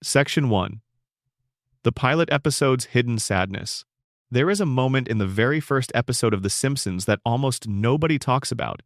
Section 1. The pilot episode's hidden sadness. There is a moment in the very first episode of The Simpsons that almost nobody talks about.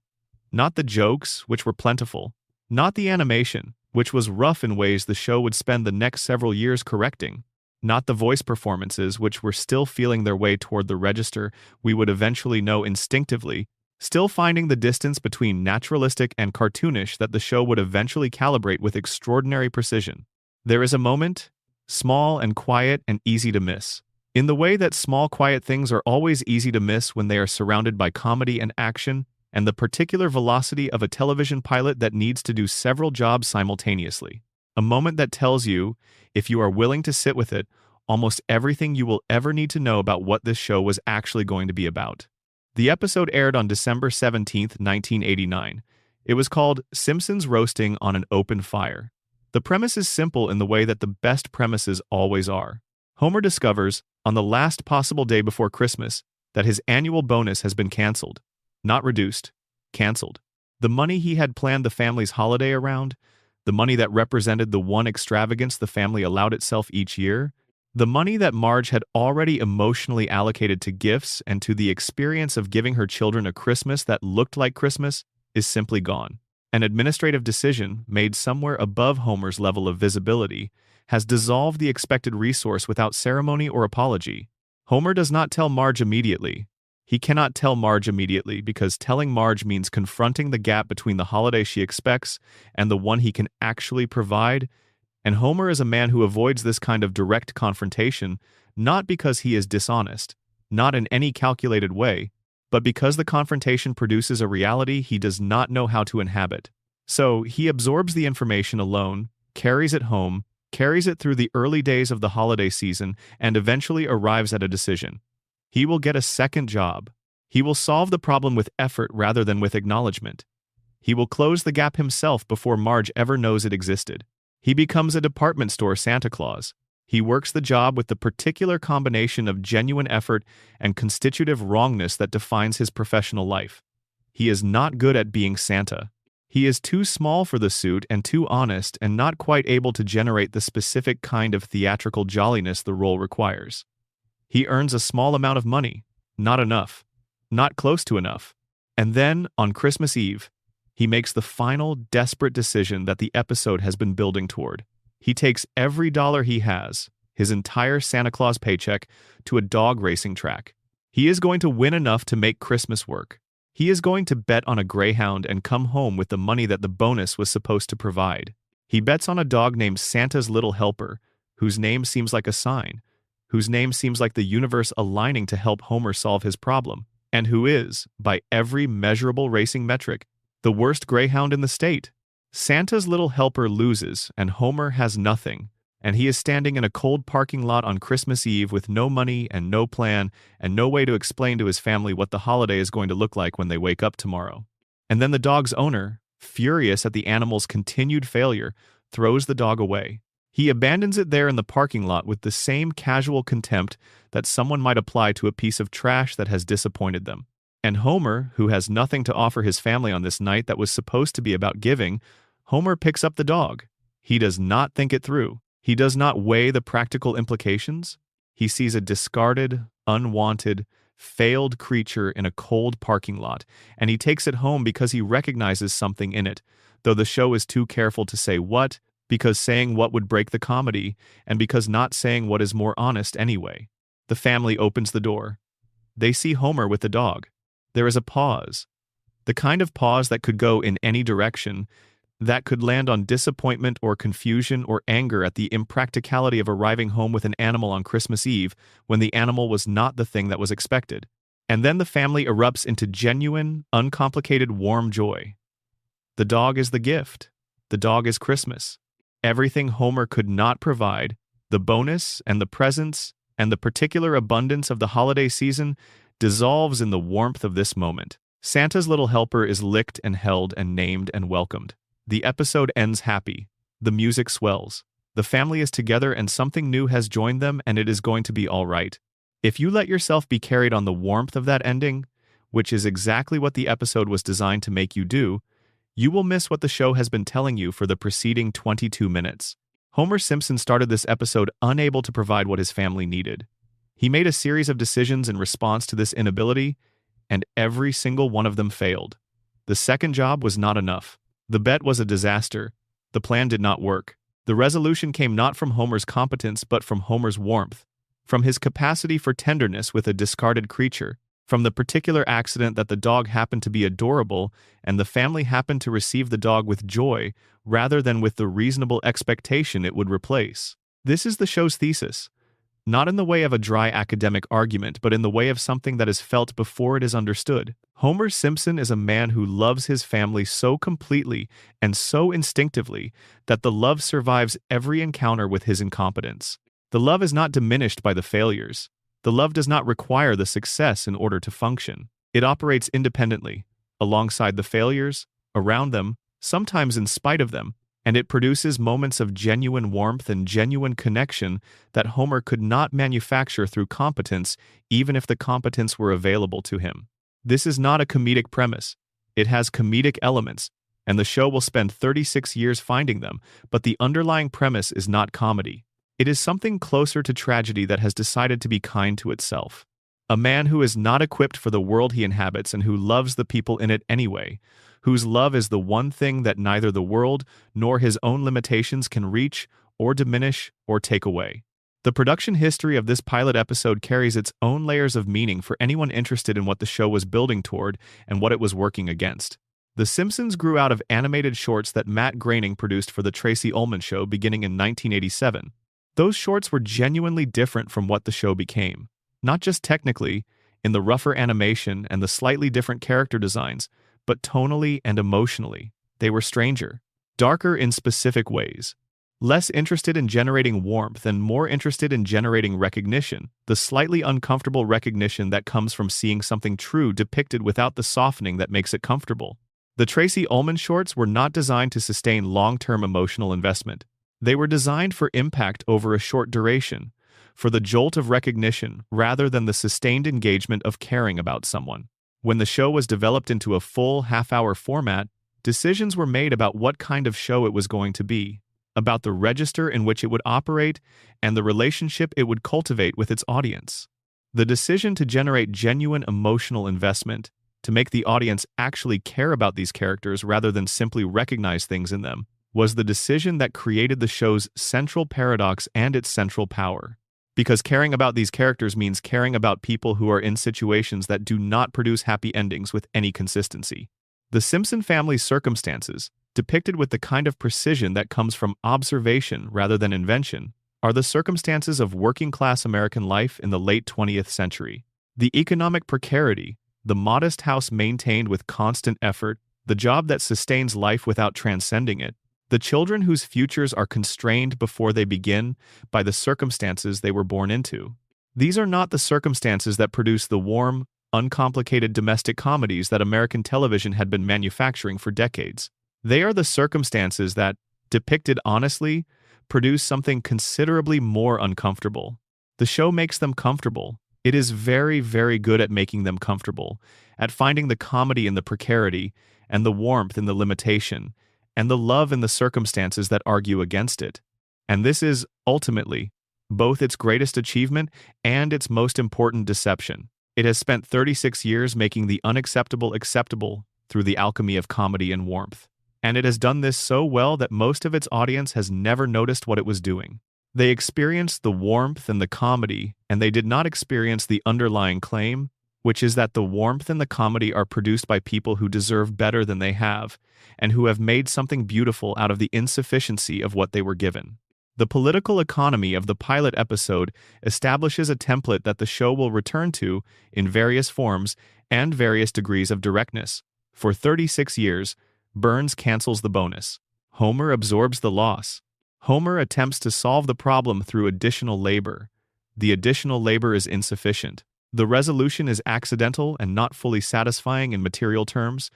Not the jokes, which were plentiful. Not the animation, which was rough in ways the show would spend the next several years correcting. Not the voice performances, which were still feeling their way toward the register we would eventually know instinctively, still finding the distance between naturalistic and cartoonish that the show would eventually calibrate with extraordinary precision. There is a moment, small and quiet and easy to miss. In the way that small quiet things are always easy to miss when they are surrounded by comedy and action, and the particular velocity of a television pilot that needs to do several jobs simultaneously. A moment that tells you, if you are willing to sit with it, almost everything you will ever need to know about what this show was actually going to be about. The episode aired on December 17, 1989. It was called Simpsons Roasting on an Open Fire. The premise is simple in the way that the best premises always are. Homer discovers, on the last possible day before Christmas, that his annual bonus has been canceled. Not reduced, canceled. The money he had planned the family's holiday around, the money that represented the one extravagance the family allowed itself each year, the money that Marge had already emotionally allocated to gifts and to the experience of giving her children a Christmas that looked like Christmas, is simply gone. An administrative decision, made somewhere above Homer's level of visibility, has dissolved the expected resource without ceremony or apology. Homer does not tell Marge immediately. He cannot tell Marge immediately because telling Marge means confronting the gap between the holiday she expects and the one he can actually provide, and Homer is a man who avoids this kind of direct confrontation, not because he is dishonest, not in any calculated way, but because the confrontation produces a reality he does not know how to inhabit. So, he absorbs the information alone, carries it home, carries it through the early days of the holiday season, and eventually arrives at a decision. He will get a second job. He will solve the problem with effort rather than with acknowledgement. He will close the gap himself before Marge ever knows it existed. He becomes a department store Santa Claus. He works the job with the particular combination of genuine effort and constitutive wrongness that defines his professional life. He is not good at being Santa. He is too small for the suit and too honest and not quite able to generate the specific kind of theatrical jolliness the role requires. He earns a small amount of money, not enough, not close to enough. And then, on Christmas Eve, he makes the final, desperate decision that the episode has been building toward. He takes every dollar he has, his entire Santa Claus paycheck, to a dog racing track. He is going to win enough to make Christmas work. He is going to bet on a greyhound and come home with the money that the bonus was supposed to provide. He bets on a dog named Santa's Little Helper, whose name seems like a sign, whose name seems like the universe aligning to help Homer solve his problem, and who is, by every measurable racing metric, the worst greyhound in the state. Santa's Little Helper loses, and Homer has nothing, and he is standing in a cold parking lot on Christmas Eve with no money and no plan and no way to explain to his family what the holiday is going to look like when they wake up tomorrow. And then the dog's owner, furious at the animal's continued failure, throws the dog away. He abandons it there in the parking lot with the same casual contempt that someone might apply to a piece of trash that has disappointed them. And Homer, who has nothing to offer his family on this night that was supposed to be about giving, Homer picks up the dog. He does not think it through. He does not weigh the practical implications. He sees a discarded, unwanted, failed creature in a cold parking lot, and he takes it home because he recognizes something in it, though the show is too careful to say what, because saying what would break the comedy, and because not saying what is more honest anyway. The family opens the door. They see Homer with the dog. There is a pause. The kind of pause that could go in any direction, that could land on disappointment or confusion or anger at the impracticality of arriving home with an animal on Christmas Eve when the animal was not the thing that was expected. And then the family erupts into genuine, uncomplicated, warm joy. The dog is the gift. The dog is Christmas. Everything Homer could not provide, the bonus and the presents and the particular abundance of the holiday season, dissolves in the warmth of this moment. Santa's Little Helper is licked and held and named and welcomed. The episode ends happy. The music swells. The family is together and something new has joined them, and it is going to be all right. If you let yourself be carried on the warmth of that ending, which is exactly what the episode was designed to make you do, you will miss what the show has been telling you for the preceding 22 minutes. Homer Simpson started this episode unable to provide what his family needed. He made a series of decisions in response to this inability, and every single one of them failed. The second job was not enough. The bet was a disaster. The plan did not work. The resolution came not from Homer's competence but from Homer's warmth, from his capacity for tenderness with a discarded creature, from the particular accident that the dog happened to be adorable and the family happened to receive the dog with joy rather than with the reasonable expectation it would replace. This is the show's thesis. Not in the way of a dry academic argument, but in the way of something that is felt before it is understood. Homer Simpson is a man who loves his family so completely and so instinctively that the love survives every encounter with his incompetence. The love is not diminished by the failures. The love does not require the success in order to function. It operates independently, alongside the failures, around them, sometimes in spite of them, and it produces moments of genuine warmth and genuine connection that Homer could not manufacture through competence, even if the competence were available to him. This is not a comedic premise. It has comedic elements, and the show will spend 36 years finding them, but the underlying premise is not comedy. It is something closer to tragedy that has decided to be kind to itself. A man who is not equipped for the world he inhabits and who loves the people in it anyway, whose love is the one thing that neither the world nor his own limitations can reach or diminish or take away. The production history of this pilot episode carries its own layers of meaning for anyone interested in what the show was building toward and what it was working against. The Simpsons grew out of animated shorts that Matt Groening produced for The Tracy Ullman Show beginning in 1987. Those shorts were genuinely different from what the show became. Not just technically, in the rougher animation and the slightly different character designs, but tonally and emotionally. They were stranger, darker in specific ways. Less interested in generating warmth and more interested in generating recognition, the slightly uncomfortable recognition that comes from seeing something true depicted without the softening that makes it comfortable. The Tracy Ullman shorts were not designed to sustain long-term emotional investment. They were designed for impact over a short duration, for the jolt of recognition rather than the sustained engagement of caring about someone. When the show was developed into a full half-hour format, decisions were made about what kind of show it was going to be, about the register in which it would operate, and the relationship it would cultivate with its audience. The decision to generate genuine emotional investment, to make the audience actually care about these characters rather than simply recognize things in them, was the decision that created the show's central paradox and its central power. Because caring about these characters means caring about people who are in situations that do not produce happy endings with any consistency. The Simpson family's circumstances, depicted with the kind of precision that comes from observation rather than invention, are the circumstances of working-class American life in the late 20th century. The economic precarity, the modest house maintained with constant effort, the job that sustains life without transcending it, the children whose futures are constrained before they begin by the circumstances they were born into. These are not the circumstances that produce the warm, uncomplicated domestic comedies that American television had been manufacturing for decades. They are the circumstances that, depicted honestly, produce something considerably more uncomfortable. The show makes them comfortable. It is very, very good at making them comfortable, at finding the comedy in the precarity, and the warmth in the limitation, and the love in the circumstances that argue against it. And this is, ultimately, both its greatest achievement and its most important deception. It has spent 36 years making the unacceptable acceptable through the alchemy of comedy and warmth. And it has done this so well that most of its audience has never noticed what it was doing. They experienced the warmth and the comedy, and they did not experience the underlying claim, which is that the warmth and the comedy are produced by people who deserve better than they have, and who have made something beautiful out of the insufficiency of what they were given. The political economy of the pilot episode establishes a template that the show will return to in various forms and various degrees of directness. For 36 years, Burns cancels the bonus. Homer absorbs the loss. Homer attempts to solve the problem through additional labor. The additional labor is insufficient. The resolution is accidental and not fully satisfying in material terms.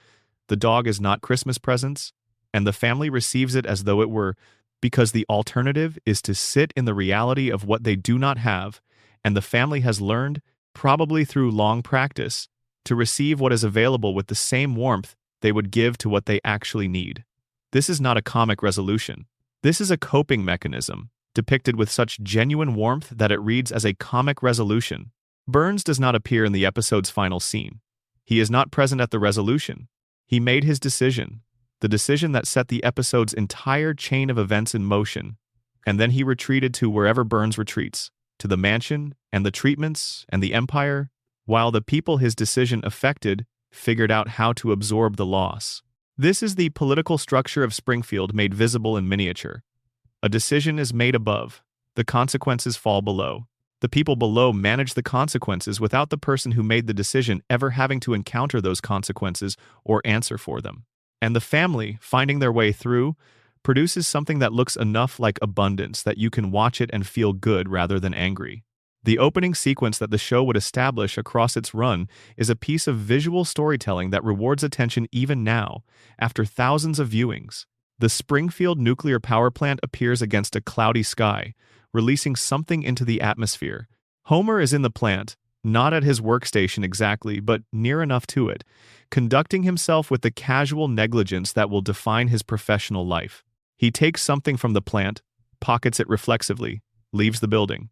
The dog is not Christmas presents, and the family receives it as though it were, because the alternative is to sit in the reality of what they do not have, and the family has learned, probably through long practice, to receive what is available with the same warmth they would give to what they actually need. This is not a comic resolution. This is a coping mechanism, depicted with such genuine warmth that it reads as a comic resolution. Burns does not appear in the episode's final scene. He is not present at the resolution. He made his decision, the decision that set the episode's entire chain of events in motion, and then he retreated to wherever Burns retreats, to the mansion, and the treatments, and the empire, while the people his decision affected figured out how to absorb the loss. This is the political structure of Springfield made visible in miniature. A decision is made above, the consequences fall below. The people below manage the consequences without the person who made the decision ever having to encounter those consequences or answer for them. And the family, finding their way through, produces something that looks enough like abundance that you can watch it and feel good rather than angry. The opening sequence that the show would establish across its run is a piece of visual storytelling that rewards attention even now, after thousands of viewings. The Springfield nuclear power plant appears against a cloudy sky, releasing something into the atmosphere. Homer is in the plant, not at his workstation exactly, but near enough to it, conducting himself with the casual negligence that will define his professional life. He takes something from the plant, pockets it reflexively, leaves the building.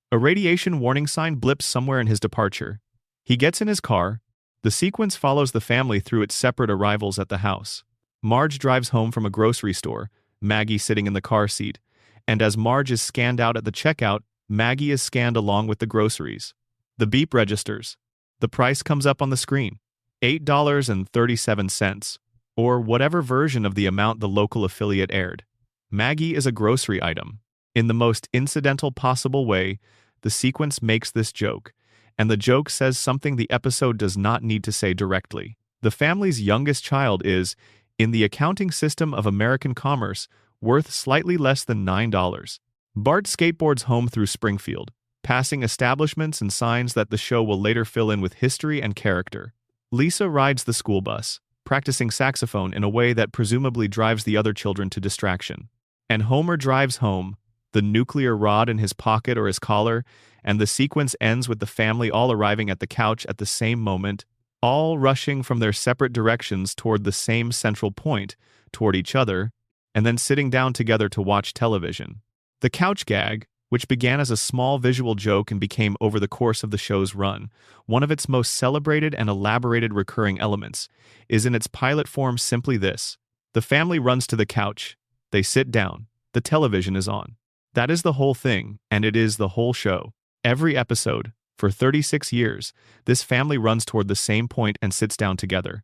A radiation warning sign blips somewhere in his departure. He gets in his car. The sequence follows the family through its separate arrivals at the house. Marge drives home from a grocery store, Maggie sitting in the car seat, and as Marge is scanned out at the checkout, Maggie is scanned along with the groceries. The beep registers. The price comes up on the screen, $8.37, or whatever version of the amount the local affiliate aired. Maggie is a grocery item. In the most incidental possible way, the sequence makes this joke, and the joke says something the episode does not need to say directly. The family's youngest child is, in the accounting system of American commerce, worth slightly less than $9. Bart skateboards home through Springfield, passing establishments and signs that the show will later fill in with history and character. Lisa rides the school bus, practicing saxophone in a way that presumably drives the other children to distraction. And Homer drives home, the nuclear rod in his pocket or his collar, and the sequence ends with the family all arriving at the couch at the same moment, all rushing from their separate directions toward the same central point, toward each other, and then sitting down together to watch television. The couch gag, which began as a small visual joke and became over the course of the show's run, one of its most celebrated and elaborated recurring elements, is in its pilot form simply this. The family runs to the couch, they sit down, the television is on. That is the whole thing, and it is the whole show. Every episode, for 36 years, this family runs toward the same point and sits down together.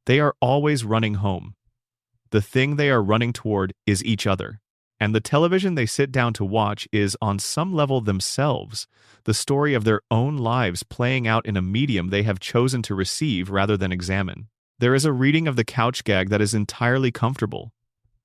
They are always running home. The thing they are running toward is each other. And the television they sit down to watch is, on some level themselves, the story of their own lives playing out in a medium they have chosen to receive rather than examine. There is a reading of the couch gag that is entirely comfortable.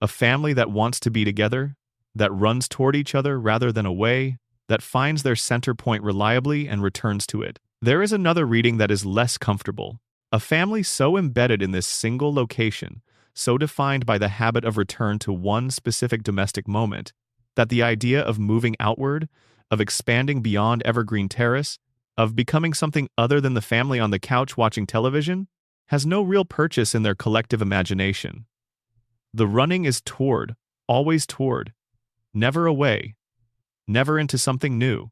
A family that wants to be together, that runs toward each other rather than away, that finds their center point reliably and returns to it. There is another reading that is less comfortable. A family so embedded in this single location, so defined by the habit of return to one specific domestic moment, that the idea of moving outward, of expanding beyond Evergreen Terrace, of becoming something other than the family on the couch watching television, has no real purchase in their collective imagination. The running is toward, always toward, never away, never into something new.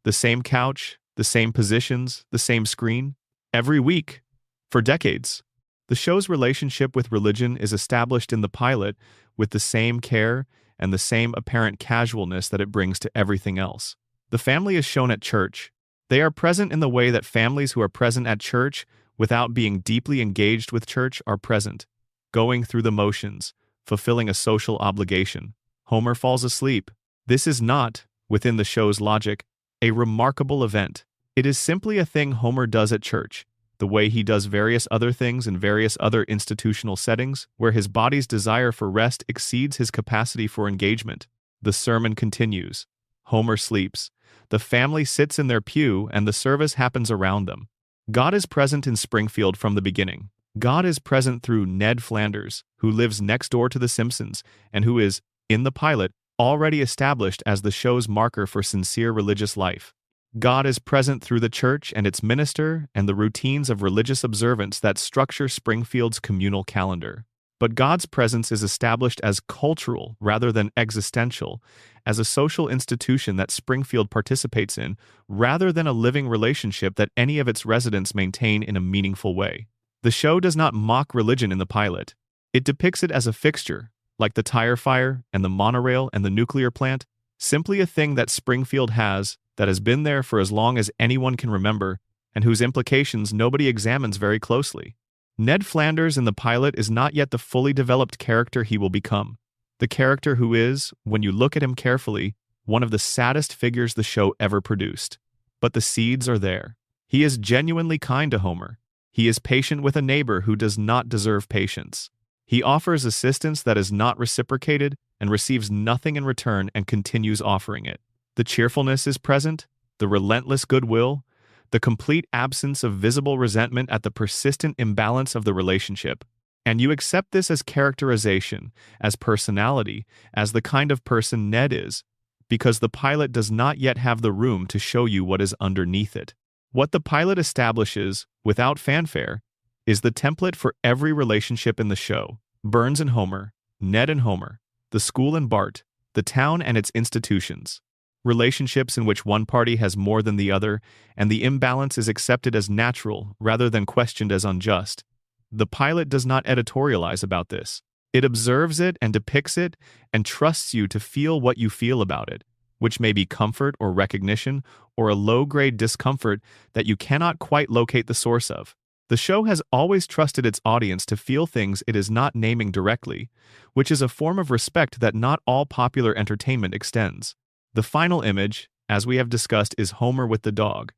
The same couch, the same positions, the same screen, every week, for decades. The show's relationship with religion is established in the pilot with the same care and the same apparent casualness that it brings to everything else. The family is shown at church. They are present in the way that families who are present at church without being deeply engaged with church are present, going through the motions, fulfilling a social obligation. Homer falls asleep. This is not, within the show's logic, a remarkable event. It is simply a thing Homer does at church, the way he does various other things in various other institutional settings, where his body's desire for rest exceeds his capacity for engagement. The sermon continues. Homer sleeps. The family sits in their pew, and the service happens around them. God is present in Springfield from the beginning. God is present through Ned Flanders, who lives next door to the Simpsons, and who is, in the pilot, already established as the show's marker for sincere religious life. God is present through the church and its minister and the routines of religious observance that structure Springfield's communal calendar. But God's presence is established as cultural rather than existential, as a social institution that Springfield participates in, rather than a living relationship that any of its residents maintain in a meaningful way. The show does not mock religion in the pilot. It depicts it as a fixture, like the tire fire and the monorail and the nuclear plant, simply a thing that Springfield has, that has been there for as long as anyone can remember, and whose implications nobody examines very closely. Ned Flanders in the pilot is not yet the fully developed character he will become. The character who is, when you look at him carefully, one of the saddest figures the show ever produced. But the seeds are there. He is genuinely kind to Homer. He is patient with a neighbor who does not deserve patience. He offers assistance that is not reciprocated and receives nothing in return and continues offering it. The cheerfulness is present, the relentless goodwill, the complete absence of visible resentment at the persistent imbalance of the relationship. And you accept this as characterization, as personality, as the kind of person Ned is, because the pilot does not yet have the room to show you what is underneath it. What the pilot establishes, without fanfare, is the template for every relationship in the show. Burns and Homer, Ned and Homer, the school and Bart, the town and its institutions. Relationships in which one party has more than the other, and the imbalance is accepted as natural rather than questioned as unjust. The pilot does not editorialize about this. It observes it and depicts it and trusts you to feel what you feel about it, which may be comfort or recognition or a low-grade discomfort that you cannot quite locate the source of. The show has always trusted its audience to feel things it is not naming directly, which is a form of respect that not all popular entertainment extends. The final image, as we have discussed, is Homer with the dog.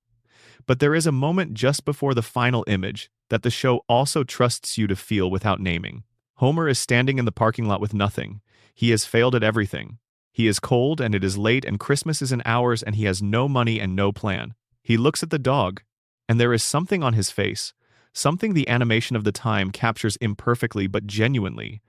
But there is a moment just before the final image that the show also trusts you to feel without naming. Homer is standing in the parking lot with nothing. He has failed at everything. He is cold and it is late and Christmas is in hours and he has no money and no plan. He looks at the dog, and there is something on his face, something the animation of the time captures imperfectly but genuinely,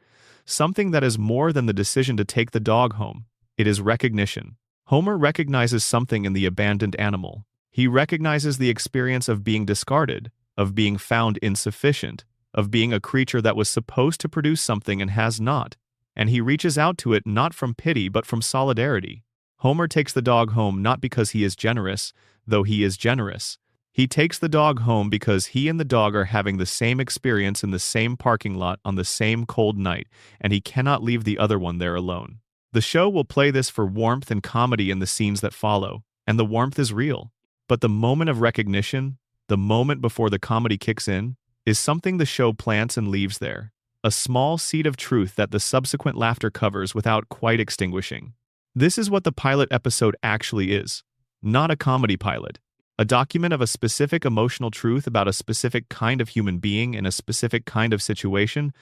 something that is more than the decision to take the dog home. It is recognition. Homer recognizes something in the abandoned animal. He recognizes the experience of being discarded, of being found insufficient, of being a creature that was supposed to produce something and has not, and he reaches out to it not from pity but from solidarity. Homer takes the dog home not because he is generous, though he is generous. He takes the dog home because he and the dog are having the same experience in the same parking lot on the same cold night, and he cannot leave the other one there alone. The show will play this for warmth and comedy in the scenes that follow, and the warmth is real. But the moment of recognition, the moment before the comedy kicks in, is something the show plants and leaves there. A small seed of truth that the subsequent laughter covers without quite extinguishing. This is what the pilot episode actually is. Not a comedy pilot. A document of a specific emotional truth about a specific kind of human being in a specific kind of situation,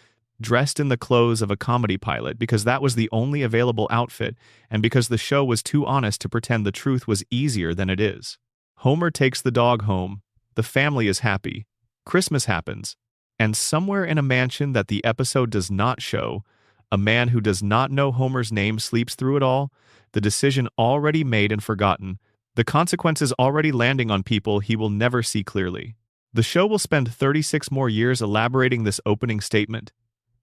dressed in the clothes of a comedy pilot because that was the only available outfit and because the show was too honest to pretend the truth was easier than it is. Homer takes the dog home, the family is happy, Christmas happens, and somewhere in a mansion that the episode does not show, a man who does not know Homer's name sleeps through it all, the decision already made and forgotten, the consequences already landing on people he will never see clearly. The show will spend 36 more years elaborating this opening statement.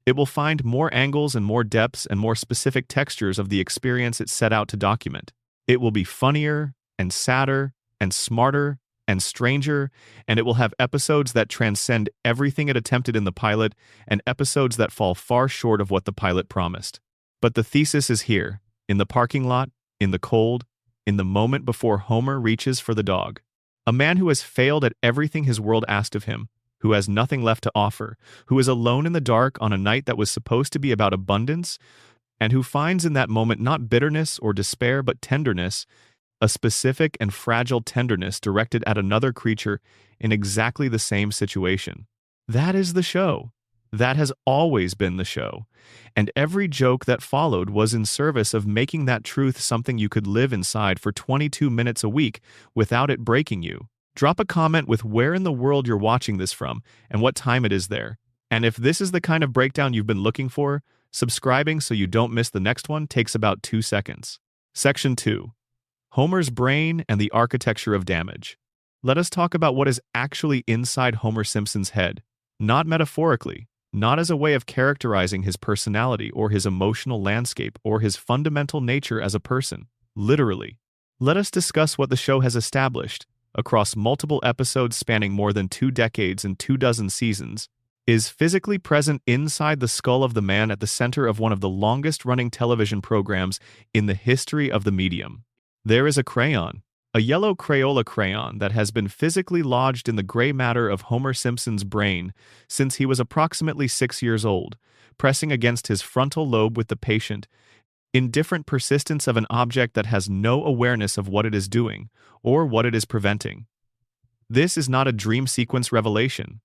It will find more angles and more depths and more specific textures of the experience it set out to document. It will be funnier and sadder and smarter and stranger, and it will have episodes that transcend everything it attempted in the pilot and episodes that fall far short of what the pilot promised. But the thesis is here, in the parking lot, in the cold, in the moment before Homer reaches for the dog. A man who has failed at everything his world asked of him, who has nothing left to offer, who is alone in the dark on a night that was supposed to be about abundance, and who finds in that moment not bitterness or despair but tenderness, a specific and fragile tenderness directed at another creature in exactly the same situation. That is the show. That has always been the show. And every joke that followed was in service of making that truth something you could live inside for 22 minutes a week without it breaking you. Drop a comment with where in the world you're watching this from and what time it is there. And if this is the kind of breakdown you've been looking for, subscribing so you don't miss the next one takes about 2 seconds. Section 2. Homer's brain and the architecture of damage. Let us talk about what is actually inside Homer Simpson's head, not metaphorically, not as a way of characterizing his personality or his emotional landscape or his fundamental nature as a person. Literally. Let us discuss what the show has established, across multiple episodes spanning more than 2 decades and 24 seasons, is physically present inside the skull of the man at the center of one of the longest-running television programs in the history of the medium. There is a crayon, a yellow Crayola crayon that has been physically lodged in the gray matter of Homer Simpson's brain since he was approximately 6 years old, pressing against his frontal lobe with the patient, indifferent persistence of an object that has no awareness of what it is doing or what it is preventing. This is not a dream sequence revelation.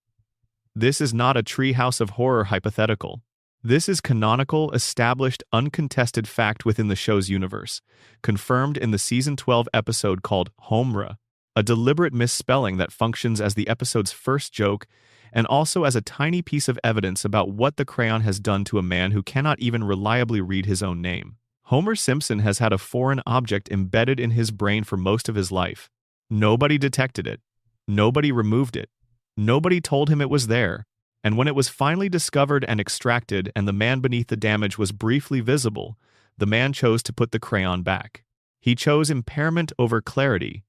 This is not a treehouse of horror hypothetical. This is canonical, established, uncontested fact within the show's universe, confirmed in the season 12 episode called Homra, a deliberate misspelling that functions as the episode's first joke and also as a tiny piece of evidence about what the crayon has done to a man who cannot even reliably read his own name. Homer Simpson has had a foreign object embedded in his brain for most of his life. Nobody detected it. Nobody removed it. Nobody told him it was there. And when it was finally discovered and extracted and the man beneath the damage was briefly visible, the man chose to put the crayon back. He chose impairment over clarity.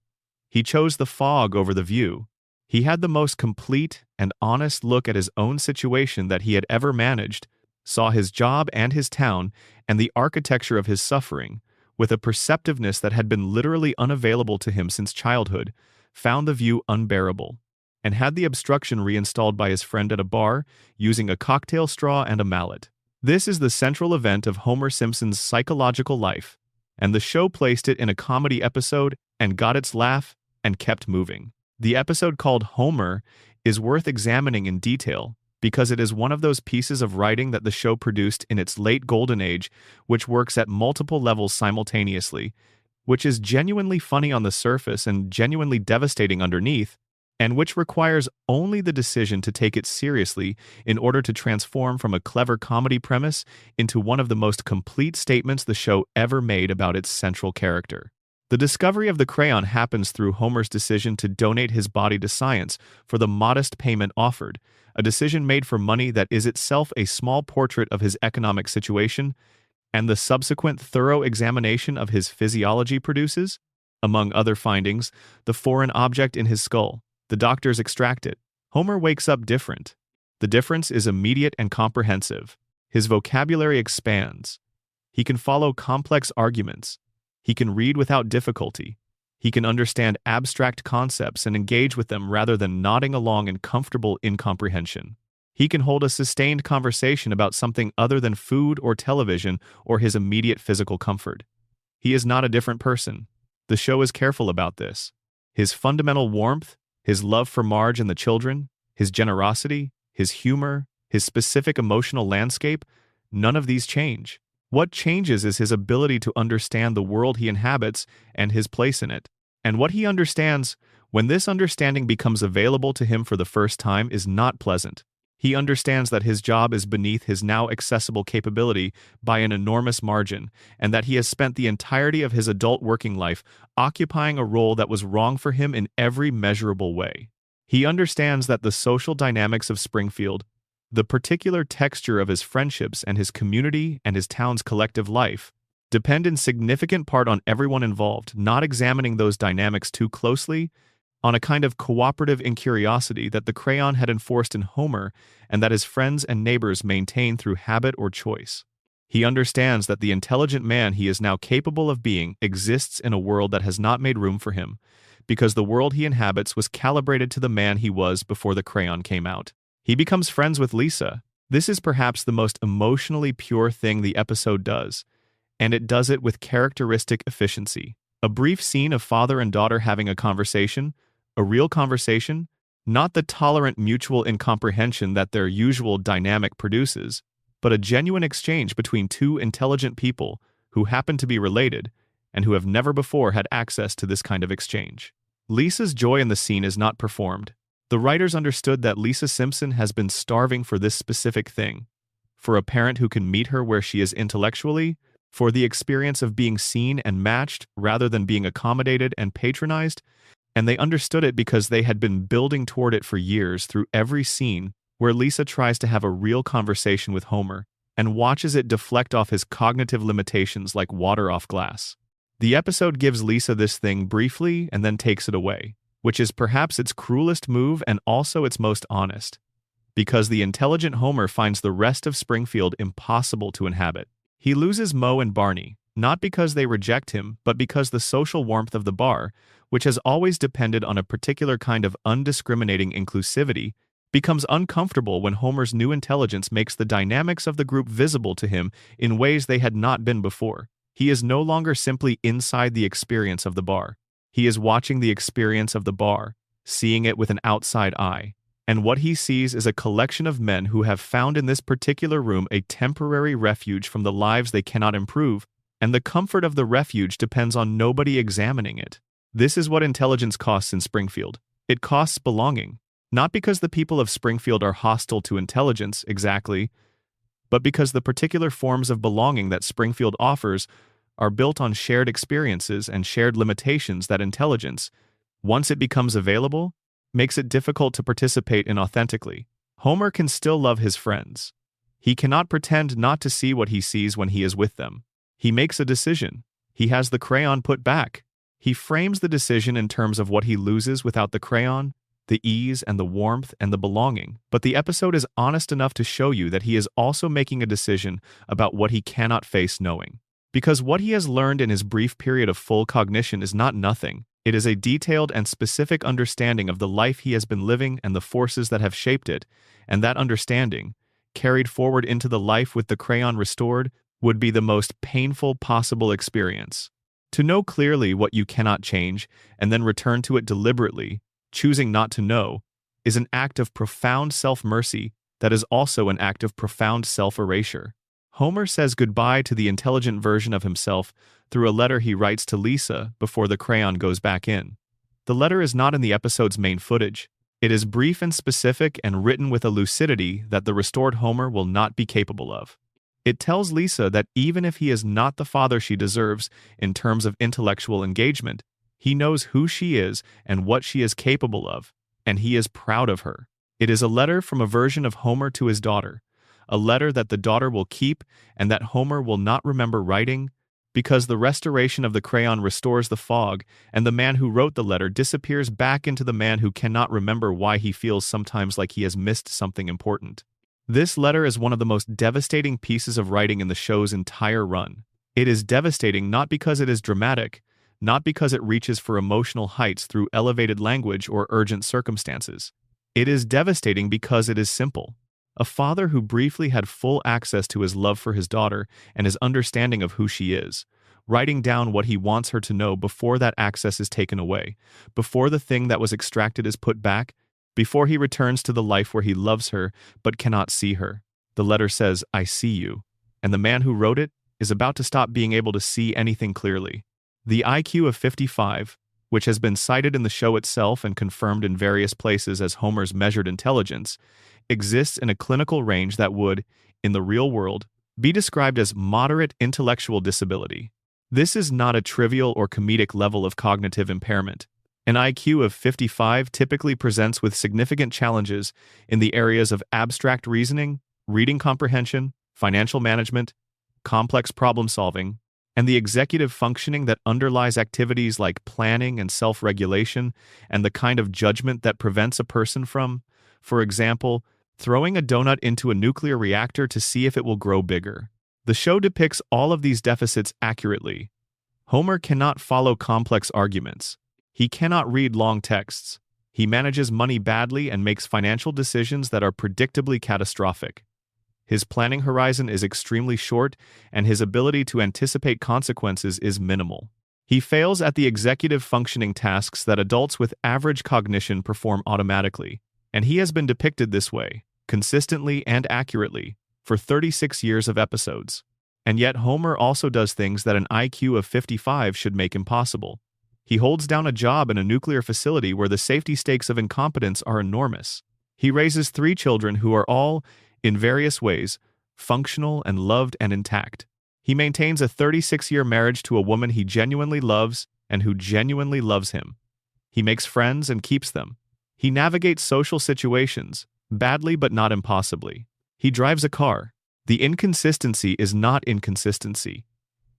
He chose the fog over the view. He had the most complete and honest look at his own situation that he had ever managed, saw his job and his town and the architecture of his suffering, with a perceptiveness that had been literally unavailable to him since childhood, found the view unbearable, and had the obstruction reinstalled by his friend at a bar using a cocktail straw and a mallet. This is the central event of Homer Simpson's psychological life, and the show placed it in a comedy episode and got its laugh and kept moving. The episode called Homer is worth examining in detail because it is one of those pieces of writing that the show produced in its late golden age which works at multiple levels simultaneously, which is genuinely funny on the surface and genuinely devastating underneath, and which requires only the decision to take it seriously in order to transform from a clever comedy premise into one of the most complete statements the show ever made about its central character. The discovery of the crayon happens through Homer's decision to donate his body to science for the modest payment offered, a decision made for money that is itself a small portrait of his economic situation, and the subsequent thorough examination of his physiology produces, among other findings, the foreign object in his skull. The doctors extract it. Homer wakes up different. The difference is immediate and comprehensive. His vocabulary expands. He can follow complex arguments. He can read without difficulty. He can understand abstract concepts and engage with them rather than nodding along in comfortable incomprehension. He can hold a sustained conversation about something other than food or television or his immediate physical comfort. He is not a different person. The show is careful about this. His fundamental warmth, his love for Marge and the children, his generosity, his humor, his specific emotional landscape, none of these change. What changes is his ability to understand the world he inhabits and his place in it. And what he understands, when this understanding becomes available to him for the first time, is not pleasant. He understands that his job is beneath his now accessible capability by an enormous margin, and that he has spent the entirety of his adult working life occupying a role that was wrong for him in every measurable way. He understands that the social dynamics of Springfield, the particular texture of his friendships and his community and his town's collective life, depend in significant part on everyone involved not examining those dynamics too closely, on a kind of cooperative incuriosity that the crayon had enforced in Homer and that his friends and neighbors maintain through habit or choice. He understands that the intelligent man he is now capable of being exists in a world that has not made room for him, because the world he inhabits was calibrated to the man he was before the crayon came out. He becomes friends with Lisa. This is perhaps the most emotionally pure thing the episode does, and it does it with characteristic efficiency. A brief scene of father and daughter having a conversation, a real conversation, not the tolerant mutual incomprehension that their usual dynamic produces, but a genuine exchange between two intelligent people who happen to be related and who have never before had access to this kind of exchange. Lisa's joy in the scene is not performed. The writers understood that Lisa Simpson has been starving for this specific thing, for a parent who can meet her where she is intellectually, for the experience of being seen and matched rather than being accommodated and patronized, and they understood it because they had been building toward it for years through every scene where Lisa tries to have a real conversation with Homer and watches it deflect off his cognitive limitations like water off glass. The episode gives Lisa this thing briefly and then takes it away, which is perhaps its cruelest move and also its most honest, because the intelligent Homer finds the rest of Springfield impossible to inhabit. He loses Moe and Barney, not because they reject him, but because the social warmth of the bar, which has always depended on a particular kind of undiscriminating inclusivity, becomes uncomfortable when Homer's new intelligence makes the dynamics of the group visible to him in ways they had not been before. He is no longer simply inside the experience of the bar. He is watching the experience of the bar, seeing it with an outside eye. And what he sees is a collection of men who have found in this particular room a temporary refuge from the lives they cannot improve, and the comfort of the refuge depends on nobody examining it. This is what intelligence costs in Springfield. It costs belonging, not because the people of Springfield are hostile to intelligence, exactly, but because the particular forms of belonging that Springfield offers are built on shared experiences and shared limitations that intelligence, once it becomes available, makes it difficult to participate in authentically. Homer can still love his friends. He cannot pretend not to see what he sees when he is with them. He makes a decision. He has the crayon put back. He frames the decision in terms of what he loses without the crayon, the ease and the warmth and the belonging, but the episode is honest enough to show you that he is also making a decision about what he cannot face knowing. Because what he has learned in his brief period of full cognition is not nothing. It is a detailed and specific understanding of the life he has been living and the forces that have shaped it, and that understanding, carried forward into the life with the crayon restored, would be the most painful possible experience. To know clearly what you cannot change and then return to it deliberately, choosing not to know, is an act of profound self-mercy that is also an act of profound self-erasure. Homer says goodbye to the intelligent version of himself through a letter he writes to Lisa before the crayon goes back in. The letter is not in the episode's main footage. It is brief and specific and written with a lucidity that the restored Homer will not be capable of. It tells Lisa that even if he is not the father she deserves in terms of intellectual engagement, he knows who she is and what she is capable of, and he is proud of her. It is a letter from a version of Homer to his daughter, a letter that the daughter will keep and that Homer will not remember writing, because the restoration of the crayon restores the fog, and the man who wrote the letter disappears back into the man who cannot remember why he feels sometimes like he has missed something important. This letter is one of the most devastating pieces of writing in the show's entire run. It is devastating not because it is dramatic, not because it reaches for emotional heights through elevated language or urgent circumstances. It is devastating because it is simple. A father who briefly had full access to his love for his daughter and his understanding of who she is, writing down what he wants her to know before that access is taken away, before the thing that was extracted is put back, before he returns to the life where he loves her but cannot see her. The letter says, "I see you," and the man who wrote it is about to stop being able to see anything clearly. The IQ of 55, which has been cited in the show itself and confirmed in various places as Homer's measured intelligence, exists in a clinical range that would, in the real world, be described as moderate intellectual disability. This is not a trivial or comedic level of cognitive impairment. An IQ of 55 typically presents with significant challenges in the areas of abstract reasoning, reading comprehension, financial management, complex problem solving, and the executive functioning that underlies activities like planning and self-regulation, and the kind of judgment that prevents a person from, for example, throwing a donut into a nuclear reactor to see if it will grow bigger. The show depicts all of these deficits accurately. Homer cannot follow complex arguments. He cannot read long texts. He manages money badly and makes financial decisions that are predictably catastrophic. His planning horizon is extremely short, and his ability to anticipate consequences is minimal. He fails at the executive functioning tasks that adults with average cognition perform automatically, and he has been depicted this way, consistently and accurately, for 36 years of episodes. And yet Homer also does things that an IQ of 55 should make impossible. He holds down a job in a nuclear facility where the safety stakes of incompetence are enormous. He raises 3 children who are all, in various ways, functional and loved and intact. He maintains a 36-year marriage to a woman he genuinely loves and who genuinely loves him. He makes friends and keeps them. He navigates social situations, Badly but not impossibly. He drives a car. The inconsistency is not inconsistency.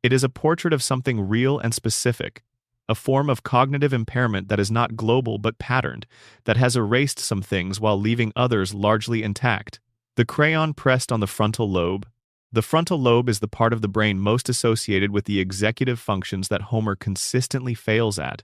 It is a portrait of something real and specific, a form of cognitive impairment that is not global but patterned, that has erased some things while leaving others largely intact. The crayon pressed on the frontal lobe. The frontal lobe is the part of the brain most associated with the executive functions that Homer consistently fails at: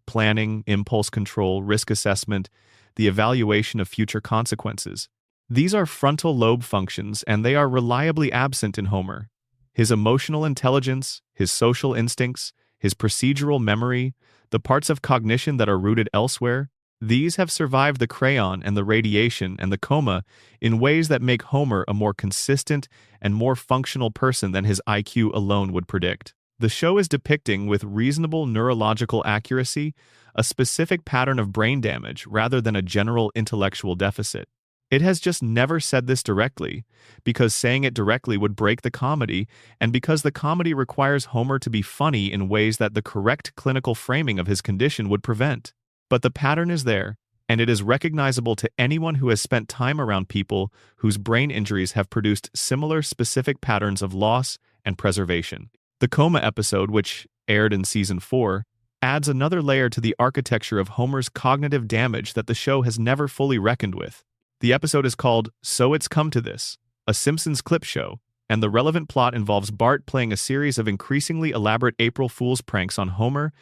planning, impulse control, risk assessment, the evaluation of future consequences. These are frontal lobe functions, and they are reliably absent in Homer. His emotional intelligence, his social instincts, his procedural memory, the parts of cognition that are rooted elsewhere, these have survived the crayon and the radiation and the coma in ways that make Homer a more consistent and more functional person than his IQ alone would predict. The show is depicting with reasonable neurological accuracy a specific pattern of brain damage rather than a general intellectual deficit. It has just never said this directly, because saying it directly would break the comedy, and because the comedy requires Homer to be funny in ways that the correct clinical framing of his condition would prevent. But the pattern is there, and it is recognizable to anyone who has spent time around people whose brain injuries have produced similar specific patterns of loss and preservation. The coma episode, which aired in season 4, adds another layer to the architecture of Homer's cognitive damage that the show has never fully reckoned with. The episode is called So It's Come to This, a Simpsons clip show, and the relevant plot involves Bart playing a series of increasingly elaborate April Fool's pranks on Homer,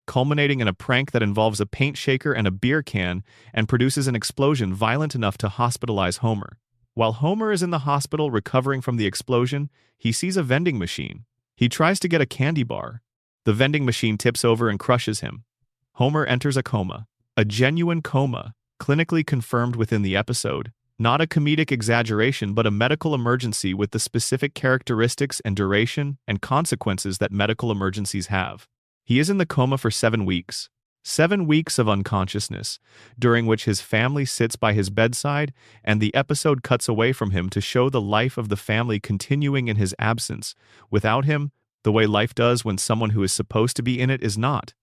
culminating in a prank that involves a paint shaker and a beer can and produces an explosion violent enough to hospitalize Homer. While Homer is in the hospital recovering from the explosion, he sees a vending machine. He tries to get a candy bar. The vending machine tips over and crushes him. Homer enters a coma, a genuine coma, clinically confirmed within the episode, not a comedic exaggeration but a medical emergency with the specific characteristics and duration and consequences that medical emergencies have. He is in the coma for 7 weeks. 7 weeks of unconsciousness, during which his family sits by his bedside, and the episode cuts away from him to show the life of the family continuing in his absence, without him, the way life does when someone who is supposed to be in it is not.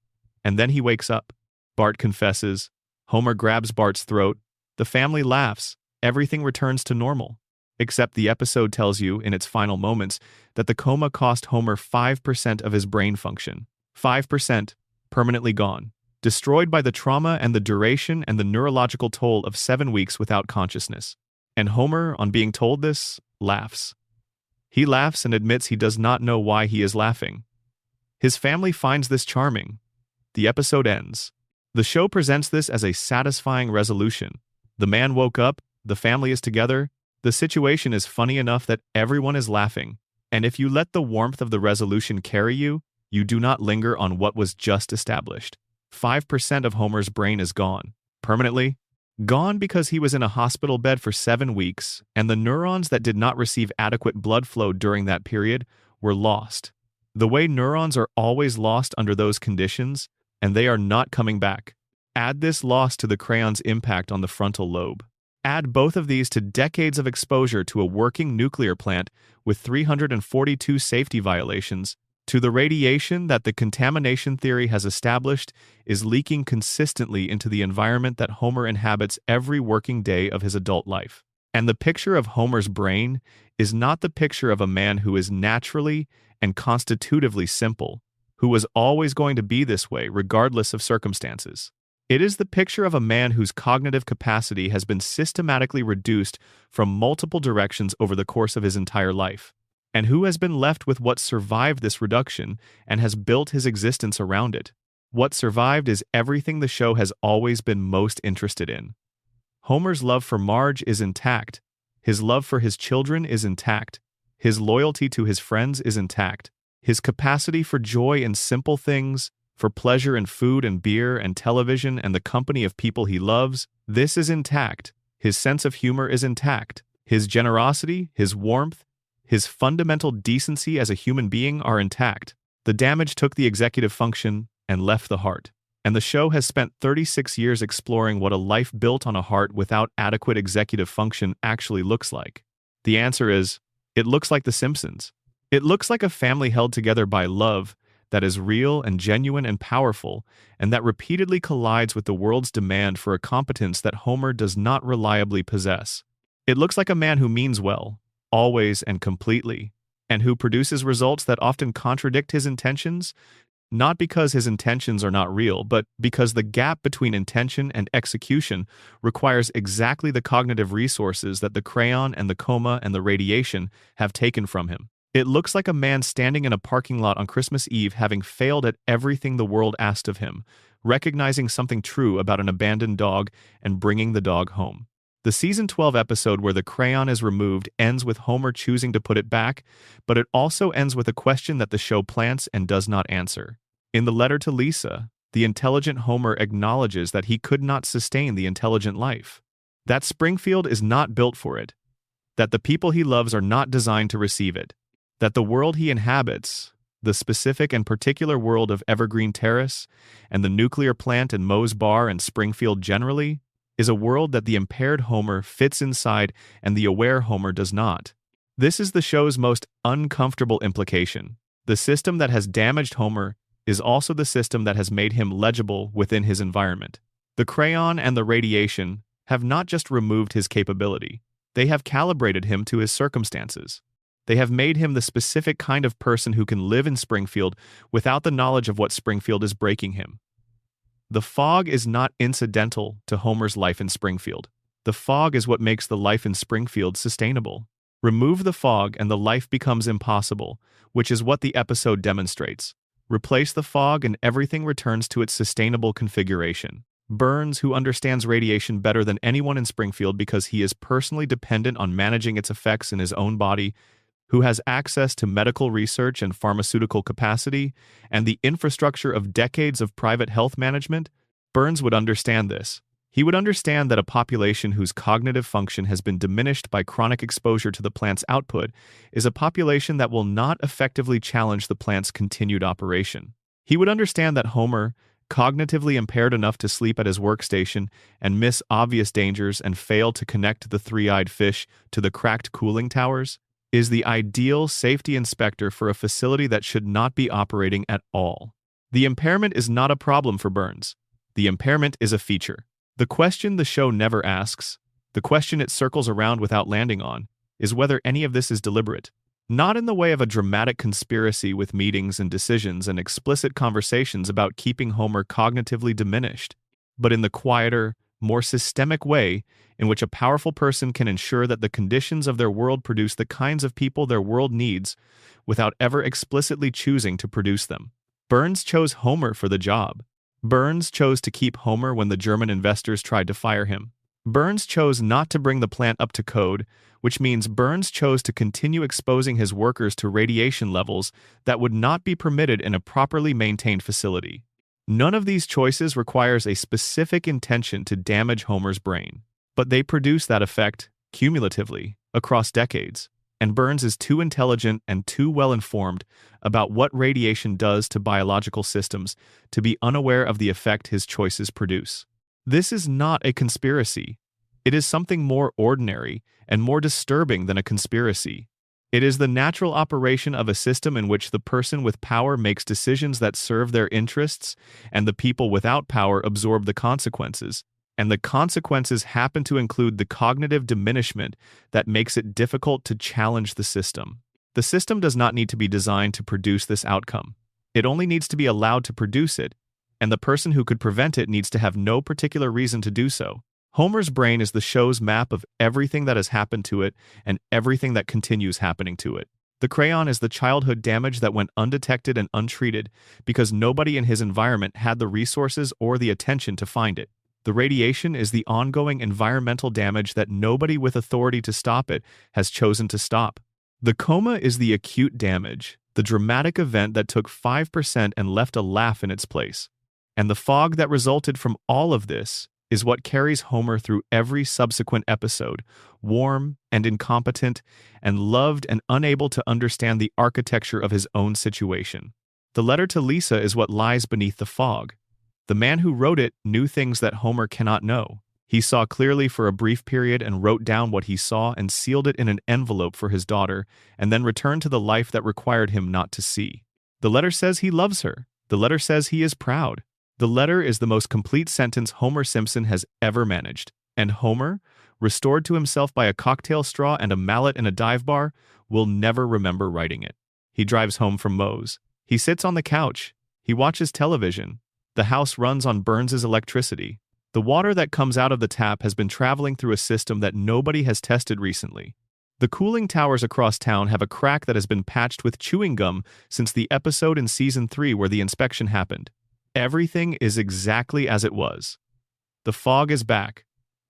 And then he wakes up. Bart confesses. Homer grabs Bart's throat. The family laughs. Everything returns to normal. Except the episode tells you, in its final moments, that the coma cost Homer 5% of his brain function. 5%, permanently gone. Destroyed by the trauma and the duration and the neurological toll of 7 weeks without consciousness. And Homer, on being told this, laughs. He laughs and admits he does not know why he is laughing. His family finds this charming. The episode ends. The show presents this as a satisfying resolution. The man woke up, the family is together, the situation is funny enough that everyone is laughing, and if you let the warmth of the resolution carry you, you do not linger on what was just established. 5% of Homer's brain is gone. Permanently? Gone because he was in a hospital bed for 7 weeks, and the neurons that did not receive adequate blood flow during that period were lost. The way neurons are always lost under those conditions, and they are not coming back. Add this loss to the crayon's impact on the frontal lobe. Add both of these to decades of exposure to a working nuclear plant with 342 safety violations, to the radiation that the contamination theory has established is leaking consistently into the environment that Homer inhabits every working day of his adult life. And the picture of Homer's brain is not the picture of a man who is naturally and constitutively simple, who was always going to be this way regardless of circumstances. It is the picture of a man whose cognitive capacity has been systematically reduced from multiple directions over the course of his entire life, and who has been left with what survived this reduction and has built his existence around it. What survived is everything the show has always been most interested in. Homer's love for Marge is intact. His love for his children is intact. His loyalty to his friends is intact. His capacity for joy in simple things, for pleasure in food and beer and television and the company of people he loves, this is intact. His sense of humor is intact. His generosity, his warmth, his fundamental decency as a human being are intact. The damage took the executive function and left the heart. And the show has spent 36 years exploring what a life built on a heart without adequate executive function actually looks like. The answer is, it looks like The Simpsons. It looks like a family held together by love, that is real and genuine and powerful, and that repeatedly collides with the world's demand for a competence that Homer does not reliably possess. It looks like a man who means well, always and completely, and who produces results that often contradict his intentions, not because his intentions are not real, but because the gap between intention and execution requires exactly the cognitive resources that the crayon and the coma and the radiation have taken from him. It looks like a man standing in a parking lot on Christmas Eve having failed at everything the world asked of him, recognizing something true about an abandoned dog and bringing the dog home. The season 12 episode where the crayon is removed ends with Homer choosing to put it back, but it also ends with a question that the show plants and does not answer. In the letter to Lisa, the intelligent Homer acknowledges that he could not sustain the intelligent life, that Springfield is not built for it, that the people he loves are not designed to receive it, that the world he inhabits, the specific and particular world of Evergreen Terrace and the nuclear plant and Moe's Bar and Springfield generally, is a world that the impaired Homer fits inside and the aware Homer does not. This is the show's most uncomfortable implication. The system that has damaged Homer is also the system that has made him legible within his environment. The crayon and the radiation have not just removed his capability, they have calibrated him to his circumstances. They have made him the specific kind of person who can live in Springfield without the knowledge of what Springfield is breaking him. The fog is not incidental to Homer's life in Springfield. The fog is what makes the life in Springfield sustainable. Remove the fog and the life becomes impossible, which is what the episode demonstrates. Replace the fog and everything returns to its sustainable configuration. Burns, who understands radiation better than anyone in Springfield because he is personally dependent on managing its effects in his own body, who has access to medical research and pharmaceutical capacity, and the infrastructure of decades of private health management, Burns would understand this. He would understand that a population whose cognitive function has been diminished by chronic exposure to the plant's output is a population that will not effectively challenge the plant's continued operation. He would understand that Homer, cognitively impaired enough to sleep at his workstation and miss obvious dangers and fail to connect the three-eyed fish to the cracked cooling towers, is the ideal safety inspector for a facility that should not be operating at all. The impairment is not a problem for Burns. The impairment is a feature. The question the show never asks, the question it circles around without landing on, is whether any of this is deliberate. Not in the way of a dramatic conspiracy with meetings and decisions and explicit conversations about keeping Homer cognitively diminished, but in the quieter, more systemic way in which a powerful person can ensure that the conditions of their world produce the kinds of people their world needs without ever explicitly choosing to produce them. Burns chose Homer for the job. Burns chose to keep Homer when the German investors tried to fire him. Burns chose not to bring the plant up to code, which means Burns chose to continue exposing his workers to radiation levels that would not be permitted in a properly maintained facility. None of these choices requires a specific intention to damage Homer's brain, but they produce that effect, cumulatively, across decades, and Burns is too intelligent and too well-informed about what radiation does to biological systems to be unaware of the effect his choices produce. This is not a conspiracy. It is something more ordinary and more disturbing than a conspiracy. It is the natural operation of a system in which the person with power makes decisions that serve their interests, and the people without power absorb the consequences, and the consequences happen to include the cognitive diminishment that makes it difficult to challenge the system. The system does not need to be designed to produce this outcome. It only needs to be allowed to produce it, and the person who could prevent it needs to have no particular reason to do so. Homer's brain is the show's map of everything that has happened to it and everything that continues happening to it. The crayon is the childhood damage that went undetected and untreated because nobody in his environment had the resources or the attention to find it. The radiation is the ongoing environmental damage that nobody with authority to stop it has chosen to stop. The coma is the acute damage, the dramatic event that took 5% and left a laugh in its place. And the fog that resulted from all of this is what carries Homer through every subsequent episode, warm and incompetent, and loved and unable to understand the architecture of his own situation. The letter to Lisa is what lies beneath the fog. The man who wrote it knew things that Homer cannot know. He saw clearly for a brief period and wrote down what he saw and sealed it in an envelope for his daughter, and then returned to the life that required him not to see. The letter says he loves her. The letter says he is proud. The letter is the most complete sentence Homer Simpson has ever managed. And Homer, restored to himself by a cocktail straw and a mallet in a dive bar, will never remember writing it. He drives home from Moe's. He sits on the couch. He watches television. The house runs on Burns's electricity. The water that comes out of the tap has been traveling through a system that nobody has tested recently. The cooling towers across town have a crack that has been patched with chewing gum since the episode in Season 3 where the inspection happened. Everything is exactly as it was. The fog is back.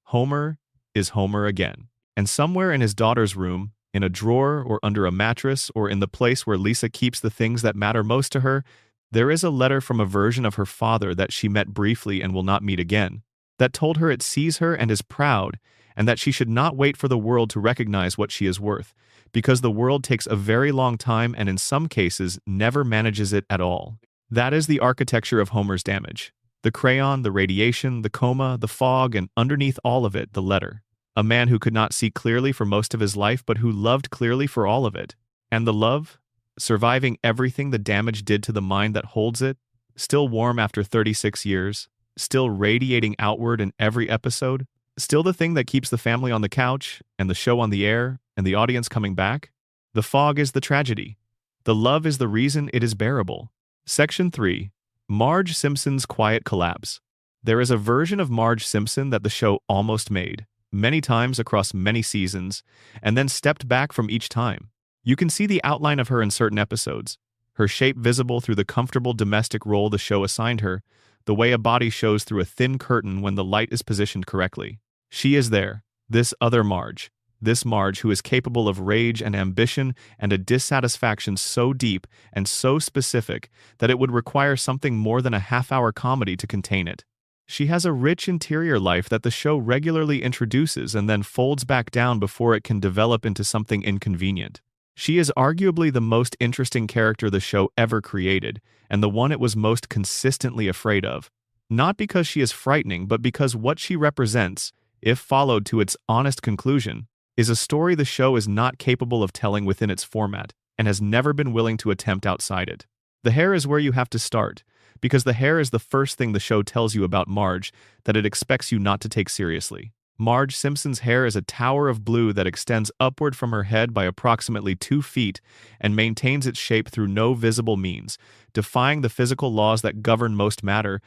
Homer is Homer again. And somewhere in his daughter's room, in a drawer or under a mattress or in the place where Lisa keeps the things that matter most to her, there is a letter from a version of her father that she met briefly and will not meet again, that told her it sees her and is proud, and that she should not wait for the world to recognize what she is worth, because the world takes a very long time and in some cases never manages it at all. That is the architecture of Homer's damage. The crayon, the radiation, the coma, the fog, and underneath all of it, the letter. A man who could not see clearly for most of his life, but who loved clearly for all of it. And the love? Surviving everything the damage did to the mind that holds it, still warm after 36 years, still radiating outward in every episode, still the thing that keeps the family on the couch, and the show on the air, and the audience coming back. The fog is the tragedy. The love is the reason it is bearable. Section 3. Marge Simpson's quiet collapse. There is a version of Marge Simpson that the show almost made, many times across many seasons, and then stepped back from each time. You can see the outline of her in certain episodes, her shape visible through the comfortable domestic role the show assigned her, the way a body shows through a thin curtain when the light is positioned correctly. She is there, this other Marge. This Marge who is capable of rage and ambition and a dissatisfaction so deep and so specific that it would require something more than a half-hour comedy to contain it. She has a rich interior life that the show regularly introduces and then folds back down before it can develop into something inconvenient. She is arguably the most interesting character the show ever created, and the one it was most consistently afraid of. Not because she is frightening, but because what she represents, if followed to its honest conclusion, is a story the show is not capable of telling within its format, and has never been willing to attempt outside it. The hair is where you have to start, because the hair is the first thing the show tells you about Marge that it expects you not to take seriously. Marge Simpson's hair is a tower of blue that extends upward from her head by approximately 2 feet and maintains its shape through no visible means, defying the physical laws that govern most matter,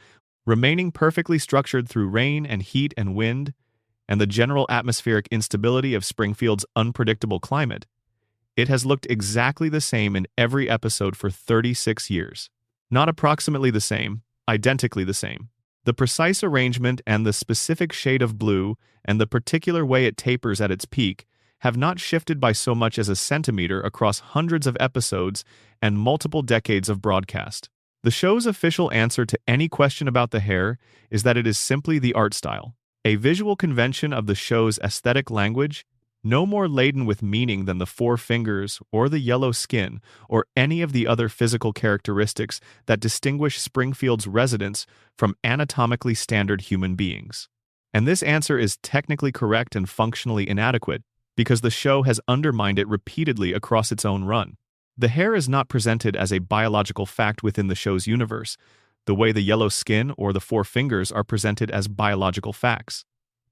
remaining perfectly structured through rain and heat and wind, and the general atmospheric instability of Springfield's unpredictable climate. It has looked exactly the same in every episode for 36 years. Not approximately the same, identically the same. The precise arrangement and the specific shade of blue and the particular way it tapers at its peak have not shifted by so much as a centimeter across hundreds of episodes and multiple decades of broadcast. The show's official answer to any question about the hair is that it is simply the art style, a visual convention of the show's aesthetic language, no more laden with meaning than the 4 fingers or the yellow skin or any of the other physical characteristics that distinguish Springfield's residents from anatomically standard human beings. And this answer is technically correct and functionally inadequate because the show has undermined it repeatedly across its own run. The hair is not presented as a biological fact within the show's universe, the way the yellow skin or the 4 fingers are presented as biological facts.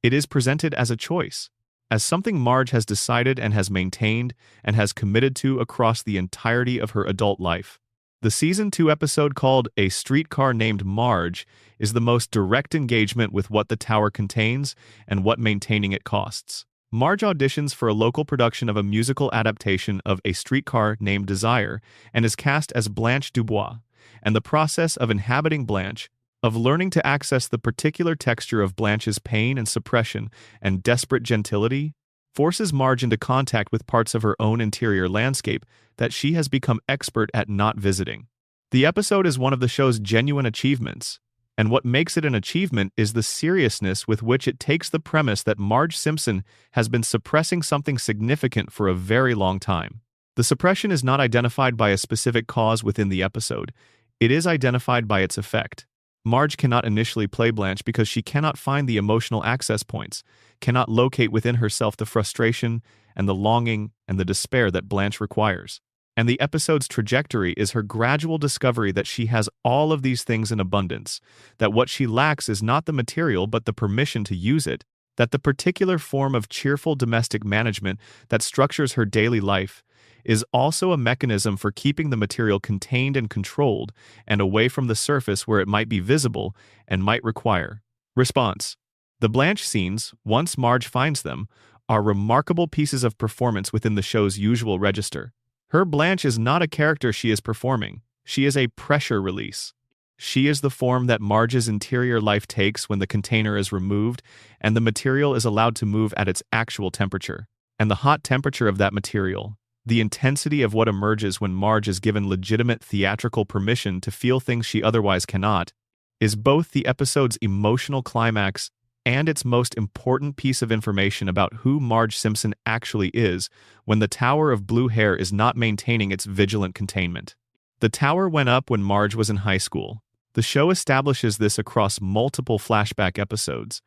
It is presented as a choice, as something Marge has decided and has maintained and has committed to across the entirety of her adult life. The Season 2 episode called A Streetcar Named Marge is the most direct engagement with what the tower contains and what maintaining it costs. Marge auditions for a local production of a musical adaptation of A Streetcar Named Desire and is cast as Blanche Dubois, and the process of inhabiting Blanche, of learning to access the particular texture of Blanche's pain and suppression and desperate gentility, forces Marge into contact with parts of her own interior landscape that she has become expert at not visiting. The episode is one of the show's genuine achievements, and what makes it an achievement is the seriousness with which it takes the premise that Marge Simpson has been suppressing something significant for a very long time. The suppression is not identified by a specific cause within the episode. It is identified by its effect. Marge cannot initially play Blanche because she cannot find the emotional access points, cannot locate within herself the frustration and the longing and the despair that Blanche requires. And the episode's trajectory is her gradual discovery that she has all of these things in abundance, that what she lacks is not the material but the permission to use it, that the particular form of cheerful domestic management that structures her daily life is also a mechanism for keeping the material contained and controlled and away from the surface where it might be visible and might require. Response. The Blanche scenes, once Marge finds them, are remarkable pieces of performance within the show's usual register. Her Blanche is not a character she is performing, she is a pressure release. She is the form that Marge's interior life takes when the container is removed and the material is allowed to move at its actual temperature. And the hot temperature of that material, the intensity of what emerges when Marge is given legitimate theatrical permission to feel things she otherwise cannot, is both the episode's emotional climax and its most important piece of information about who Marge Simpson actually is when the Tower of Blue Hair is not maintaining its vigilant containment. The tower went up when Marge was in high school. The show establishes this across multiple flashback episodes,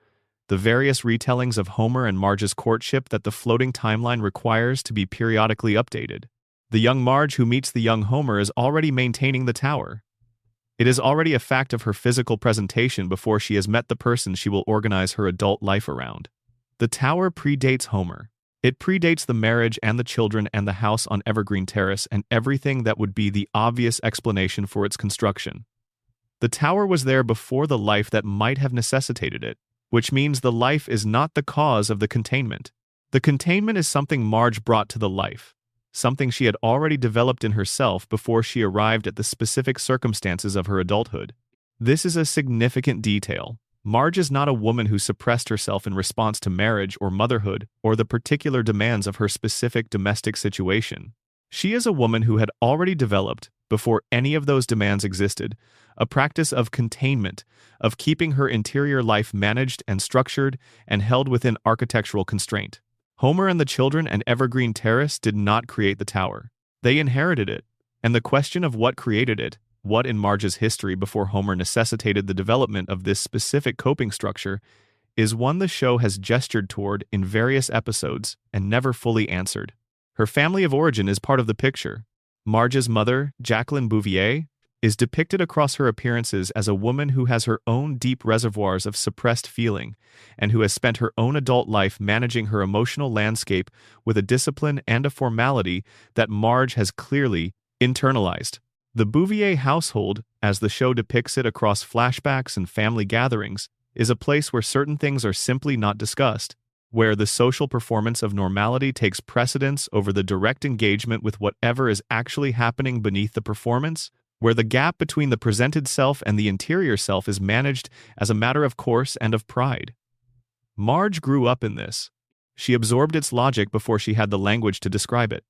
the various retellings of Homer and Marge's courtship that the floating timeline requires to be periodically updated. The young Marge who meets the young Homer is already maintaining the tower. It is already a fact of her physical presentation before she has met the person she will organize her adult life around. The tower predates Homer. It predates the marriage and the children and the house on Evergreen Terrace and everything that would be the obvious explanation for its construction. The tower was there before the life that might have necessitated it, which means the life is not the cause of the containment. The containment is something Marge brought to the life, something she had already developed in herself before she arrived at the specific circumstances of her adulthood. This is a significant detail. Marge is not a woman who suppressed herself in response to marriage or motherhood or the particular demands of her specific domestic situation. She is a woman who had already developed, before any of those demands existed, a practice of containment, of keeping her interior life managed and structured and held within architectural constraint. Homer and the children and Evergreen Terrace did not create the tower. They inherited it, and the question of what created it, what in Marge's history before Homer necessitated the development of this specific coping structure, is one the show has gestured toward in various episodes and never fully answered. Her family of origin is part of the picture. Marge's mother, Jacqueline Bouvier, is depicted across her appearances as a woman who has her own deep reservoirs of suppressed feeling and who has spent her own adult life managing her emotional landscape with a discipline and a formality that Marge has clearly internalized. The Bouvier household, as the show depicts it across flashbacks and family gatherings, is a place where certain things are simply not discussed, where the social performance of normality takes precedence over the direct engagement with whatever is actually happening beneath the performance, where the gap between the presented self and the interior self is managed as a matter of course and of pride. Marge grew up in this. She absorbed its logic before she had the language to describe it.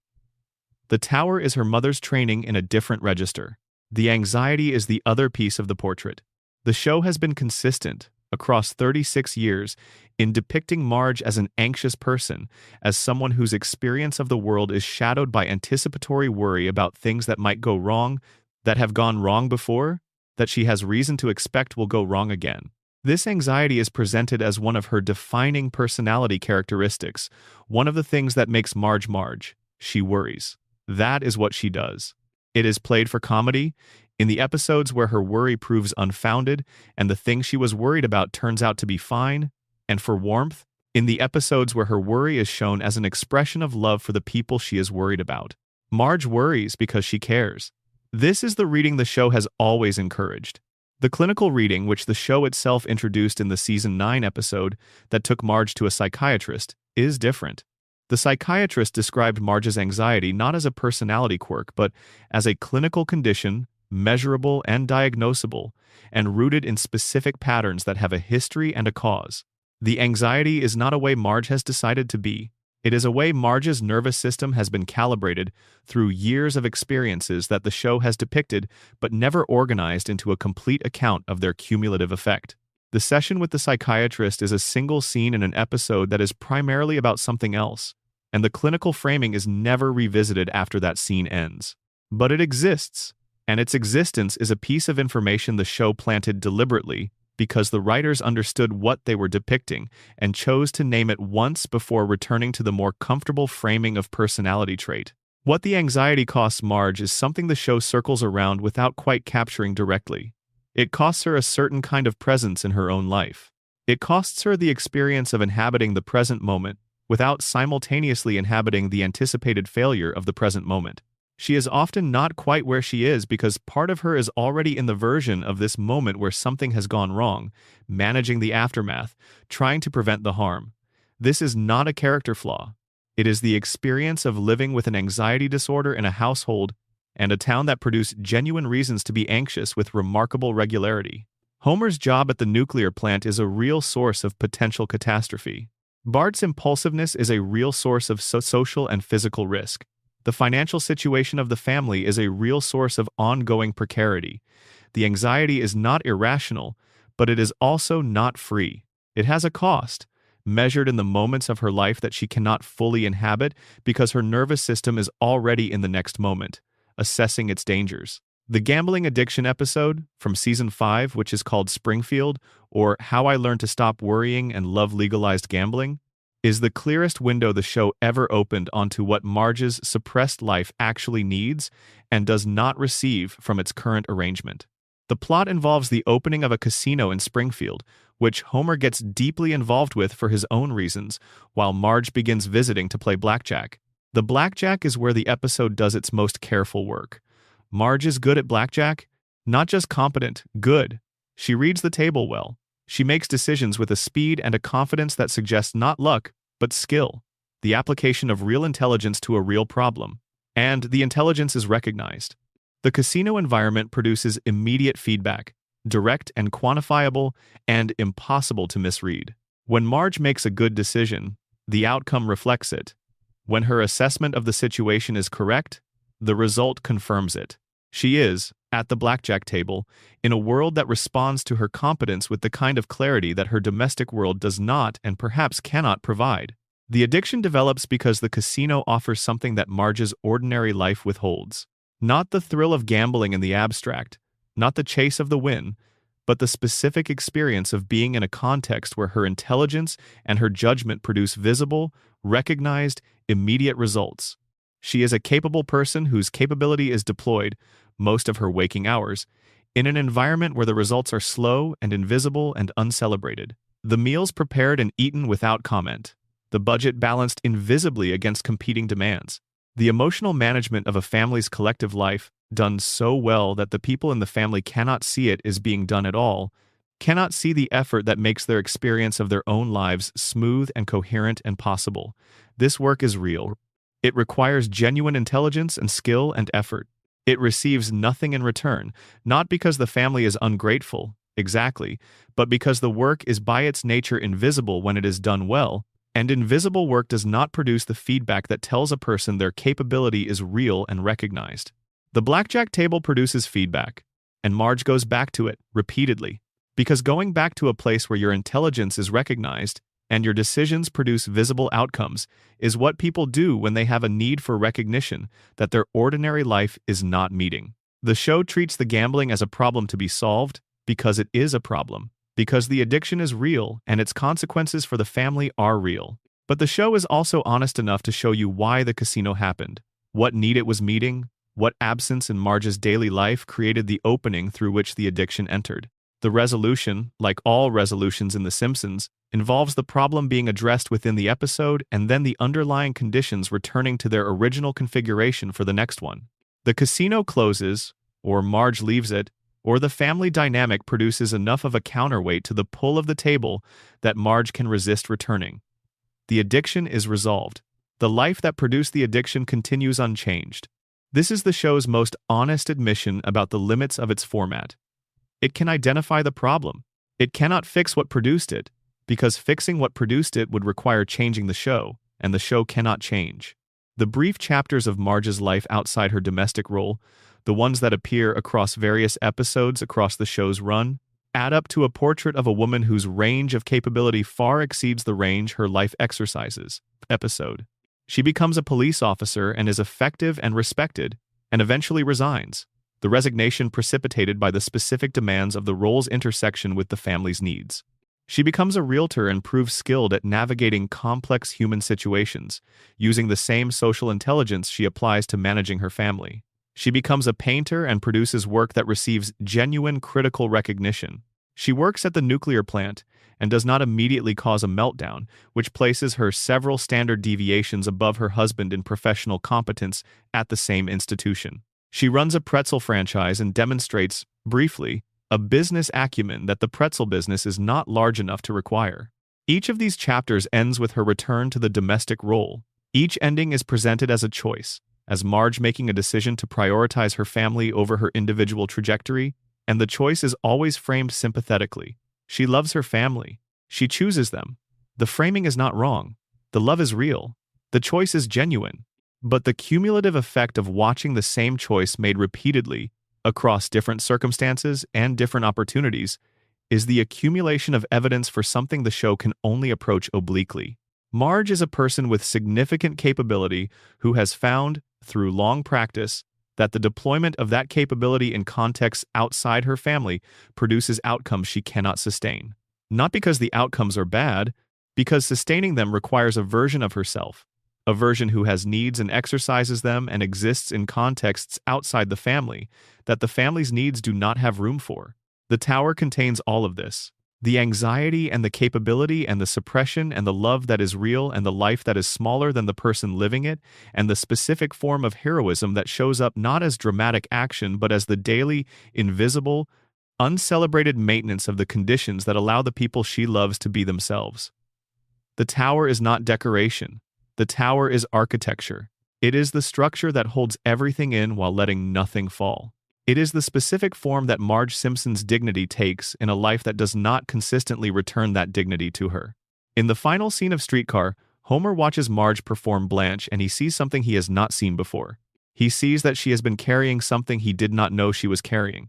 The tower is her mother's training in a different register. The anxiety is the other piece of the portrait. The show has been consistent, across 36 years, in depicting Marge as an anxious person, as someone whose experience of the world is shadowed by anticipatory worry about things that might go wrong, that have gone wrong before, that she has reason to expect will go wrong again. This anxiety is presented as one of her defining personality characteristics, one of the things that makes Marge Marge. She worries. That is what she does. It is played for comedy, in the episodes where her worry proves unfounded and the thing she was worried about turns out to be fine, and for warmth, in the episodes where her worry is shown as an expression of love for the people she is worried about. Marge worries because she cares. This is the reading the show has always encouraged. The clinical reading, which the show itself introduced in the Season 9 episode that took Marge to a psychiatrist, is different. The psychiatrist described Marge's anxiety not as a personality quirk, but as a clinical condition, measurable and diagnosable, and rooted in specific patterns that have a history and a cause. The anxiety is not a way Marge has decided to be. It is a way Marge's nervous system has been calibrated through years of experiences that the show has depicted but never organized into a complete account of their cumulative effect. The session with the psychiatrist is a single scene in an episode that is primarily about something else, and the clinical framing is never revisited after that scene ends. But it exists, and its existence is a piece of information the show planted deliberately because the writers understood what they were depicting and chose to name it once before returning to the more comfortable framing of personality trait. What the anxiety costs Marge is something the show circles around without quite capturing directly. It costs her a certain kind of presence in her own life. It costs her the experience of inhabiting the present moment without simultaneously inhabiting the anticipated failure of the present moment. She is often not quite where she is because part of her is already in the version of this moment where something has gone wrong, managing the aftermath, trying to prevent the harm. This is not a character flaw. It is the experience of living with an anxiety disorder in a household and a town that produced genuine reasons to be anxious with remarkable regularity. Homer's job at the nuclear plant is a real source of potential catastrophe. Bart's impulsiveness is a real source of social and physical risk. The financial situation of the family is a real source of ongoing precarity. The anxiety is not irrational, but it is also not free. It has a cost, measured in the moments of her life that she cannot fully inhabit because her nervous system is already in the next moment, assessing its dangers. The gambling addiction episode from Season 5, which is called Springfield, or How I Learned to Stop Worrying and Love Legalized Gambling, is the clearest window the show ever opened onto what Marge's suppressed life actually needs and does not receive from its current arrangement. The plot involves the opening of a casino in Springfield, which Homer gets deeply involved with for his own reasons, while Marge begins visiting to play blackjack. The blackjack is where the episode does its most careful work. Marge is good at blackjack, not just competent, good. She reads the table well. She makes decisions with a speed and a confidence that suggests not luck, but skill, the application of real intelligence to a real problem. And the intelligence is recognized. The casino environment produces immediate feedback, direct and quantifiable, and impossible to misread. When Marge makes a good decision, the outcome reflects it. When her assessment of the situation is correct, the result confirms it. She is, at the blackjack table, in a world that responds to her competence with the kind of clarity that her domestic world does not and perhaps cannot provide. The addiction develops because the casino offers something that Marge's ordinary life withholds. Not the thrill of gambling in the abstract, not the chase of the win, but the specific experience of being in a context where her intelligence and her judgment produce visible, recognized, immediate results. She is a capable person whose capability is deployed, most of her waking hours, in an environment where the results are slow and invisible and uncelebrated. The meals prepared and eaten without comment. The budget balanced invisibly against competing demands. The emotional management of a family's collective life, done so well that the people in the family cannot see it is being done at all, cannot see the effort that makes their experience of their own lives smooth and coherent and possible. This work is real. It requires genuine intelligence and skill and effort. It receives nothing in return, not because the family is ungrateful, exactly, but because the work is by its nature invisible when it is done well, and invisible work does not produce the feedback that tells a person their capability is real and recognized. The blackjack table produces feedback, and Marge goes back to it repeatedly, because going back to a place where your intelligence is recognized and your decisions produce visible outcomes is what people do when they have a need for recognition that their ordinary life is not meeting. The show treats the gambling as a problem to be solved because it is a problem, because the addiction is real and its consequences for the family are real. But the show is also honest enough to show you why the casino happened, what need it was meeting, what absence in Marge's daily life created the opening through which the addiction entered. The resolution, like all resolutions in The Simpsons, involves the problem being addressed within the episode and then the underlying conditions returning to their original configuration for the next one. The casino closes, or Marge leaves it, or the family dynamic produces enough of a counterweight to the pull of the table that Marge can resist returning. The addiction is resolved. The life that produced the addiction continues unchanged. This is the show's most honest admission about the limits of its format. It can identify the problem. It cannot fix what produced it, because fixing what produced it would require changing the show, and the show cannot change. The brief chapters of Marge's life outside her domestic role, the ones that appear across various episodes across the show's run, add up to a portrait of a woman whose range of capability far exceeds the range her life exercises. Episode. She becomes a police officer and is effective and respected, and eventually resigns. The resignation precipitated by the specific demands of the role's intersection with the family's needs. She becomes a realtor and proves skilled at navigating complex human situations, using the same social intelligence she applies to managing her family. She becomes a painter and produces work that receives genuine critical recognition. She works at the nuclear plant and does not immediately cause a meltdown, which places her several standard deviations above her husband in professional competence at the same institution. She runs a pretzel franchise and demonstrates, briefly, a business acumen that the pretzel business is not large enough to require. Each of these chapters ends with her return to the domestic role. Each ending is presented as a choice, as Marge making a decision to prioritize her family over her individual trajectory, and the choice is always framed sympathetically. She loves her family. She chooses them. The framing is not wrong. The love is real. The choice is genuine. But the cumulative effect of watching the same choice made repeatedly, across different circumstances and different opportunities, is the accumulation of evidence for something the show can only approach obliquely. Marge is a person with significant capability who has found, through long practice, that the deployment of that capability in contexts outside her family produces outcomes she cannot sustain. Not because the outcomes are bad, because sustaining them requires a version of herself, a version who has needs and exercises them and exists in contexts outside the family that the family's needs do not have room for. The Tower contains all of this. The anxiety and the capability and the suppression and the love that is real and the life that is smaller than the person living it, and the specific form of heroism that shows up not as dramatic action but as the daily, invisible, uncelebrated maintenance of the conditions that allow the people she loves to be themselves. The Tower is not decoration. The Tower is architecture. It is the structure that holds everything in while letting nothing fall. It is the specific form that Marge Simpson's dignity takes in a life that does not consistently return that dignity to her. In the final scene of Streetcar, Homer watches Marge perform Blanche and he sees something he has not seen before. He sees that she has been carrying something he did not know she was carrying.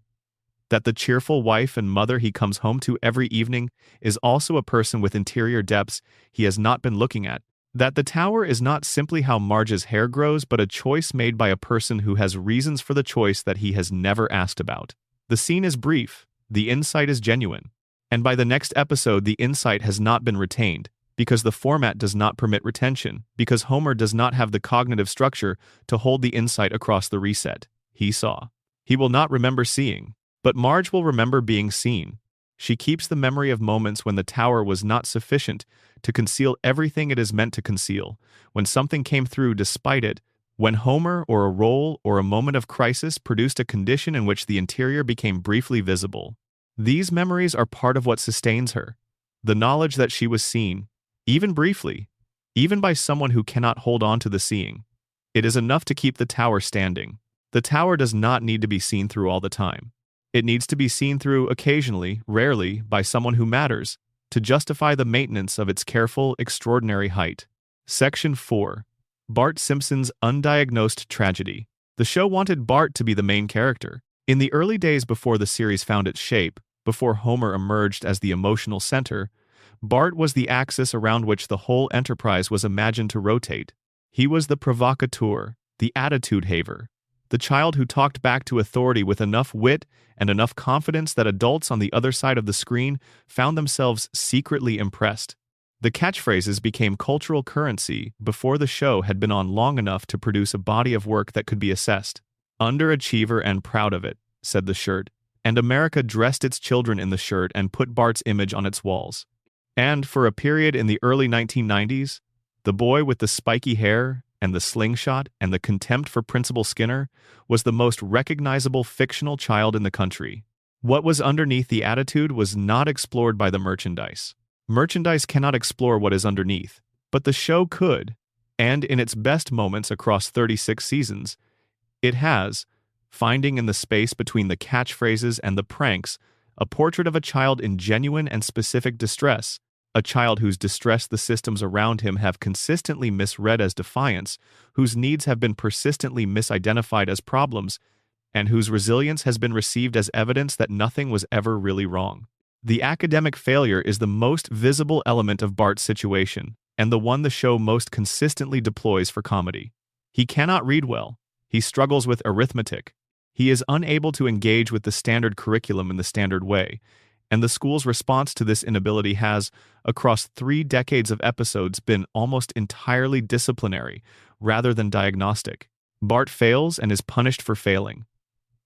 That the cheerful wife and mother he comes home to every evening is also a person with interior depths he has not been looking at. That the Tower is not simply how Marge's hair grows, but a choice made by a person who has reasons for the choice that he has never asked about. The scene is brief, the insight is genuine, and by the next episode the insight has not been retained, because the format does not permit retention, because Homer does not have the cognitive structure to hold the insight across the reset. He saw. He will not remember seeing, but Marge will remember being seen. She keeps the memory of moments when the Tower was not sufficient to conceal everything it is meant to conceal, when something came through despite it, when Homer or a role or a moment of crisis produced a condition in which the interior became briefly visible. These memories are part of what sustains her. The knowledge that she was seen, even briefly, even by someone who cannot hold on to the seeing. It is enough to keep the Tower standing. The Tower does not need to be seen through all the time. It needs to be seen through occasionally, rarely, by someone who matters, to justify the maintenance of its careful, extraordinary height. Section 4. Bart Simpson's undiagnosed tragedy. The show wanted Bart to be the main character. In the early days before the series found its shape, before Homer emerged as the emotional center, Bart was the axis around which the whole enterprise was imagined to rotate. He was the provocateur, the attitude-haver, the child who talked back to authority with enough wit and enough confidence that adults on the other side of the screen found themselves secretly impressed. The catchphrases became cultural currency before the show had been on long enough to produce a body of work that could be assessed. "Underachiever and proud of it," said the shirt, and America dressed its children in the shirt and put Bart's image on its walls. And for a period in the early 1990s, the boy with the spiky hair and the slingshot and the contempt for Principal Skinner was the most recognizable fictional child in the country. What was underneath the attitude was not explored by the merchandise. Merchandise cannot explore what is underneath, but the show could, and in its best moments across 36 seasons, it has, finding in the space between the catchphrases and the pranks, a portrait of a child in genuine and specific distress, a child whose distress the systems around him have consistently misread as defiance, whose needs have been persistently misidentified as problems, and whose resilience has been received as evidence that nothing was ever really wrong. The academic failure is the most visible element of Bart's situation, and the one the show most consistently deploys for comedy. He cannot read well. He struggles with arithmetic. He is unable to engage with the standard curriculum in the standard way, And the school's response to this inability has, across 3 decades of episodes, been almost entirely disciplinary, rather than diagnostic. Bart fails and is punished for failing.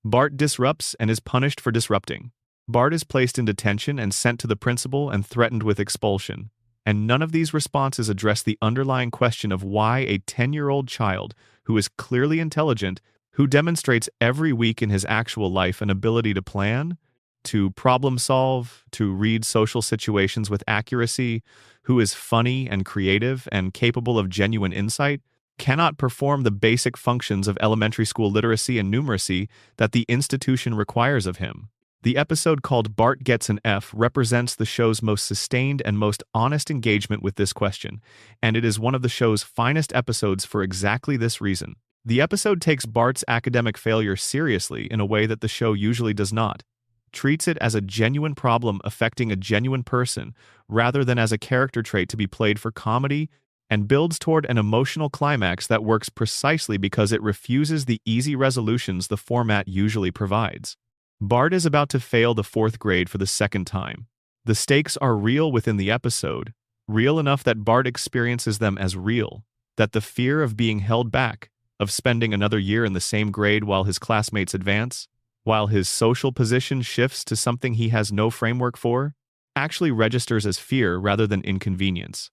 Bart disrupts and is punished for disrupting. Bart is placed in detention and sent to the principal and threatened with expulsion. And none of these responses address the underlying question of why a 10-year-old child, who is clearly intelligent, who demonstrates every week in his actual life an ability to plan, to problem solve, to read social situations with accuracy, who is funny and creative and capable of genuine insight, cannot perform the basic functions of elementary school literacy and numeracy that the institution requires of him. The episode called Bart Gets an F represents the show's most sustained and most honest engagement with this question, and it is one of the show's finest episodes for exactly this reason. The episode takes Bart's academic failure seriously in a way that the show usually does not, treats it as a genuine problem affecting a genuine person rather than as a character trait to be played for comedy, and builds toward an emotional climax that works precisely because it refuses the easy resolutions the format usually provides. Bart is about to fail the 4th grade for the 2nd time. The stakes are real within the episode, real enough that Bart experiences them as real, that the fear of being held back, of spending another year in the same grade while his classmates advance, while his social position shifts to something he has no framework for, actually registers as fear rather than inconvenience.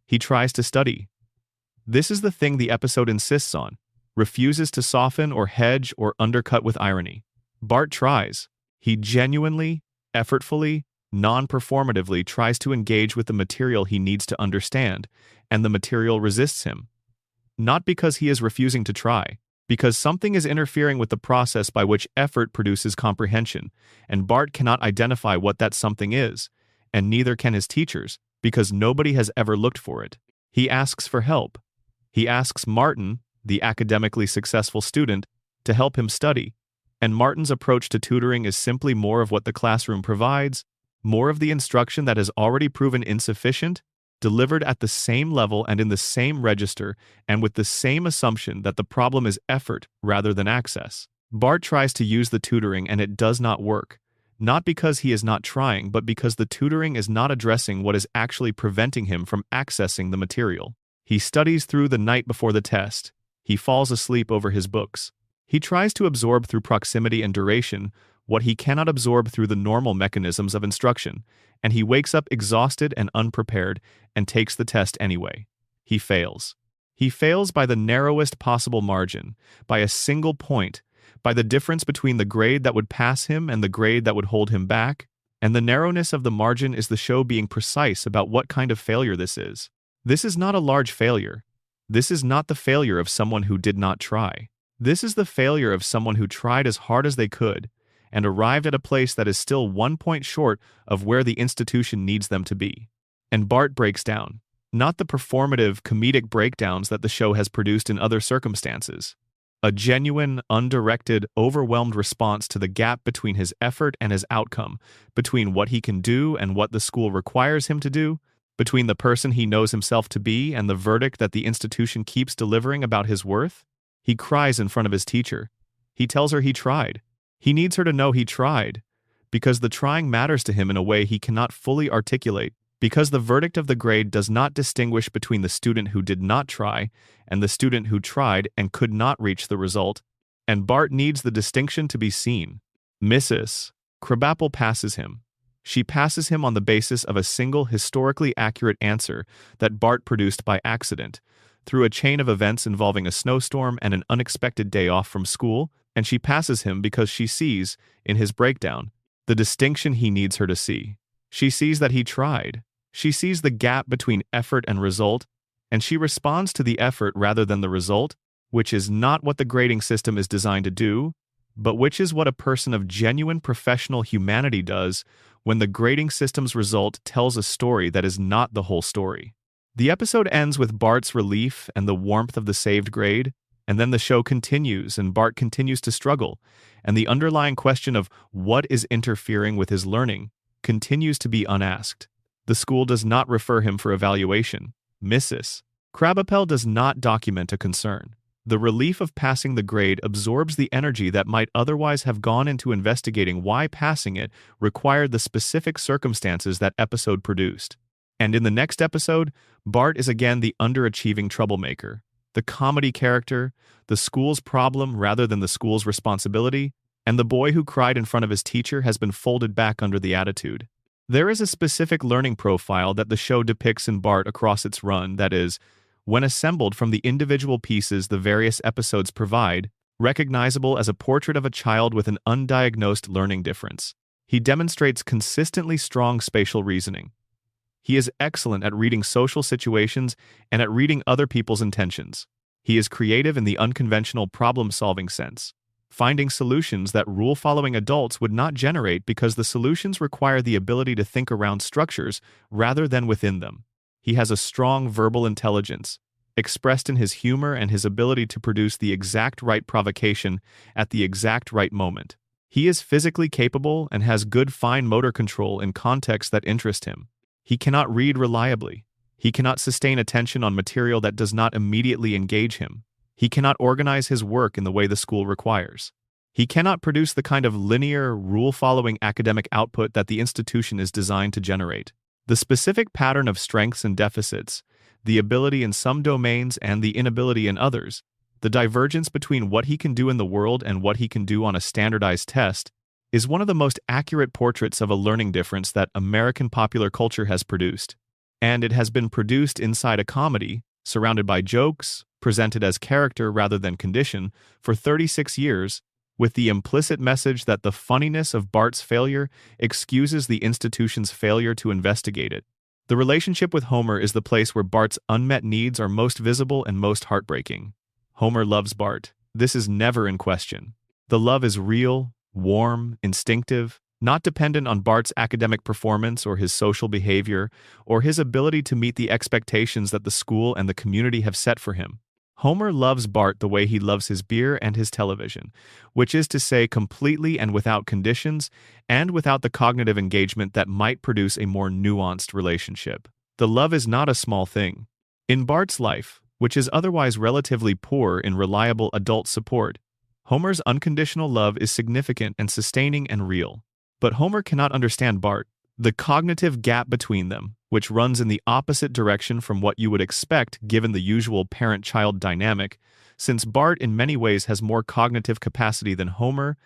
He tries to study. This is the thing the episode insists on, refuses to soften or hedge or undercut with irony. Bart tries. He genuinely, effortfully, non-performatively tries to engage with the material he needs to understand, and the material resists him. Not because he is refusing to try, because something is interfering with the process by which effort produces comprehension, and Bart cannot identify what that something is, and neither can his teachers, because nobody has ever looked for it. He asks for help. He asks Martin, the academically successful student, to help him study. And Martin's approach to tutoring is simply more of what the classroom provides, more of the instruction that has already proven insufficient, delivered at the same level and in the same register, and with the same assumption that the problem is effort rather than access. Bart tries to use the tutoring and it does not work, not because he is not trying, but because the tutoring is not addressing what is actually preventing him from accessing the material. He studies through the night before the test. He falls asleep over his books. He tries to absorb through proximity and duration what he cannot absorb through the normal mechanisms of instruction, and he wakes up exhausted and unprepared and takes the test anyway. He fails. He fails by the narrowest possible margin, by a single point, by the difference between the grade that would pass him and the grade that would hold him back, and the narrowness of the margin is the show being precise about what kind of failure this is. This is not a large failure. This is not the failure of someone who did not try. This is the failure of someone who tried as hard as they could and arrived at a place that is still 1 point short of where the institution needs them to be. And Bart breaks down. Not the performative, comedic breakdowns that the show has produced in other circumstances. A genuine, undirected, overwhelmed response to the gap between his effort and his outcome, between what he can do and what the school requires him to do, between the person he knows himself to be and the verdict that the institution keeps delivering about his worth. He cries in front of his teacher. He tells her he tried. He needs her to know he tried, because the trying matters to him in a way he cannot fully articulate, because the verdict of the grade does not distinguish between the student who did not try and the student who tried and could not reach the result, and Bart needs the distinction to be seen. Mrs. Krabappel passes him. She passes him on the basis of a single historically accurate answer that Bart produced by accident, through a chain of events involving a snowstorm and an unexpected day off from school, and she passes him because she sees, in his breakdown, the distinction he needs her to see. She sees that he tried. She sees the gap between effort and result, and she responds to the effort rather than the result, which is not what the grading system is designed to do, but which is what a person of genuine professional humanity does when the grading system's result tells a story that is not the whole story. The episode ends with Bart's relief and the warmth of the saved grade, and then the show continues and Bart continues to struggle, and the underlying question of what is interfering with his learning continues to be unasked. The school does not refer him for evaluation. Mrs. Krabappel does not document a concern. The relief of passing the grade absorbs the energy that might otherwise have gone into investigating why passing it required the specific circumstances that episode produced. And in the next episode, Bart is again the underachieving troublemaker, the comedy character, the school's problem rather than the school's responsibility, and the boy who cried in front of his teacher has been folded back under the attitude. There is a specific learning profile that the show depicts in Bart across its run that is, when assembled from the individual pieces the various episodes provide, recognizable as a portrait of a child with an undiagnosed learning difference. He demonstrates consistently strong spatial reasoning. He is excellent at reading social situations and at reading other people's intentions. He is creative in the unconventional problem-solving sense, finding solutions that rule-following adults would not generate because the solutions require the ability to think around structures rather than within them. He has a strong verbal intelligence, expressed in his humor and his ability to produce the exact right provocation at the exact right moment. He is physically capable and has good fine motor control in contexts that interest him. He cannot read reliably. He cannot sustain attention on material that does not immediately engage him. He cannot organize his work in the way the school requires. He cannot produce the kind of linear, rule-following academic output that the institution is designed to generate. The specific pattern of strengths and deficits, the ability in some domains and the inability in others, the divergence between what he can do in the world and what he can do on a standardized test, is one of the most accurate portraits of a learning difference that American popular culture has produced. And it has been produced inside a comedy, surrounded by jokes, presented as character rather than condition, for 36 years, with the implicit message that the funniness of Bart's failure excuses the institution's failure to investigate it. The relationship with Homer is the place where Bart's unmet needs are most visible and most heartbreaking. Homer loves Bart. This is never in question. The love is real, warm, instinctive, not dependent on Bart's academic performance or his social behavior or his ability to meet the expectations that the school and the community have set for him. Homer loves Bart the way he loves his beer and his television, which is to say completely and without conditions and without the cognitive engagement that might produce a more nuanced relationship. The love is not a small thing. In Bart's life, which is otherwise relatively poor in reliable adult support, Homer's unconditional love is significant and sustaining and real. But Homer cannot understand Bart. The cognitive gap between them, which runs in the opposite direction from what you would expect given the usual parent-child dynamic, since Bart in many ways has more cognitive capacity than Homer,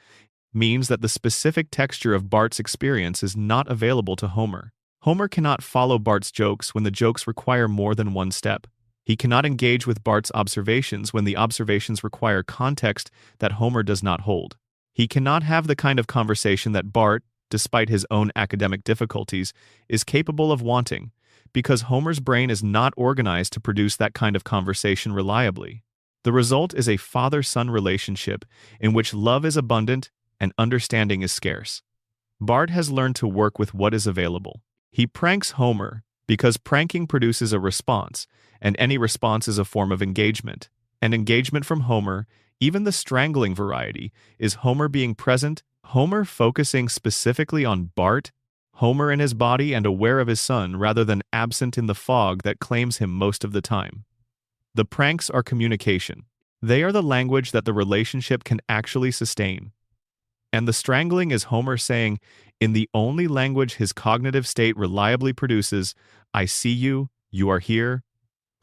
means that the specific texture of Bart's experience is not available to Homer. Homer cannot follow Bart's jokes when the jokes require more than one step. He cannot engage with Bart's observations when the observations require context that Homer does not hold. He cannot have the kind of conversation that Bart, despite his own academic difficulties, is capable of wanting, because Homer's brain is not organized to produce that kind of conversation reliably. The result is a father-son relationship in which love is abundant and understanding is scarce. Bart has learned to work with what is available. He pranks Homer because pranking produces a response, and any response is a form of engagement. And engagement from Homer, even the strangling variety, is Homer being present, Homer focusing specifically on Bart, Homer in his body and aware of his son rather than absent in the fog that claims him most of the time. The pranks are communication. They are the language that the relationship can actually sustain. And the strangling is Homer saying, in the only language his cognitive state reliably produces, I see you, you are here,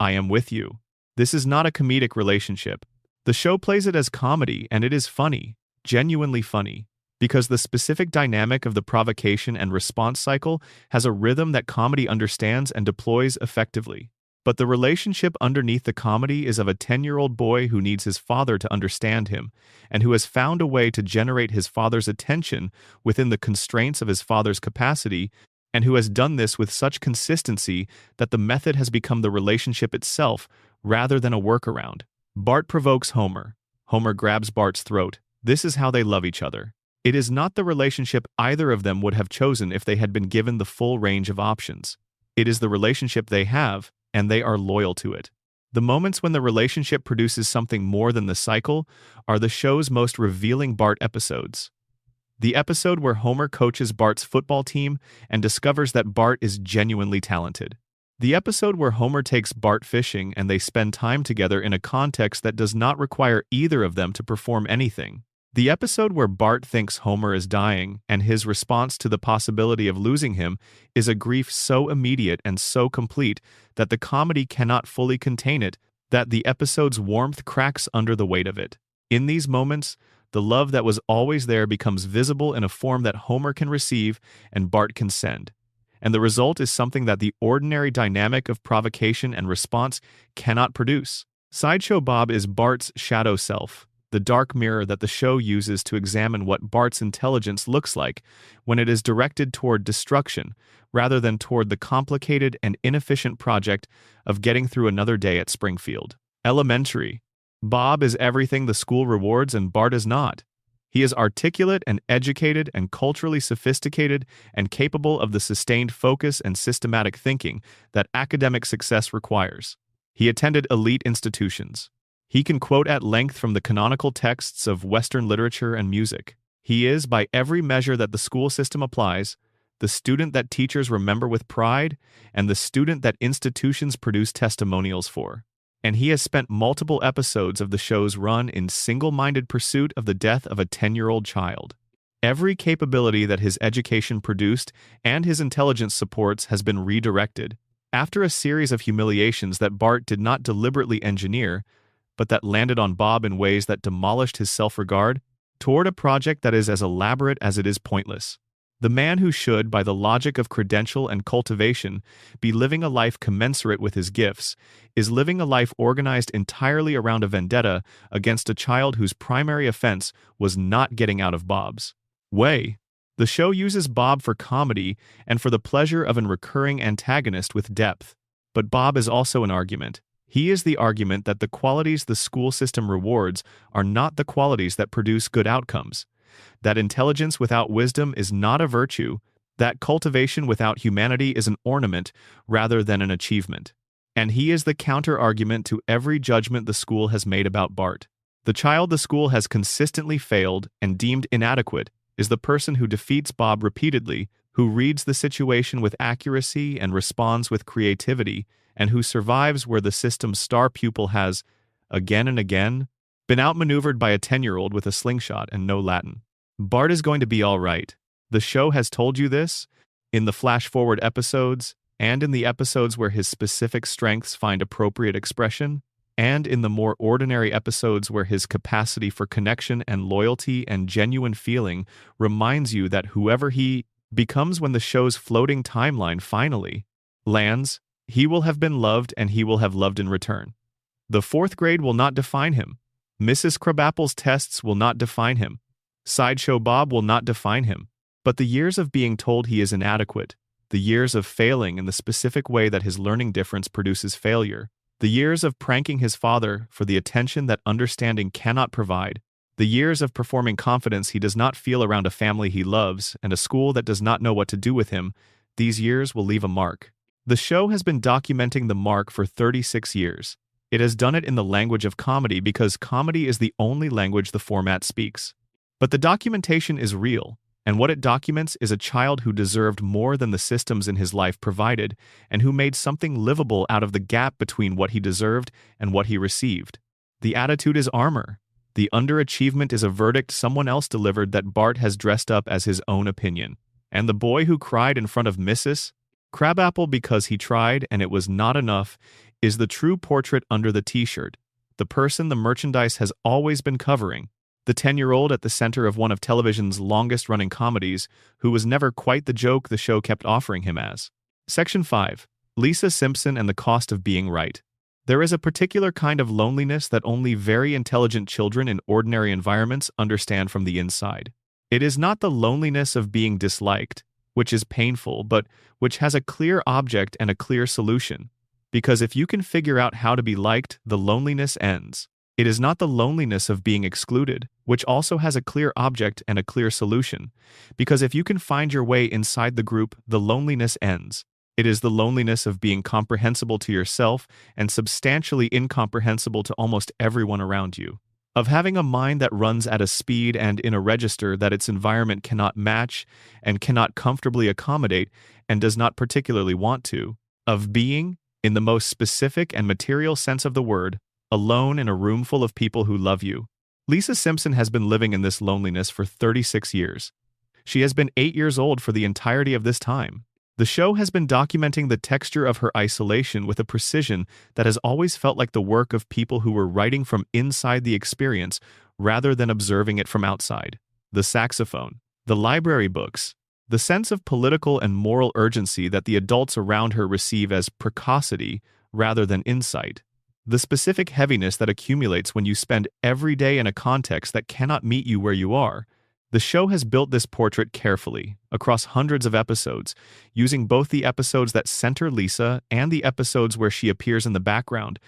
I am with you. This is not a comedic relationship. The show plays it as comedy, and it is funny, genuinely funny, because the specific dynamic of the provocation and response cycle has a rhythm that comedy understands and deploys effectively. But the relationship underneath the comedy is of a 10-year-old boy who needs his father to understand him, and who has found a way to generate his father's attention within the constraints of his father's capacity, and who has done this with such consistency that the method has become the relationship itself rather than a workaround. Bart provokes Homer. Homer grabs Bart's throat. This is how they love each other. It is not the relationship either of them would have chosen if they had been given the full range of options. It is the relationship they have, and they are loyal to it. The moments when the relationship produces something more than the cycle are the show's most revealing Bart episodes. The episode where Homer coaches Bart's football team and discovers that Bart is genuinely talented. The episode where Homer takes Bart fishing and they spend time together in a context that does not require either of them to perform anything. The episode where Bart thinks Homer is dying and his response to the possibility of losing him is a grief so immediate and so complete that the comedy cannot fully contain it, that the episode's warmth cracks under the weight of it. In these moments, the love that was always there becomes visible in a form that Homer can receive and Bart can send. And the result is something that the ordinary dynamic of provocation and response cannot produce. Sideshow Bob is Bart's shadow self, the dark mirror that the show uses to examine what Bart's intelligence looks like when it is directed toward destruction, rather than toward the complicated and inefficient project of getting through another day at Springfield Elementary. Bob is everything the school rewards and Bart is not. He is articulate and educated and culturally sophisticated and capable of the sustained focus and systematic thinking that academic success requires. He attended elite institutions. He can quote at length from the canonical texts of Western literature and music. He is, by every measure that the school system applies, the student that teachers remember with pride and the student that institutions produce testimonials for. And he has spent multiple episodes of the show's run in single-minded pursuit of the death of a 10-year-old child. Every capability that his education produced and his intelligence supports has been redirected, after a series of humiliations that Bart did not deliberately engineer, but that landed on Bob in ways that demolished his self-regard, toward a project that is as elaborate as it is pointless. The man who should, by the logic of credential and cultivation, be living a life commensurate with his gifts, is living a life organized entirely around a vendetta against a child whose primary offense was not getting out of Bob's way. The show uses Bob for comedy and for the pleasure of a recurring antagonist with depth. But Bob is also an argument. He is the argument that the qualities the school system rewards are not the qualities that produce good outcomes, that intelligence without wisdom is not a virtue, that cultivation without humanity is an ornament rather than an achievement. And he is the counter-argument to every judgment the school has made about Bart. The child the school has consistently failed and deemed inadequate is the person who defeats Bob repeatedly, who reads the situation with accuracy and responds with creativity, and who survives where the system's star pupil has, again and again, been outmaneuvered by a 10-year-old with a slingshot and no Latin. Bart is going to be all right. The show has told you this, in the flash-forward episodes, and in the episodes where his specific strengths find appropriate expression, and in the more ordinary episodes where his capacity for connection and loyalty and genuine feeling reminds you that whoever he becomes when the show's floating timeline finally lands, he will have been loved and he will have loved in return. The fourth grade will not define him. Mrs. Krabappel's tests will not define him. Sideshow Bob will not define him. But the years of being told he is inadequate, the years of failing in the specific way that his learning difference produces failure, the years of pranking his father for the attention that understanding cannot provide, the years of performing confidence he does not feel around a family he loves and a school that does not know what to do with him, these years will leave a mark. The show has been documenting the mark for 36 years. It has done it in the language of comedy because comedy is the only language the format speaks. But the documentation is real, and what it documents is a child who deserved more than the systems in his life provided, and who made something livable out of the gap between what he deserved and what he received. The attitude is armor. The underachievement is a verdict someone else delivered that Bart has dressed up as his own opinion. And the boy who cried in front of Mrs. Crabapple because he tried and it was not enough is the true portrait under the t-shirt, the person the merchandise has always been covering, the 10-year-old at the center of one of television's longest-running comedies who was never quite the joke the show kept offering him as. Section 5. Lisa Simpson and the Cost of Being Right. There is a particular kind of loneliness that only very intelligent children in ordinary environments understand from the inside. It is not the loneliness of being disliked, which is painful, but which has a clear object and a clear solution. Because if you can figure out how to be liked, the loneliness ends. It is not the loneliness of being excluded, which also has a clear object and a clear solution. Because if you can find your way inside the group, the loneliness ends. It is the loneliness of being comprehensible to yourself and substantially incomprehensible to almost everyone around you. Of having a mind that runs at a speed and in a register that its environment cannot match and cannot comfortably accommodate and does not particularly want to. of being, in the most specific and material sense of the word, alone in a room full of people who love you. Lisa Simpson has been living in this loneliness for 36 years. She has been 8 years old for the entirety of this time. The show has been documenting the texture of her isolation with a precision that has always felt like the work of people who were writing from inside the experience rather than observing it from outside. The saxophone, the library books, the sense of political and moral urgency that the adults around her receive as precocity rather than insight. The specific heaviness that accumulates when you spend every day in a context that cannot meet you where you are. The show has built this portrait carefully, across hundreds of episodes, using both the episodes that center Lisa and the episodes where she appears in the background,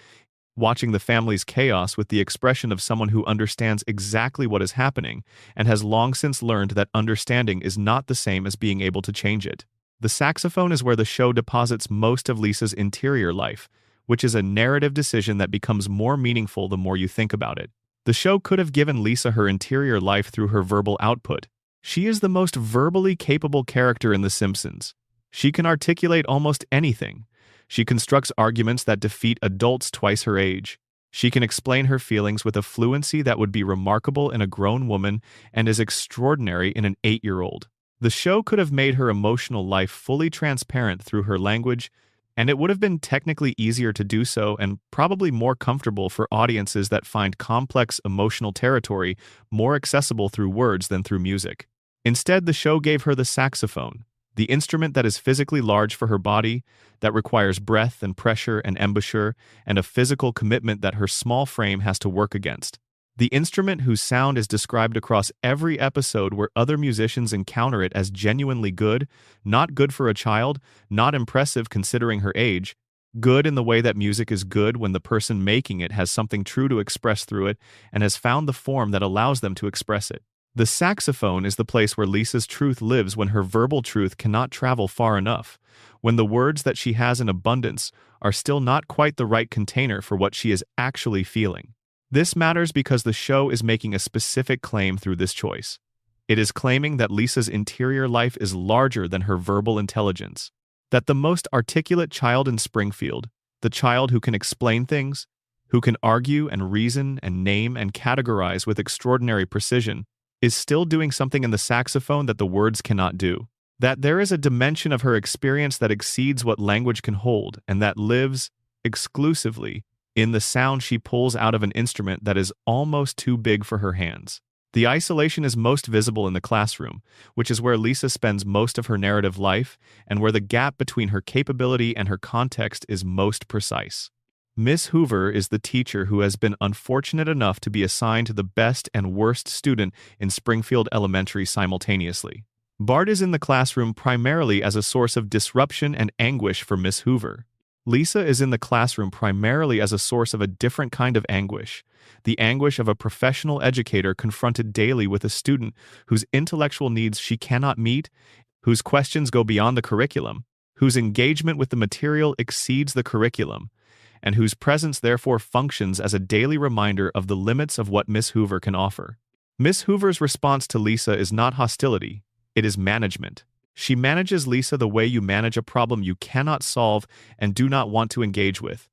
watching the family's chaos with the expression of someone who understands exactly what is happening and has long since learned that understanding is not the same as being able to change it. The saxophone is where the show deposits most of Lisa's interior life, which is a narrative decision that becomes more meaningful the more you think about it. The show could have given Lisa her interior life through her verbal output. She is the most verbally capable character in The Simpsons. She can articulate almost anything. She constructs arguments that defeat adults twice her age. She can explain her feelings with a fluency that would be remarkable in a grown woman and is extraordinary in an 8-year-old. The show could have made her emotional life fully transparent through her language, and it would have been technically easier to do so and probably more comfortable for audiences that find complex emotional territory more accessible through words than through music. Instead, the show gave her the saxophone, the instrument that is physically large for her body, that requires breath and pressure and embouchure, and a physical commitment that her small frame has to work against. The instrument whose sound is described across every episode where other musicians encounter it as genuinely good, not good for a child, not impressive considering her age, good in the way that music is good when the person making it has something true to express through it and has found the form that allows them to express it. The saxophone is the place where Lisa's truth lives when her verbal truth cannot travel far enough, when the words that she has in abundance are still not quite the right container for what she is actually feeling. This matters because the show is making a specific claim through this choice. It is claiming that Lisa's interior life is larger than her verbal intelligence, that the most articulate child in Springfield, the child who can explain things, who can argue and reason and name and categorize with extraordinary precision, is still doing something in the saxophone that the words cannot do. That there is a dimension of her experience that exceeds what language can hold and that lives exclusively in the sound she pulls out of an instrument that is almost too big for her hands. The isolation is most visible in the classroom, which is where Lisa spends most of her narrative life and where the gap between her capability and her context is most precise. Miss Hoover is the teacher who has been unfortunate enough to be assigned to the best and worst student in Springfield Elementary simultaneously. Bart is in the classroom primarily as a source of disruption and anguish for Miss Hoover. Lisa is in the classroom primarily as a source of a different kind of anguish, the anguish of a professional educator confronted daily with a student whose intellectual needs she cannot meet, whose questions go beyond the curriculum, whose engagement with the material exceeds the curriculum, and whose presence therefore functions as a daily reminder of the limits of what Miss Hoover can offer. Miss Hoover's response to Lisa is not hostility, it is management. She manages Lisa the way you manage a problem you cannot solve and do not want to engage with.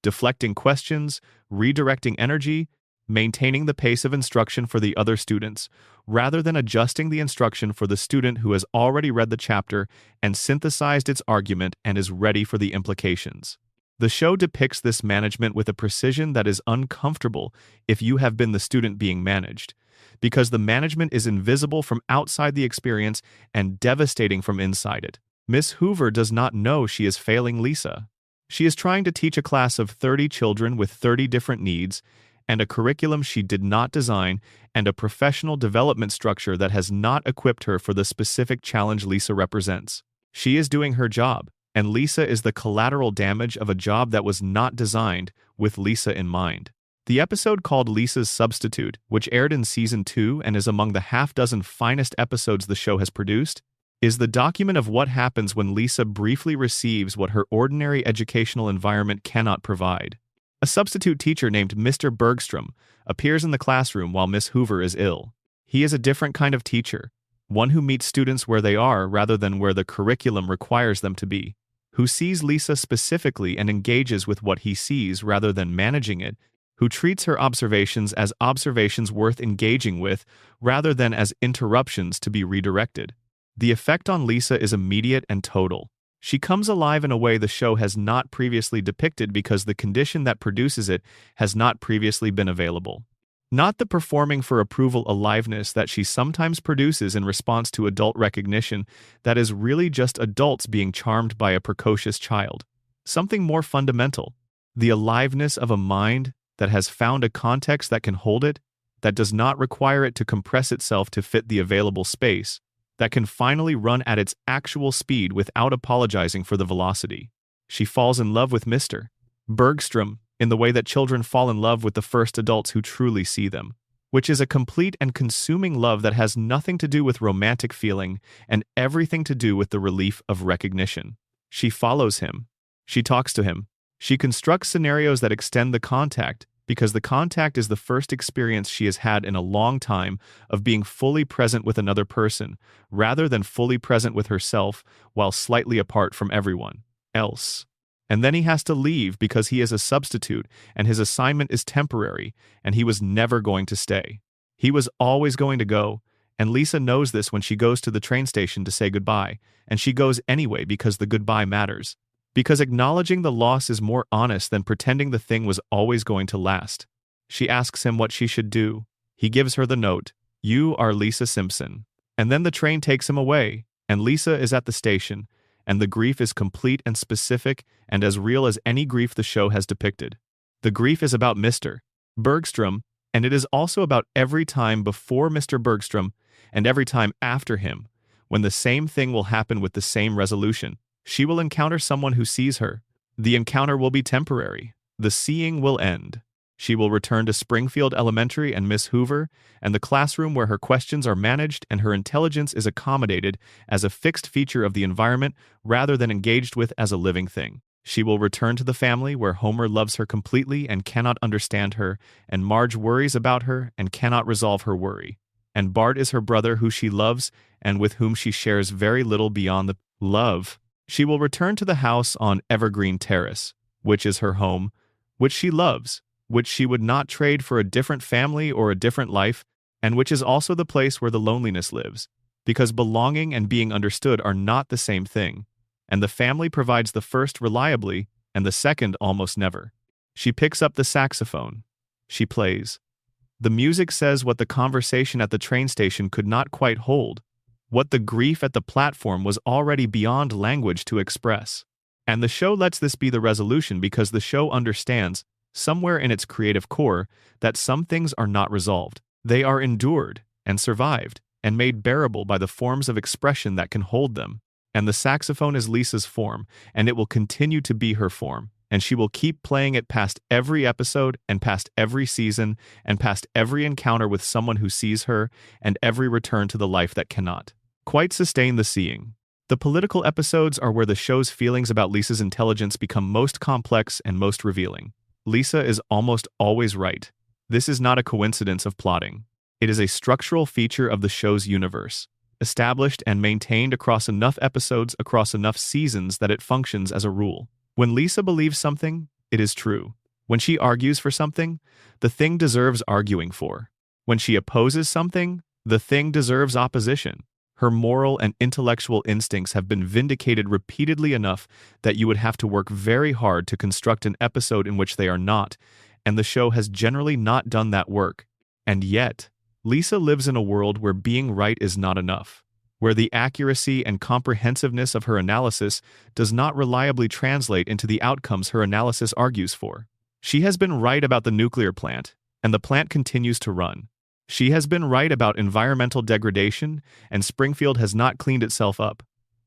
Deflecting questions, redirecting energy, maintaining the pace of instruction for the other students, rather than adjusting the instruction for the student who has already read the chapter and synthesized its argument and is ready for the implications. The show depicts this management with a precision that is uncomfortable if you have been the student being managed, because the management is invisible from outside the experience and devastating from inside it. Miss Hoover does not know she is failing Lisa. She is trying to teach a class of 30 children with 30 different needs, and a curriculum she did not design, and a professional development structure that has not equipped her for the specific challenge Lisa represents. She is doing her job, and Lisa is the collateral damage of a job that was not designed with Lisa in mind. The episode called Lisa's Substitute, which aired in Season 2 and is among the half-dozen finest episodes the show has produced, is the document of what happens when Lisa briefly receives what her ordinary educational environment cannot provide. A substitute teacher named Mr. Bergstrom appears in the classroom while Miss Hoover is ill. He is a different kind of teacher, one who meets students where they are rather than where the curriculum requires them to be, who sees Lisa specifically and engages with what he sees rather than managing it, who treats her observations as observations worth engaging with rather than as interruptions to be redirected. The effect on Lisa is immediate and total. She comes alive in a way the show has not previously depicted because the condition that produces it has not previously been available. Not the performing for approval aliveness that she sometimes produces in response to adult recognition that is really just adults being charmed by a precocious child. Something more fundamental. The aliveness of a mind that has found a context that can hold it, that does not require it to compress itself to fit the available space, that can finally run at its actual speed without apologizing for the velocity. She falls in love with Mr. Bergstrom in the way that children fall in love with the first adults who truly see them, which is a complete and consuming love that has nothing to do with romantic feeling and everything to do with the relief of recognition. She follows him. She talks to him. She constructs scenarios that extend the contact, because the contact is the first experience she has had in a long time of being fully present with another person, rather than fully present with herself while slightly apart from everyone else. And then he has to leave because he is a substitute and his assignment is temporary and he was never going to stay. He was always going to go, and Lisa knows this when she goes to the train station to say goodbye, and she goes anyway because the goodbye matters. Because acknowledging the loss is more honest than pretending the thing was always going to last. She asks him what she should do. He gives her the note, "You are Lisa Simpson." And then the train takes him away, and Lisa is at the station, and the grief is complete and specific and as real as any grief the show has depicted. The grief is about Mr. Bergstrom, and it is also about every time before Mr. Bergstrom and every time after him, when the same thing will happen with the same resolution. She will encounter someone who sees her. The encounter will be temporary. The seeing will end. She will return to Springfield Elementary and Miss Hoover, and the classroom where her questions are managed and her intelligence is accommodated as a fixed feature of the environment rather than engaged with as a living thing. She will return to the family where Homer loves her completely and cannot understand her, and Marge worries about her and cannot resolve her worry. And Bart is her brother who she loves and with whom she shares very little beyond the love. She will return to the house on Evergreen Terrace, which is her home, which she loves, which she would not trade for a different family or a different life, and which is also the place where the loneliness lives, because belonging and being understood are not the same thing, and the family provides the first reliably and the second almost never. She picks up the saxophone. She plays. The music says what the conversation at the train station could not quite hold, what the grief at the platform was already beyond language to express. And the show lets this be the resolution because the show understands, somewhere in its creative core, that some things are not resolved. They are endured and survived and made bearable by the forms of expression that can hold them. And the saxophone is Lisa's form, and it will continue to be her form, and she will keep playing it past every episode and past every season and past every encounter with someone who sees her and every return to the life that cannot quite sustain the seeing. The political episodes are where the show's feelings about Lisa's intelligence become most complex and most revealing. Lisa is almost always right. This is not a coincidence of plotting. It is a structural feature of the show's universe, established and maintained across enough episodes, across enough seasons that it functions as a rule. When Lisa believes something, it is true. When she argues for something, the thing deserves arguing for. When she opposes something, the thing deserves opposition. Her moral and intellectual instincts have been vindicated repeatedly enough that you would have to work very hard to construct an episode in which they are not, and the show has generally not done that work. And yet, Lisa lives in a world where being right is not enough, where the accuracy and comprehensiveness of her analysis does not reliably translate into the outcomes her analysis argues for. She has been right about the nuclear plant, and the plant continues to run. She has been right about environmental degradation, and Springfield has not cleaned itself up.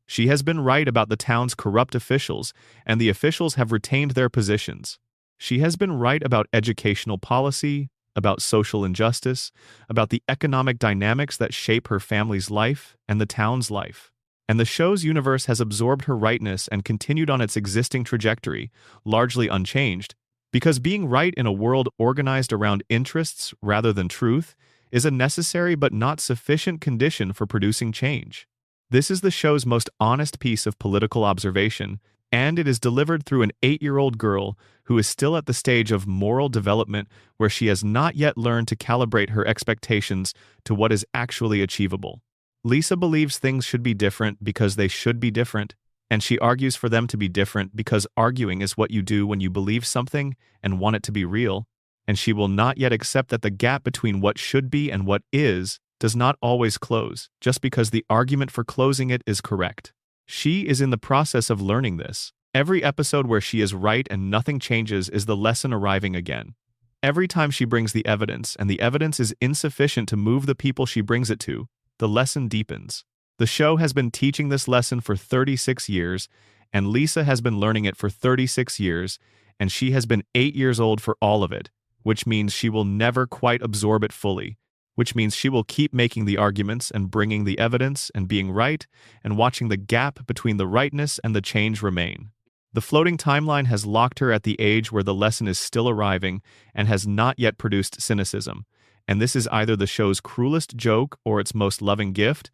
She has been right about the town's corrupt officials, and the officials have retained their positions. She has been right about educational policy, about social injustice, about the economic dynamics that shape her family's life and the town's life. And the show's universe has absorbed her rightness and continued on its existing trajectory, largely unchanged, because being right in a world organized around interests rather than truth is a necessary but not sufficient condition for producing change. This is the show's most honest piece of political observation, And it is delivered through an 8-year-old girl who is still at the stage of moral development where she has not yet learned to calibrate her expectations to what is actually achievable. Lisa believes things should be different because they should be different, and she argues for them to be different because arguing is what you do when you believe something and want it to be real, and she will not yet accept that the gap between what should be and what is does not always close, just because the argument for closing it is correct. She is in the process of learning this. Every episode where she is right and nothing changes is the lesson arriving again. Every time she brings the evidence, and the evidence is insufficient to move the people she brings it to, the lesson deepens. The show has been teaching this lesson for 36 years, and Lisa has been learning it for 36 years, and she has been 8 years old for all of it, which means she will never quite absorb it fully, which means she will keep making the arguments and bringing the evidence and being right and watching the gap between the rightness and the change remain. The floating timeline has locked her at the age where the lesson is still arriving and has not yet produced cynicism, and this is either the show's cruelest joke or its most loving gift,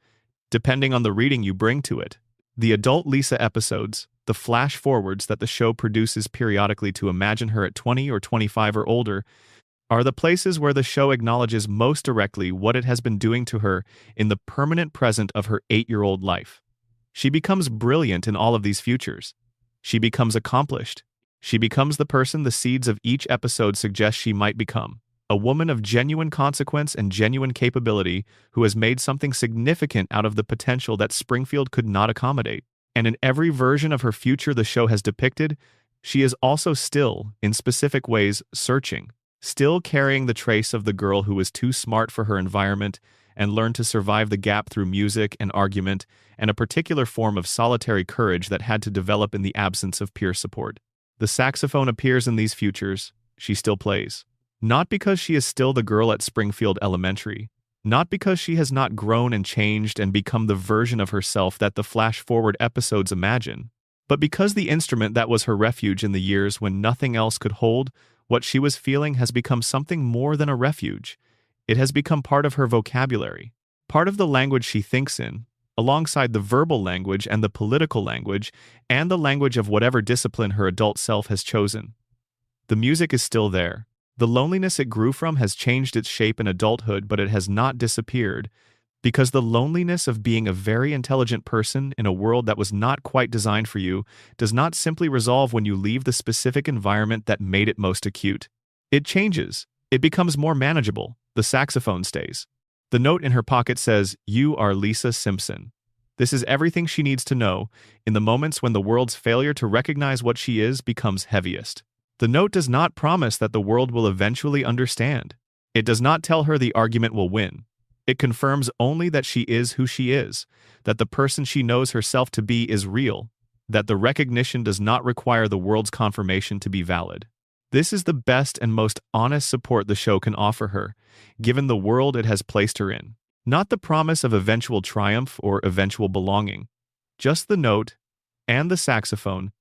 depending on the reading you bring to it. The adult Lisa episodes, the flash-forwards that the show produces periodically to imagine her at 20 or 25 or older, are the places where the show acknowledges most directly what it has been doing to her in the permanent present of her 8-year-old life. She becomes brilliant in all of these futures. She becomes accomplished. She becomes the person the seeds of each episode suggest she might become. A woman of genuine consequence and genuine capability who has made something significant out of the potential that Springfield could not accommodate. And in every version of her future the show has depicted, she is also still, in specific ways, searching. Still carrying the trace of the girl who was too smart for her environment and learned to survive the gap through music and argument and a particular form of solitary courage that had to develop in the absence of peer support. The saxophone appears in these futures. She still plays. Not because she is still the girl at Springfield Elementary, not because she has not grown and changed and become the version of herself that the flash-forward episodes imagine, but because the instrument that was her refuge in the years when nothing else could hold what she was feeling has become something more than a refuge. It has become part of her vocabulary, part of the language she thinks in, alongside the verbal language and the political language and the language of whatever discipline her adult self has chosen. The music is still there. The loneliness it grew from has changed its shape in adulthood, but it has not disappeared, because the loneliness of being a very intelligent person in a world that was not quite designed for you does not simply resolve when you leave the specific environment that made it most acute. It changes. It becomes more manageable. The saxophone stays. The note in her pocket says, "You are Lisa Simpson." This is everything she needs to know in the moments when the world's failure to recognize what she is becomes heaviest. The note does not promise that the world will eventually understand. It does not tell her the argument will win. It confirms only that she is who she is, that the person she knows herself to be is real, that the recognition does not require the world's confirmation to be valid. This is the best and most honest support the show can offer her, given the world it has placed her in. Not the promise of eventual triumph or eventual belonging, just the note, and the saxophone,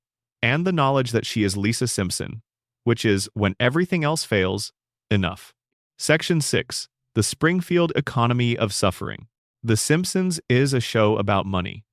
and the knowledge that she is Lisa Simpson, which is, when everything else fails, enough. Section 6. The Springfield Economy of Suffering. The Simpsons is a show about money.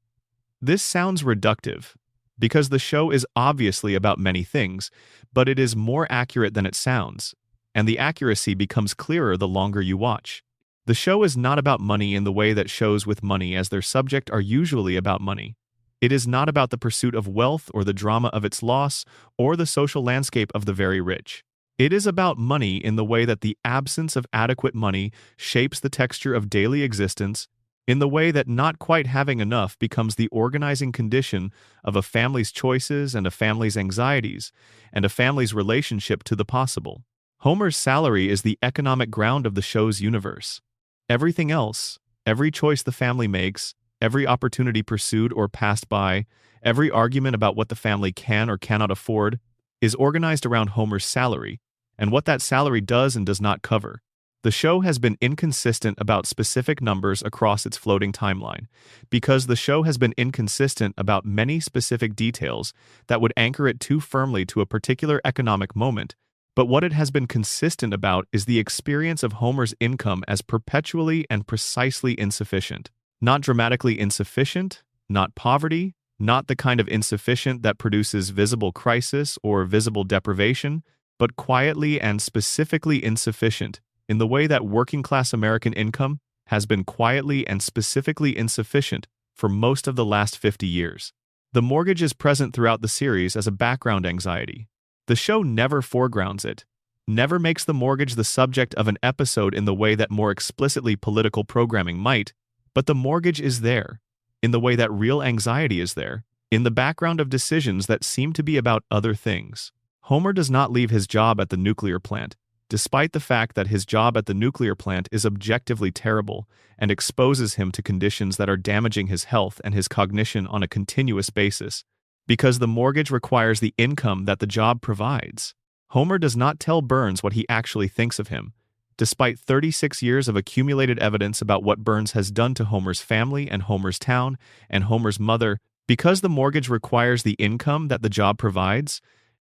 This sounds reductive, because the show is obviously about many things, but it is more accurate than it sounds, and the accuracy becomes clearer the longer you watch. The show is not about money in the way that shows with money as their subject are usually about money. It is not about the pursuit of wealth or the drama of its loss or the social landscape of the very rich. It is about money in the way that the absence of adequate money shapes the texture of daily existence, in the way that not quite having enough becomes the organizing condition of a family's choices and a family's anxieties, and a family's relationship to the possible. Homer's salary is the economic ground of the show's universe. Everything else, every choice the family makes, every opportunity pursued or passed by, every argument about what the family can or cannot afford, is organized around Homer's salary, and what that salary does and does not cover. The show has been inconsistent about specific numbers across its floating timeline, because the show has been inconsistent about many specific details that would anchor it too firmly to a particular economic moment, but what it has been consistent about is the experience of Homer's income as perpetually and precisely insufficient. Not dramatically insufficient, not poverty, Not the kind of insufficient that produces visible crisis or visible deprivation, but quietly and specifically insufficient, in the way that working-class American income has been quietly and specifically insufficient for most of the last 50 years. The mortgage is present throughout the series as a background anxiety. The show never foregrounds it, never makes the mortgage the subject of an episode in the way that more explicitly political programming might, but the mortgage is there, in the way that real anxiety is there, in the background of decisions that seem to be about other things. Homer does not leave his job at the nuclear plant, despite the fact that his job at the nuclear plant is objectively terrible and exposes him to conditions that are damaging his health and his cognition on a continuous basis, because the mortgage requires the income that the job provides. Homer does not tell Burns what he actually thinks of him, despite 36 years of accumulated evidence about what Burns has done to Homer's family and Homer's town and Homer's mother, because the mortgage requires the income that the job provides,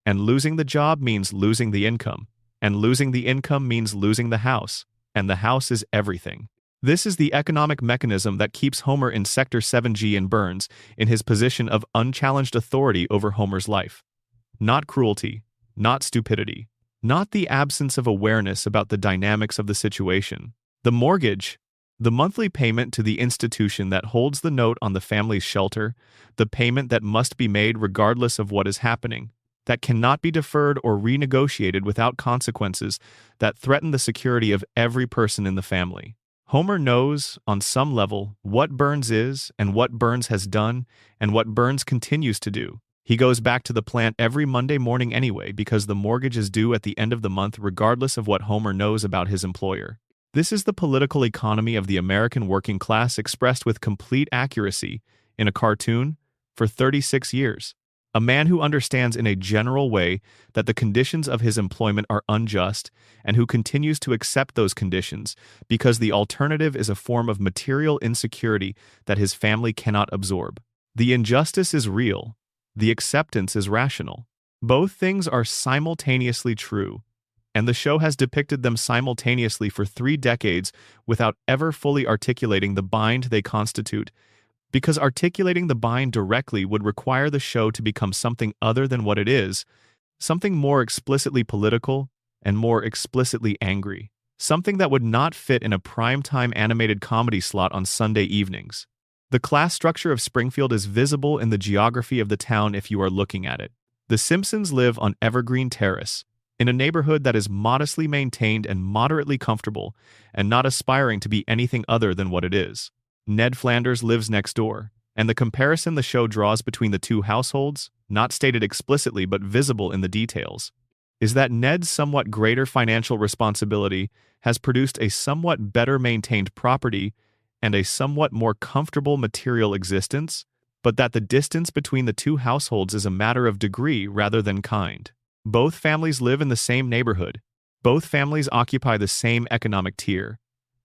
and losing the job means losing the income, and losing the income means losing the house, and the house is everything. This is the economic mechanism that keeps Homer in Sector 7G and Burns in his position of unchallenged authority over Homer's life. Not cruelty, not stupidity, not the absence of awareness about the dynamics of the situation. The mortgage, the monthly payment to the institution that holds the note on the family's shelter, the payment that must be made regardless of what is happening, that cannot be deferred or renegotiated without consequences that threaten the security of every person in the family. Homer knows, on some level, what Burns is and what Burns has done and what Burns continues to do. He goes back to the plant every Monday morning anyway because the mortgage is due at the end of the month regardless of what Homer knows about his employer. This is the political economy of the American working class expressed with complete accuracy in a cartoon for 36 years. A man who understands in a general way that the conditions of his employment are unjust and who continues to accept those conditions because the alternative is a form of material insecurity that his family cannot absorb. The injustice is real. The acceptance is rational. Both things are simultaneously true, and the show has depicted them simultaneously for 3 decades without ever fully articulating the bind they constitute, because articulating the bind directly would require the show to become something other than what it is, something more explicitly political and more explicitly angry, something that would not fit in a primetime animated comedy slot on Sunday evenings. The class structure of Springfield is visible in the geography of the town if you are looking at it. The Simpsons live on Evergreen Terrace, in a neighborhood that is modestly maintained and moderately comfortable, and not aspiring to be anything other than what it is. Ned Flanders lives next door, and the comparison the show draws between the two households, not stated explicitly but visible in the details, is that Ned's somewhat greater financial responsibility has produced a somewhat better maintained property and a somewhat more comfortable material existence, but that the distance between the two households is a matter of degree rather than kind. Both families live in the same neighborhood. Both families occupy the same economic tier.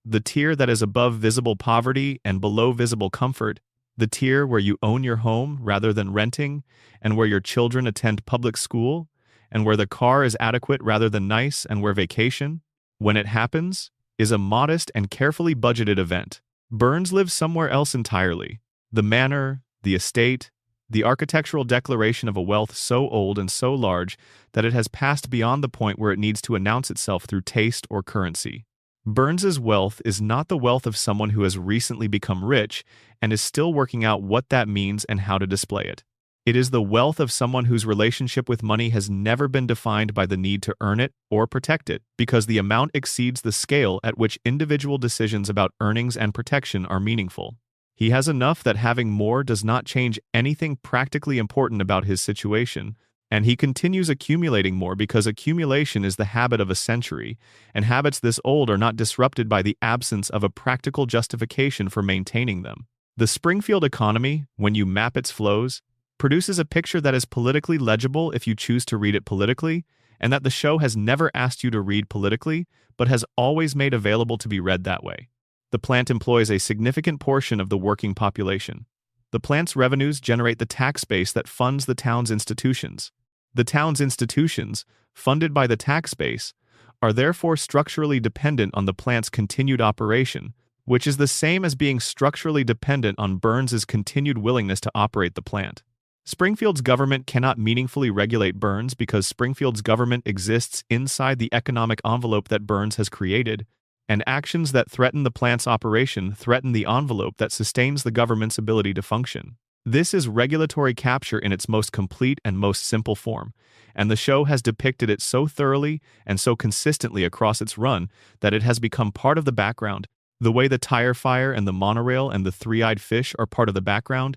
The tier that is above visible poverty and below visible comfort, the tier where you own your home rather than renting, and where your children attend public school, and where the car is adequate rather than nice, and where vacation, when it happens, is a modest and carefully budgeted event. Burns lives somewhere else entirely. The manor, the estate, the architectural declaration of a wealth so old and so large that it has passed beyond the point where it needs to announce itself through taste or currency. Burns's wealth is not the wealth of someone who has recently become rich and is still working out what that means and how to display it. It is the wealth of someone whose relationship with money has never been defined by the need to earn it or protect it, because the amount exceeds the scale at which individual decisions about earnings and protection are meaningful. He has enough that having more does not change anything practically important about his situation, and he continues accumulating more because accumulation is the habit of a century, and habits this old are not disrupted by the absence of a practical justification for maintaining them. The Springfield economy, when you map its flows, produces a picture that is politically legible if you choose to read it politically, and that the show has never asked you to read politically, but has always made available to be read that way. The plant employs a significant portion of the working population. The plant's revenues generate the tax base that funds the town's institutions. The town's institutions, funded by the tax base, are therefore structurally dependent on the plant's continued operation, which is the same as being structurally dependent on Burns's continued willingness to operate the plant. Springfield's government cannot meaningfully regulate Burns because Springfield's government exists inside the economic envelope that Burns has created, and actions that threaten the plant's operation threaten the envelope that sustains the government's ability to function. This is regulatory capture in its most complete and most simple form, and the show has depicted it so thoroughly and so consistently across its run that it has become part of the background, the way the tire fire and the monorail and the three-eyed fish are part of the background,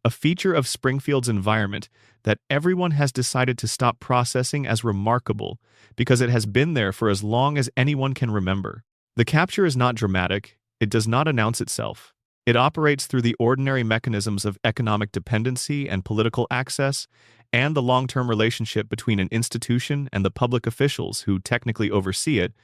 a feature of Springfield's environment that everyone has decided to stop processing as remarkable because it has been there for as long as anyone can remember. The capture is not dramatic, it does not announce itself. It operates through the ordinary mechanisms of economic dependency and political access, and the long-term relationship between an institution and the public officials who technically oversee it,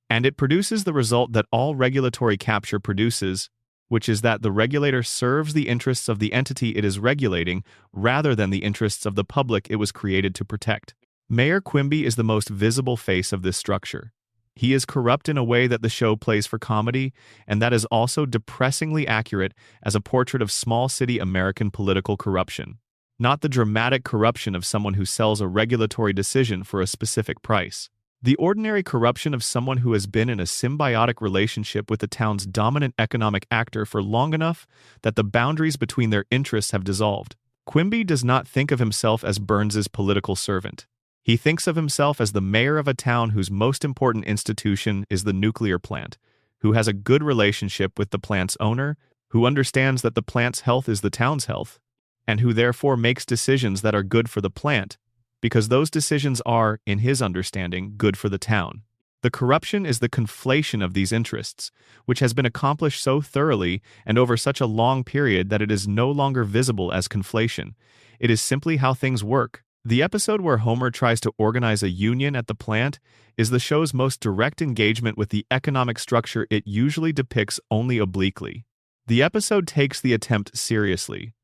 and it produces the result that all regulatory capture produces, which is that the regulator serves the interests of the entity it is regulating rather than the interests of the public it was created to protect. Mayor Quimby is the most visible face of this structure. He is corrupt in a way that the show plays for comedy, and that is also depressingly accurate as a portrait of small-city American political corruption. Not the dramatic corruption of someone who sells a regulatory decision for a specific price. The ordinary corruption of someone who has been in a symbiotic relationship with the town's dominant economic actor for long enough that the boundaries between their interests have dissolved. Quimby does not think of himself as Burns's political servant. He thinks of himself as the mayor of a town whose most important institution is the nuclear plant, who has a good relationship with the plant's owner, who understands that the plant's health is the town's health, and who therefore makes decisions that are good for the plant, because those decisions are, in his understanding, good for the town. The corruption is the conflation of these interests, which has been accomplished so thoroughly and over such a long period that it is no longer visible as conflation. It is simply how things work. The episode where Homer tries to organize a union at the plant is the show's most direct engagement with the economic structure it usually depicts only obliquely. The episode takes the attempt seriously,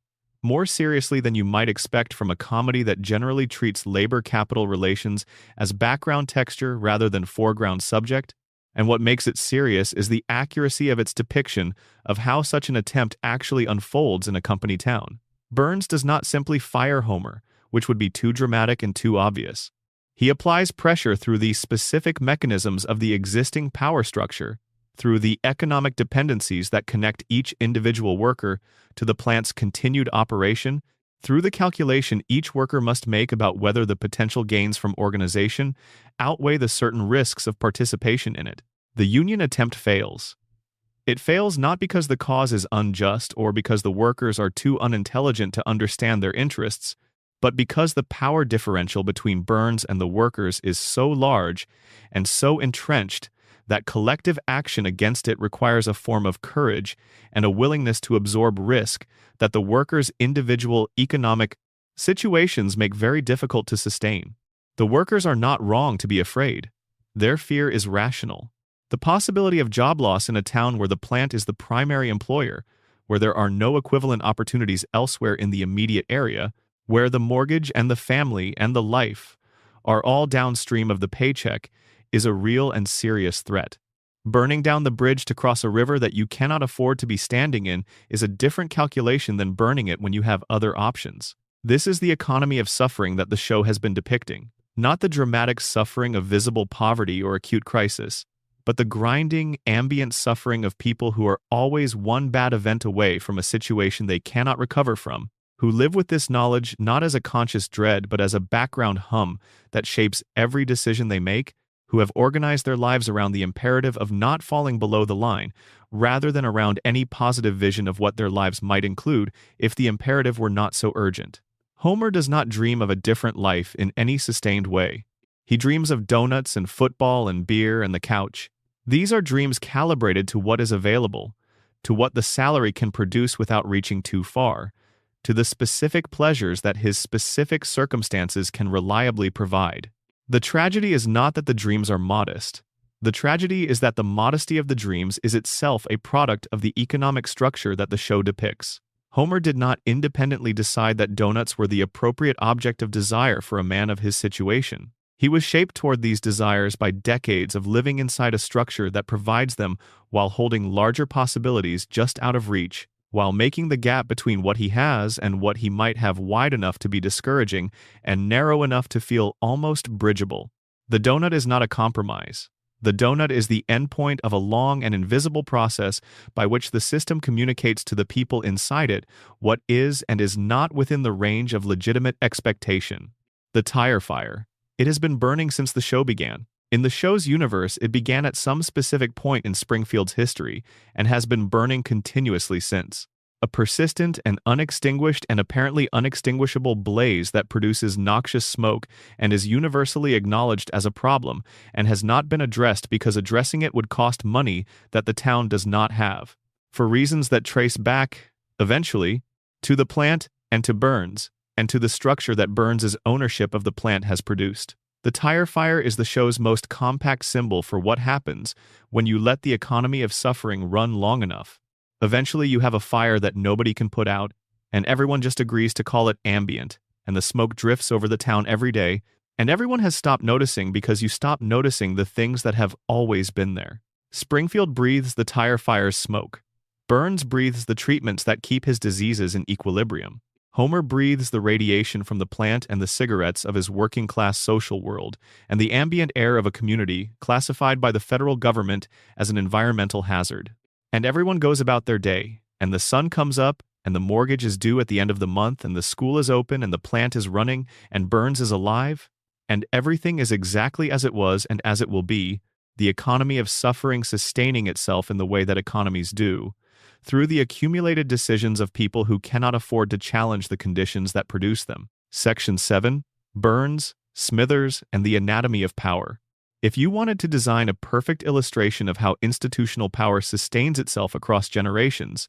more seriously than you might expect from a comedy that generally treats labor-capital relations as background texture rather than foreground subject, and what makes it serious is the accuracy of its depiction of how such an attempt actually unfolds in a company town. Burns does not simply fire Homer, which would be too dramatic and too obvious. He applies pressure through the specific mechanisms of the existing power structure, through the economic dependencies that connect each individual worker to the plant's continued operation, through the calculation each worker must make about whether the potential gains from organization outweigh the certain risks of participation in it. The union attempt fails. It fails not because the cause is unjust or because the workers are too unintelligent to understand their interests, but because the power differential between Burns and the workers is so large and so entrenched that collective action against it requires a form of courage and a willingness to absorb risk that the workers' individual economic situations make very difficult to sustain. The workers are not wrong to be afraid. Their fear is rational. The possibility of job loss in a town where the plant is the primary employer, where there are no equivalent opportunities elsewhere in the immediate area, where the mortgage and the family and the life are all downstream of the paycheck, is a real and serious threat. Burning down the bridge to cross a river that you cannot afford to be standing in is a different calculation than burning it when you have other options. This is the economy of suffering that the show has been depicting, not the dramatic suffering of visible poverty or acute crisis, but the grinding, ambient suffering of people who are always one bad event away from a situation they cannot recover from, who live with this knowledge not as a conscious dread but as a background hum that shapes every decision they make, who have organized their lives around the imperative of not falling below the line, rather than around any positive vision of what their lives might include if the imperative were not so urgent. Homer does not dream of a different life in any sustained way. He dreams of donuts and football and beer and the couch. These are dreams calibrated to what is available, to what the salary can produce without reaching too far, to the specific pleasures that his specific circumstances can reliably provide. The tragedy is not that the dreams are modest. The tragedy is that the modesty of the dreams is itself a product of the economic structure that the show depicts. Homer did not independently decide that donuts were the appropriate object of desire for a man of his situation. He was shaped toward these desires by decades of living inside a structure that provides them while holding larger possibilities just out of reach, while making the gap between what he has and what he might have wide enough to be discouraging and narrow enough to feel almost bridgeable. The donut is not a compromise. The donut is the endpoint of a long and invisible process by which the system communicates to the people inside it what is and is not within the range of legitimate expectation. The tire fire. It has been burning since the show began. In the show's universe, it began at some specific point in Springfield's history and has been burning continuously since. A persistent and unextinguished and apparently unextinguishable blaze that produces noxious smoke and is universally acknowledged as a problem and has not been addressed because addressing it would cost money that the town does not have, for reasons that trace back, eventually, to the plant and to Burns, and to the structure that Burns' ownership of the plant has produced. The tire fire is the show's most compact symbol for what happens when you let the economy of suffering run long enough. Eventually you have a fire that nobody can put out, and everyone just agrees to call it ambient, and the smoke drifts over the town every day, and everyone has stopped noticing because you stop noticing the things that have always been there. Springfield breathes the tire fire's smoke. Burns breathes the treatments that keep his diseases in equilibrium. Homer breathes the radiation from the plant and the cigarettes of his working-class social world, and the ambient air of a community classified by the federal government as an environmental hazard. And everyone goes about their day, and the sun comes up, and the mortgage is due at the end of the month, and the school is open, and the plant is running, and Burns is alive, and everything is exactly as it was and as it will be, the economy of suffering sustaining itself in the way that economies do, through the accumulated decisions of people who cannot afford to challenge the conditions that produce them. Section 7. Burns, Smithers, and the Anatomy of Power. If you wanted to design a perfect illustration of how institutional power sustains itself across generations,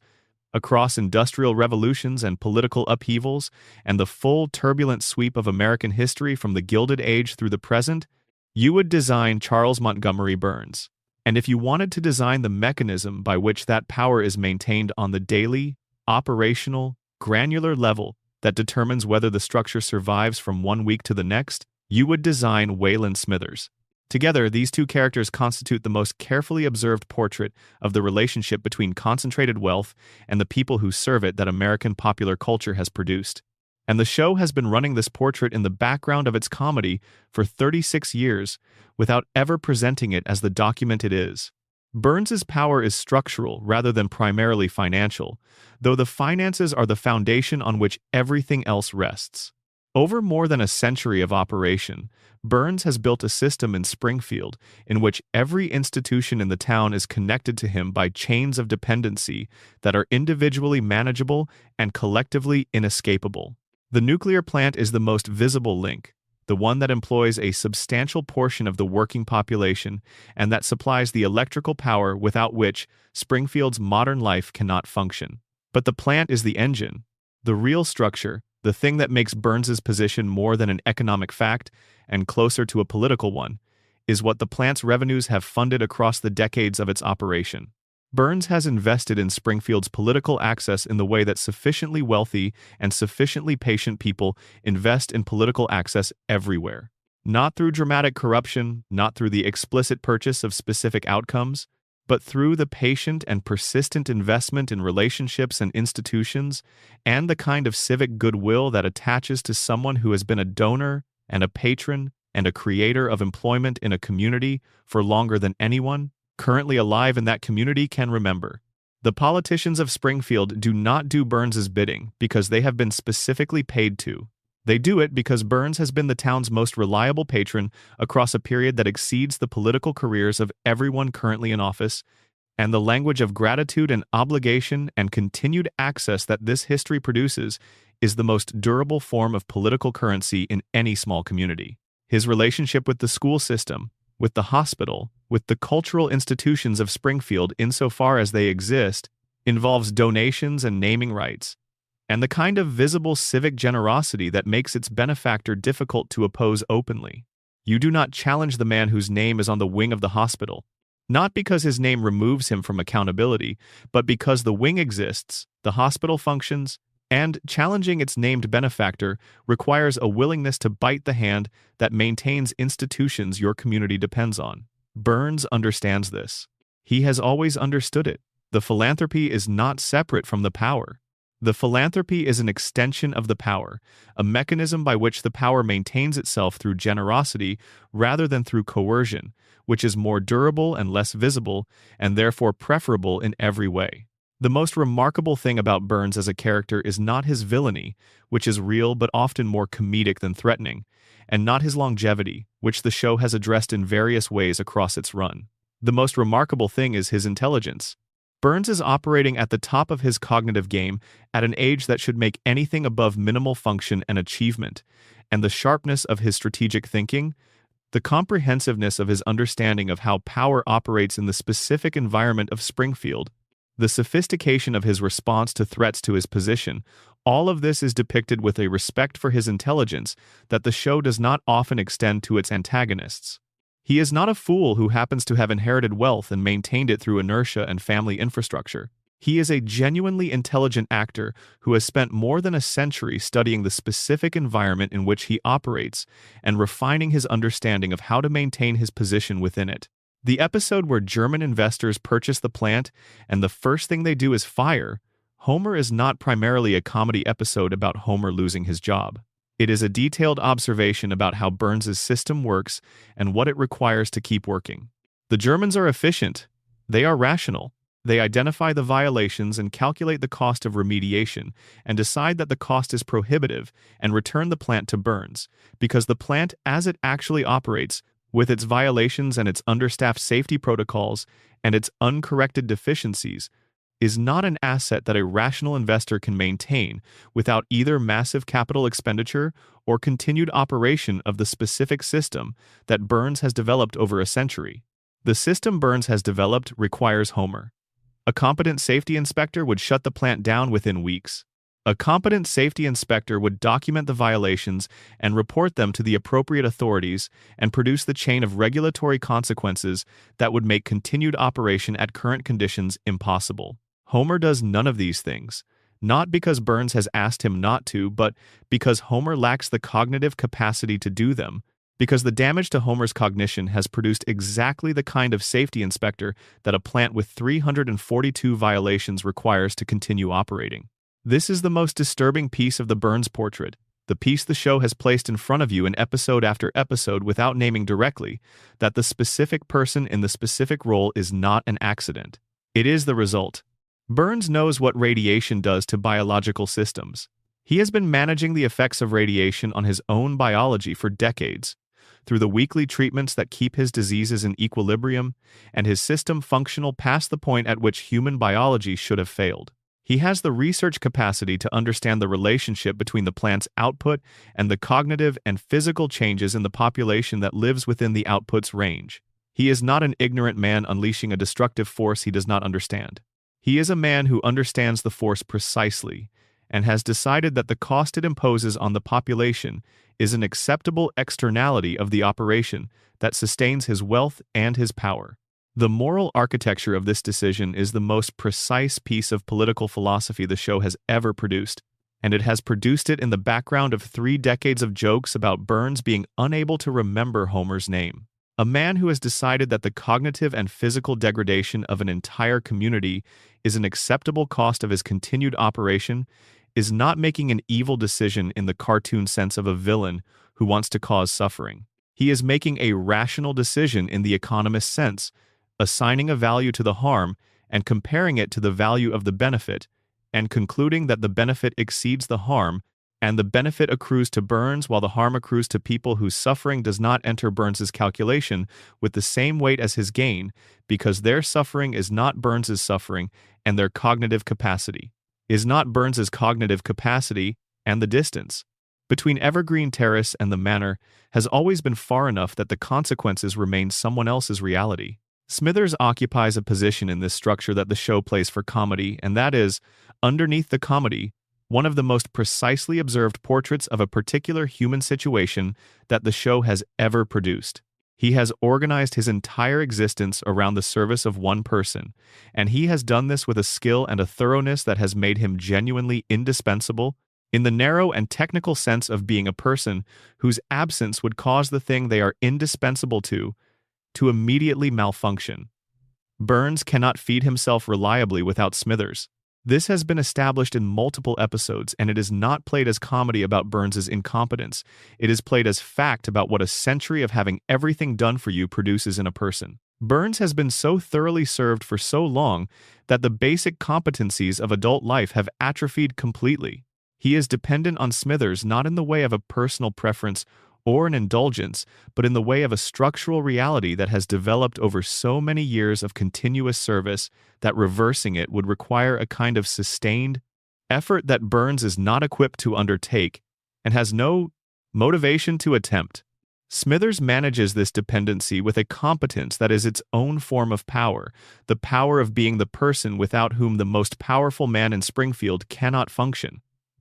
across industrial revolutions and political upheavals, and the full turbulent sweep of American history from the Gilded Age through the present, you would design Charles Montgomery Burns. And if you wanted to design the mechanism by which that power is maintained on the daily, operational, granular level that determines whether the structure survives from one week to the next, you would design Wayland Smithers. Together, these two characters constitute the most carefully observed portrait of the relationship between concentrated wealth and the people who serve it that American popular culture has produced. And the show has been running this portrait in the background of its comedy for 36 years without ever presenting it as the document it is. Burns's power is structural rather than primarily financial, though the finances are the foundation on which everything else rests. Over more than a century of operation, Burns has built a system in Springfield in which every institution in the town is connected to him by chains of dependency that are individually manageable and collectively inescapable. The nuclear plant is the most visible link, the one that employs a substantial portion of the working population and that supplies the electrical power without which Springfield's modern life cannot function. But the plant is the engine, the real structure, the thing that makes Burns's position more than an economic fact and closer to a political one, is what the plant's revenues have funded across the decades of its operation. Burns has invested in Springfield's political access in the way that sufficiently wealthy and sufficiently patient people invest in political access everywhere. Not through dramatic corruption, not through the explicit purchase of specific outcomes, but through the patient and persistent investment in relationships and institutions, and the kind of civic goodwill that attaches to someone who has been a donor and a patron and a creator of employment in a community for longer than anyone currently alive in that community can remember. The politicians of Springfield do not do Burns's bidding because they have been specifically paid to. They do it because Burns has been the town's most reliable patron across a period that exceeds the political careers of everyone currently in office, and the language of gratitude and obligation and continued access that this history produces is the most durable form of political currency in any small community. His relationship with the school system, with the hospital, with the cultural institutions of Springfield insofar as they exist, involves donations and naming rights, and the kind of visible civic generosity that makes its benefactor difficult to oppose openly. You do not challenge the man whose name is on the wing of the hospital, not because his name removes him from accountability, but because the wing exists, the hospital functions, And challenging its named benefactor requires a willingness to bite the hand that maintains institutions your community depends on. Burns understands this. He has always understood it. The philanthropy is not separate from the power. The philanthropy is an extension of the power, a mechanism by which the power maintains itself through generosity rather than through coercion, which is more durable and less visible, and therefore preferable in every way. The most remarkable thing about Burns as a character is not his villainy, which is real but often more comedic than threatening, and not his longevity, which the show has addressed in various ways across its run. The most remarkable thing is his intelligence. Burns is operating at the top of his cognitive game at an age that should make anything above minimal function an achievement, and the sharpness of his strategic thinking, the comprehensiveness of his understanding of how power operates in the specific environment of Springfield, the sophistication of his response to threats to his position, all of this is depicted with a respect for his intelligence that the show does not often extend to its antagonists. He is not a fool who happens to have inherited wealth and maintained it through inertia and family infrastructure. He is a genuinely intelligent actor who has spent more than a century studying the specific environment in which he operates and refining his understanding of how to maintain his position within it. The episode where German investors purchase the plant and the first thing they do is fire Homer is not primarily a comedy episode about Homer losing his job. It is a detailed observation about how Burns' system works and what it requires to keep working. The Germans are efficient. They are rational. They identify the violations and calculate the cost of remediation and decide that the cost is prohibitive and return the plant to Burns, because the plant, as it actually operates, with its violations and its understaffed safety protocols and its uncorrected deficiencies, is not an asset that a rational investor can maintain without either massive capital expenditure or continued operation of the specific system that Burns has developed over a century. The system Burns has developed requires Homer. A competent safety inspector would shut the plant down within weeks. A competent safety inspector would document the violations and report them to the appropriate authorities and produce the chain of regulatory consequences that would make continued operation at current conditions impossible. Homer does none of these things, not because Burns has asked him not to, but because Homer lacks the cognitive capacity to do them, because the damage to Homer's cognition has produced exactly the kind of safety inspector that a plant with 342 violations requires to continue operating. This is the most disturbing piece of the Burns portrait, the piece the show has placed in front of you in episode after episode without naming directly that the specific person in the specific role is not an accident. It is the result. Burns knows what radiation does to biological systems. He has been managing the effects of radiation on his own biology for decades, through the weekly treatments that keep his diseases in equilibrium and his system functional past the point at which human biology should have failed. He has the research capacity to understand the relationship between the plant's output and the cognitive and physical changes in the population that lives within the output's range. He is not an ignorant man unleashing a destructive force he does not understand. He is a man who understands the force precisely and has decided that the cost it imposes on the population is an acceptable externality of the operation that sustains his wealth and his power. The moral architecture of this decision is the most precise piece of political philosophy the show has ever produced, and it has produced it in the background of 3 decades of jokes about Burns being unable to remember Homer's name. A man who has decided that the cognitive and physical degradation of an entire community is an acceptable cost of his continued operation is not making an evil decision in the cartoon sense of a villain who wants to cause suffering. He is making a rational decision in the economist's sense, assigning a value to the harm and comparing it to the value of the benefit, and concluding that the benefit exceeds the harm, and the benefit accrues to Burns while the harm accrues to people whose suffering does not enter Burns's calculation with the same weight as his gain, because their suffering is not Burns's suffering, and their cognitive capacity is not Burns's cognitive capacity, and the distance between Evergreen Terrace and the Manor has always been far enough that the consequences remain someone else's reality. Smithers occupies a position in this structure that the show plays for comedy, and that is, underneath the comedy, one of the most precisely observed portraits of a particular human situation that the show has ever produced. He has organized his entire existence around the service of one person, and he has done this with a skill and a thoroughness that has made him genuinely indispensable in the narrow and technical sense of being a person whose absence would cause the thing they are indispensable to immediately malfunction. Burns cannot feed himself reliably without Smithers. This has been established in multiple episodes, and it is not played as comedy about Burns's incompetence. It is played as fact about what a century of having everything done for you produces in a person. Burns has been so thoroughly served for so long that the basic competencies of adult life have atrophied completely. He is dependent on Smithers not in the way of a personal preference or an indulgence, but in the way of a structural reality that has developed over so many years of continuous service that reversing it would require a kind of sustained effort that Burns is not equipped to undertake and has no motivation to attempt. Smithers manages this dependency with a competence that is its own form of power, the power of being the person without whom the most powerful man in Springfield cannot function.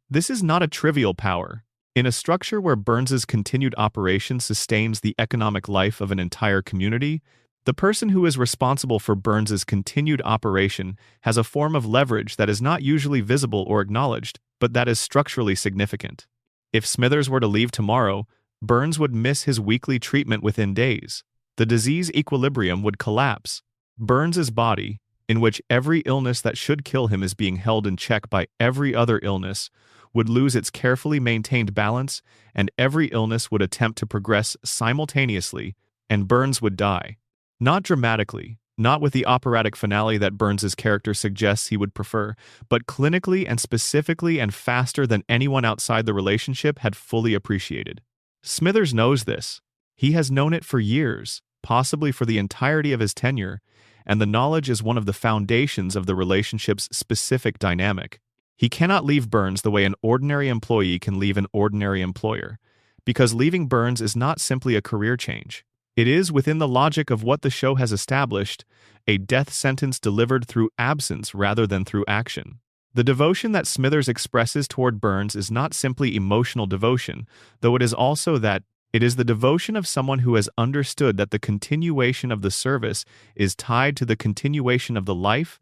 This is not a trivial power. In a structure where Burns's continued operation sustains the economic life of an entire community, the person who is responsible for Burns's continued operation has a form of leverage that is not usually visible or acknowledged, but that is structurally significant. If Smithers were to leave tomorrow, Burns would miss his weekly treatment within days. The disease equilibrium would collapse. Burns's body, in which every illness that should kill him is being held in check by every other illness, would lose its carefully maintained balance, and every illness would attempt to progress simultaneously, and Burns would die. Not dramatically, not with the operatic finale that Burns's character suggests he would prefer, but clinically and specifically and faster than anyone outside the relationship had fully appreciated. Smithers knows this. He has known it for years, possibly for the entirety of his tenure, and the knowledge is one of the foundations of the relationship's specific dynamic. He cannot leave Burns the way an ordinary employee can leave an ordinary employer, because leaving Burns is not simply a career change. It is, within the logic of what the show has established, a death sentence delivered through absence rather than through action. The devotion that Smithers expresses toward Burns is not simply emotional devotion, though it is also that it is the devotion of someone who has understood that the continuation of the service is tied to the continuation of the life,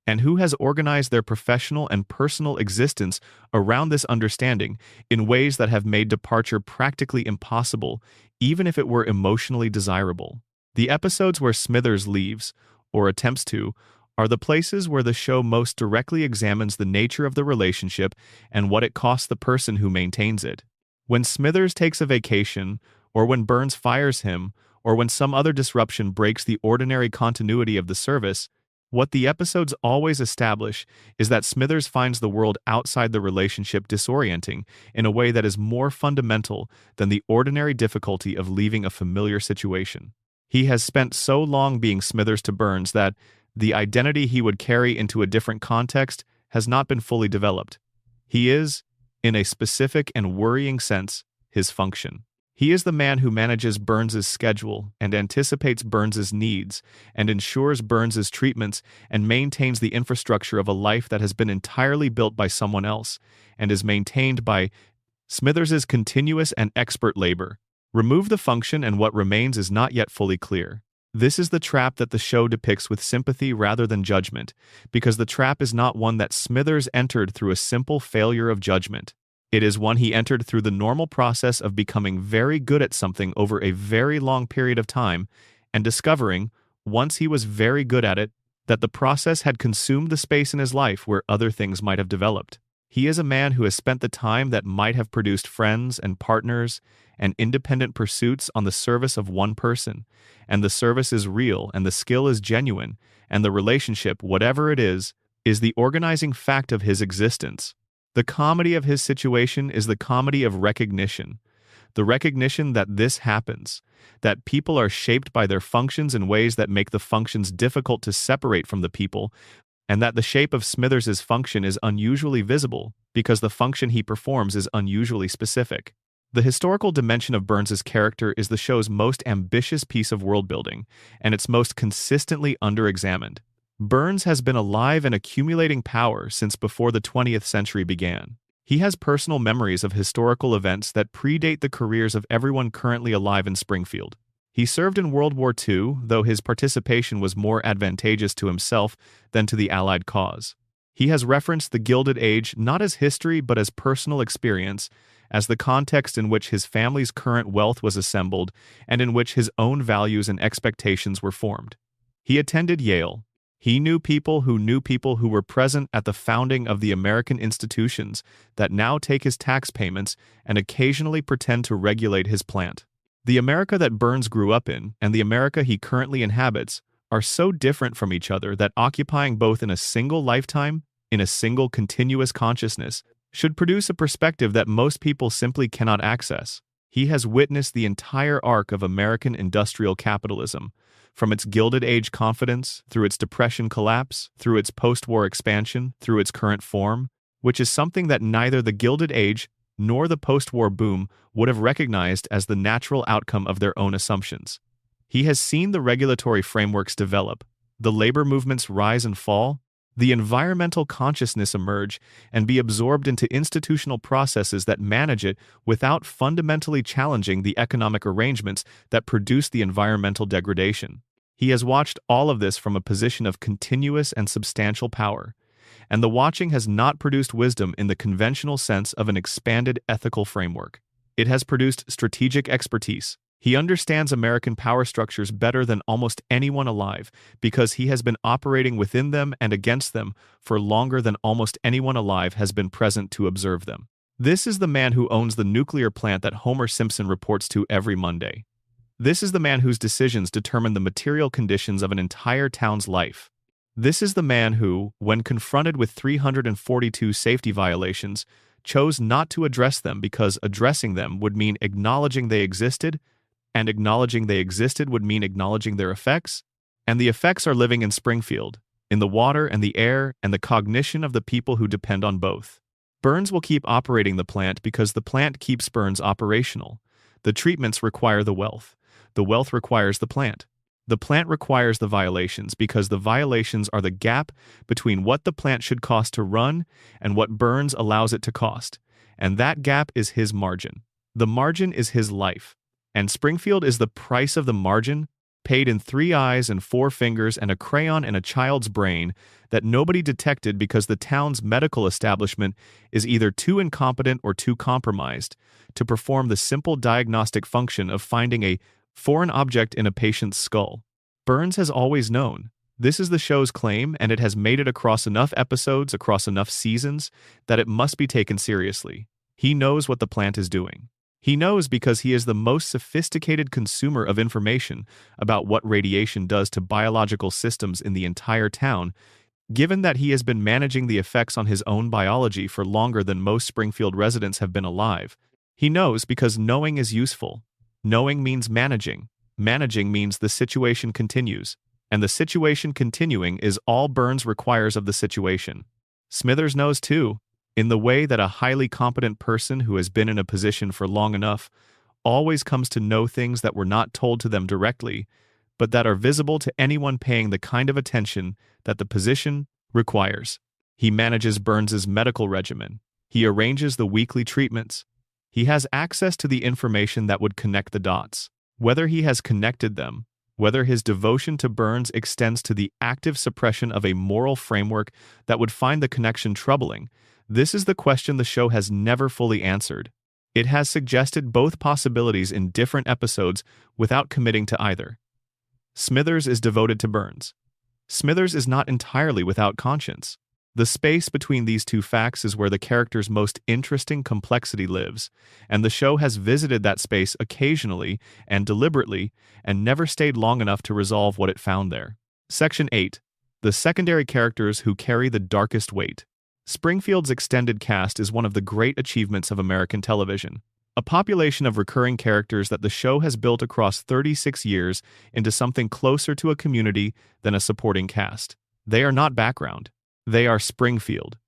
and who has organized their professional and personal existence around this understanding in ways that have made departure practically impossible, even if it were emotionally desirable. The episodes where Smithers leaves, or attempts to, are the places where the show most directly examines the nature of the relationship and what it costs the person who maintains it. When Smithers takes a vacation, or when Burns fires him, or when some other disruption breaks the ordinary continuity of the service, what the episodes always establish is that Smithers finds the world outside the relationship disorienting in a way that is more fundamental than the ordinary difficulty of leaving a familiar situation. He has spent so long being Smithers to Burns that the identity he would carry into a different context has not been fully developed. He is, in a specific and worrying sense, his function. He is the man who manages Burns's schedule and anticipates Burns's needs and ensures Burns's treatments and maintains the infrastructure of a life that has been entirely built by someone else and is maintained by Smithers's continuous and expert labor. Remove the function and what remains is not yet fully clear. This is the trap that the show depicts with sympathy rather than judgment, because the trap is not one that Smithers entered through a simple failure of judgment. It is one he entered through the normal process of becoming very good at something over a very long period of time and discovering, once he was very good at it, that the process had consumed the space in his life where other things might have developed. He is a man who has spent the time that might have produced friends and partners and independent pursuits on the service of one person, and the service is real and the skill is genuine, and the relationship, whatever it is the organizing fact of his existence. The comedy of his situation is the comedy of recognition, the recognition that this happens, that people are shaped by their functions in ways that make the functions difficult to separate from the people, and that the shape of Smithers's function is unusually visible because the function he performs is unusually specific. The historical dimension of Burns's character is the show's most ambitious piece of world-building, and its most consistently under-examined. Burns has been alive and accumulating power since before the 20th century began. He has personal memories of historical events that predate the careers of everyone currently alive in Springfield. He served in World War II, though his participation was more advantageous to himself than to the Allied cause. He has referenced the Gilded Age not as history but as personal experience, as the context in which his family's current wealth was assembled and in which his own values and expectations were formed. He attended Yale. He knew people who were present at the founding of the American institutions that now take his tax payments and occasionally pretend to regulate his plant. The America that Burns grew up in and the America he currently inhabits are so different from each other that occupying both in a single lifetime, in a single continuous consciousness, should produce a perspective that most people simply cannot access. He has witnessed the entire arc of American industrial capitalism, from its Gilded Age confidence, through its Depression collapse, through its post-war expansion, through its current form, which is something that neither the Gilded Age nor the post-war boom would have recognized as the natural outcome of their own assumptions. He has seen the regulatory frameworks develop, the labor movements rise and fall, the environmental consciousness emerge and be absorbed into institutional processes that manage it without fundamentally challenging the economic arrangements that produce the environmental degradation. He has watched all of this from a position of continuous and substantial power, and the watching has not produced wisdom in the conventional sense of an expanded ethical framework. It has produced strategic expertise. He understands American power structures better than almost anyone alive because he has been operating within them and against them for longer than almost anyone alive has been present to observe them. This is the man who owns the nuclear plant that Homer Simpson reports to every Monday. This is the man whose decisions determine the material conditions of an entire town's life. This is the man who, when confronted with 342 safety violations, chose not to address them because addressing them would mean acknowledging they existed, and acknowledging they existed would mean acknowledging their effects, and the effects are living in Springfield, in the water and the air and the cognition of the people who depend on both. Burns will keep operating the plant because the plant keeps Burns operational. The treatments require the wealth. The wealth requires the plant. The plant requires the violations because the violations are the gap between what the plant should cost to run and what Burns allows it to cost. And that gap is his margin. The margin is his life. And Springfield is the price of the margin, paid in 3 eyes and 4 fingers and a crayon in a child's brain that nobody detected because the town's medical establishment is either too incompetent or too compromised to perform the simple diagnostic function of finding a foreign object in a patient's skull. Burns has always known. This is the show's claim, and it has made it across enough episodes, across enough seasons, that it must be taken seriously. He knows what the plant is doing. He knows because he is the most sophisticated consumer of information about what radiation does to biological systems in the entire town, given that he has been managing the effects on his own biology for longer than most Springfield residents have been alive. He knows because knowing is useful. Knowing means managing. Managing means the situation continues, and the situation continuing is all Burns requires of the situation. Smithers knows too, in the way that a highly competent person who has been in a position for long enough always comes to know things that were not told to them directly, but that are visible to anyone paying the kind of attention that the position requires. He manages Burns's medical regimen. He arranges the weekly treatments. He has access to the information that would connect the dots. Whether he has connected them, whether his devotion to Burns extends to the active suppression of a moral framework that would find the connection troubling, this is the question the show has never fully answered. It has suggested both possibilities in different episodes without committing to either. Smithers is devoted to Burns. Smithers is not entirely without conscience. The space between these two facts is where the character's most interesting complexity lives, and the show has visited that space occasionally and deliberately and never stayed long enough to resolve what it found there. Section 8. The secondary characters who carry the darkest weight. Springfield's extended cast is one of the great achievements of American television. A population of recurring characters that the show has built across 36 years into something closer to a community than a supporting cast. They are not background. They are Springfield.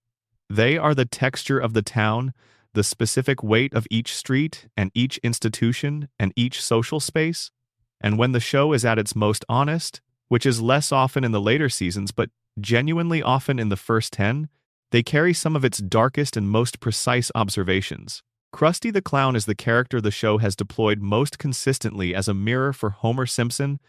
They are the texture of the town, the specific weight of each street and each institution and each social space. And when the show is at its most honest, which is less often in the later seasons but genuinely often in the first 10, they carry some of its darkest and most precise observations. Krusty the Clown is the character the show has deployed most consistently as a mirror for Homer Simpson,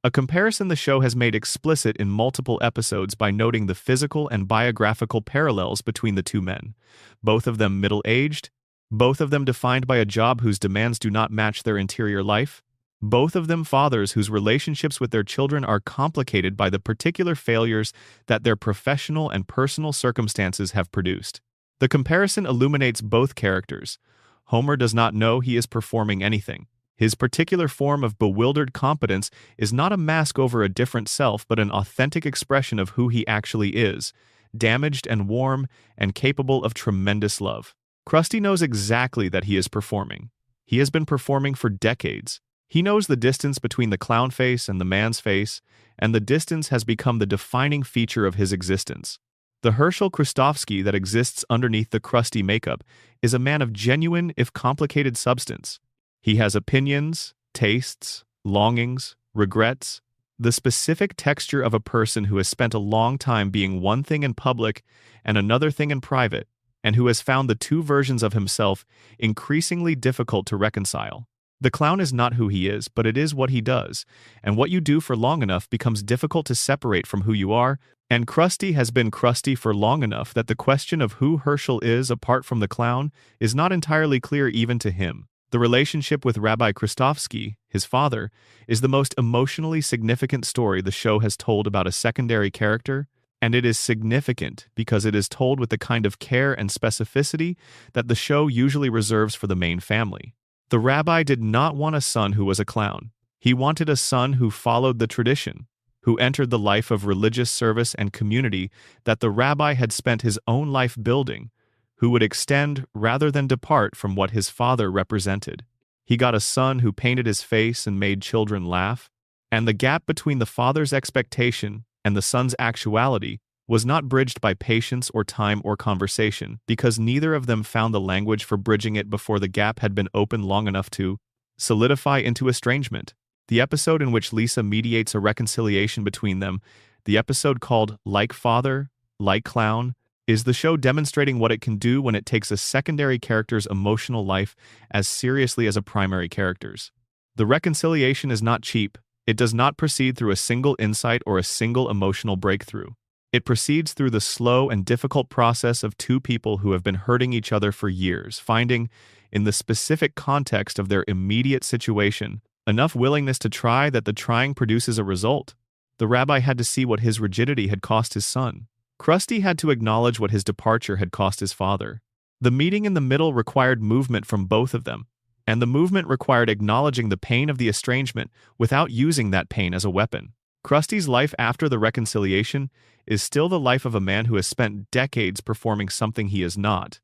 a comparison the show has made explicit in multiple episodes by noting the physical and biographical parallels between the two men, both of them middle-aged, both of them defined by a job whose demands do not match their interior life, both of them fathers whose relationships with their children are complicated by the particular failures that their professional and personal circumstances have produced. The comparison illuminates both characters. Homer does not know he is performing anything. His particular form of bewildered competence is not a mask over a different self but an authentic expression of who he actually is, damaged and warm and capable of tremendous love. Krusty knows exactly that he is performing. He has been performing for decades. He knows the distance between the clown face and the man's face, and the distance has become the defining feature of his existence. The Herschel Krustovsky that exists underneath the Krusty makeup is a man of genuine, if complicated, substance. He has opinions, tastes, longings, regrets, the specific texture of a person who has spent a long time being one thing in public and another thing in private, and who has found the two versions of himself increasingly difficult to reconcile. The clown is not who he is, but it is what he does, and what you do for long enough becomes difficult to separate from who you are, and Krusty has been Krusty for long enough that the question of who Herschel is apart from the clown is not entirely clear even to him. The relationship with Rabbi Krustovsky, his father, is the most emotionally significant story the show has told about a secondary character, and it is significant because it is told with the kind of care and specificity that the show usually reserves for the main family. The rabbi did not want a son who was a clown. He wanted a son who followed the tradition, who entered the life of religious service and community that the rabbi had spent his own life building, who would extend rather than depart from what his father represented. He got a son who painted his face and made children laugh, and the gap between the father's expectation and the son's actuality was not bridged by patience or time or conversation, because neither of them found the language for bridging it before the gap had been open long enough to solidify into estrangement. The episode in which Lisa mediates a reconciliation between them, the episode called Like Father, Like Clown, is the show demonstrating what it can do when it takes a secondary character's emotional life as seriously as a primary character's. The reconciliation is not cheap. It does not proceed through a single insight or a single emotional breakthrough. It proceeds through the slow and difficult process of two people who have been hurting each other for years, finding, in the specific context of their immediate situation, enough willingness to try that the trying produces a result. The rabbi had to see what his rigidity had cost his son. Krusty had to acknowledge what his departure had cost his father. The meeting in the middle required movement from both of them, and the movement required acknowledging the pain of the estrangement without using that pain as a weapon. Krusty's life after the reconciliation is still the life of a man who has spent decades performing something he is not.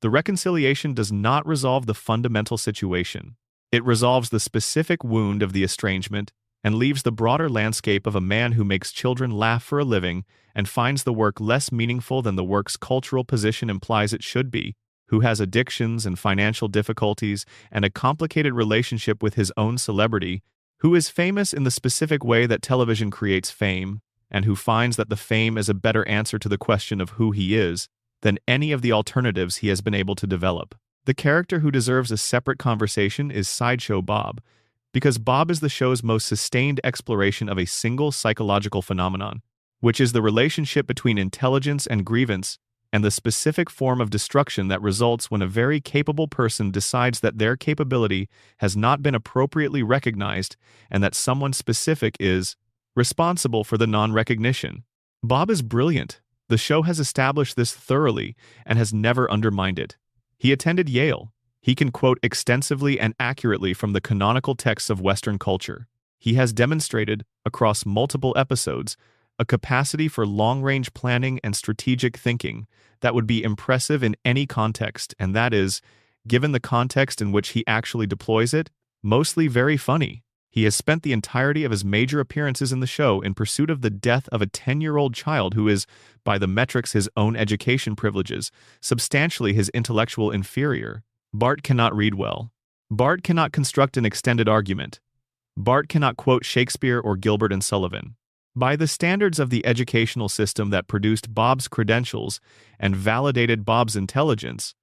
The reconciliation does not resolve the fundamental situation. It resolves the specific wound of the estrangement and leaves the broader landscape of a man who makes children laugh for a living and finds the work less meaningful than the work's cultural position implies it should be, who has addictions and financial difficulties and a complicated relationship with his own celebrity, who is famous in the specific way that television creates fame, and who finds that the fame is a better answer to the question of who he is than any of the alternatives he has been able to develop. The character who deserves a separate conversation is Sideshow Bob, because Bob is the show's most sustained exploration of a single psychological phenomenon, which is the relationship between intelligence and grievance, and the specific form of destruction that results when a very capable person decides that their capability has not been appropriately recognized and that someone specific is responsible for the non-recognition. Bob is brilliant. The show has established this thoroughly and has never undermined it. He attended Yale. He can quote extensively and accurately from the canonical texts of Western culture. He has demonstrated, across multiple episodes, a capacity for long-range planning and strategic thinking that would be impressive in any context, and that is, given the context in which he actually deploys it, mostly very funny. He has spent the entirety of his major appearances in the show in pursuit of the death of a 10-year-old child who is, by the metrics his own education privileges, substantially his intellectual inferior. Bart cannot read well. Bart cannot construct an extended argument. Bart cannot quote Shakespeare or Gilbert and Sullivan. By the standards of the educational system that produced Bob's credentials and validated Bob's intelligence,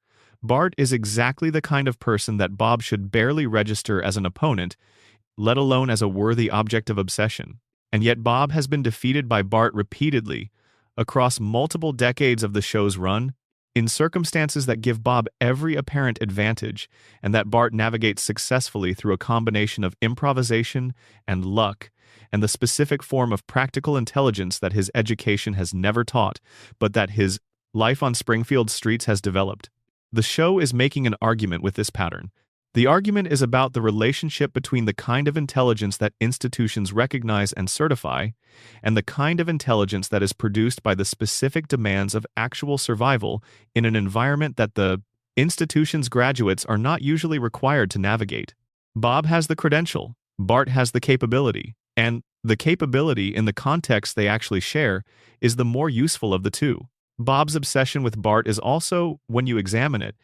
Bart is exactly the kind of person that Bob should barely register as an opponent, let alone as a worthy object of obsession. And yet Bob has been defeated by Bart repeatedly, across multiple decades of the show's run, in circumstances that give Bob every apparent advantage, and that Bart navigates successfully through a combination of improvisation and luck, and the specific form of practical intelligence that his education has never taught, but that his life on Springfield streets has developed. The show is making an argument with this pattern. The argument is about the relationship between the kind of intelligence that institutions recognize and certify, and the kind of intelligence that is produced by the specific demands of actual survival in an environment that the institution's graduates are not usually required to navigate. Bob has the credential, Bart has the capability, and the capability in the context they actually share is the more useful of the two. Bob's obsession with Bart is also, when you examine it,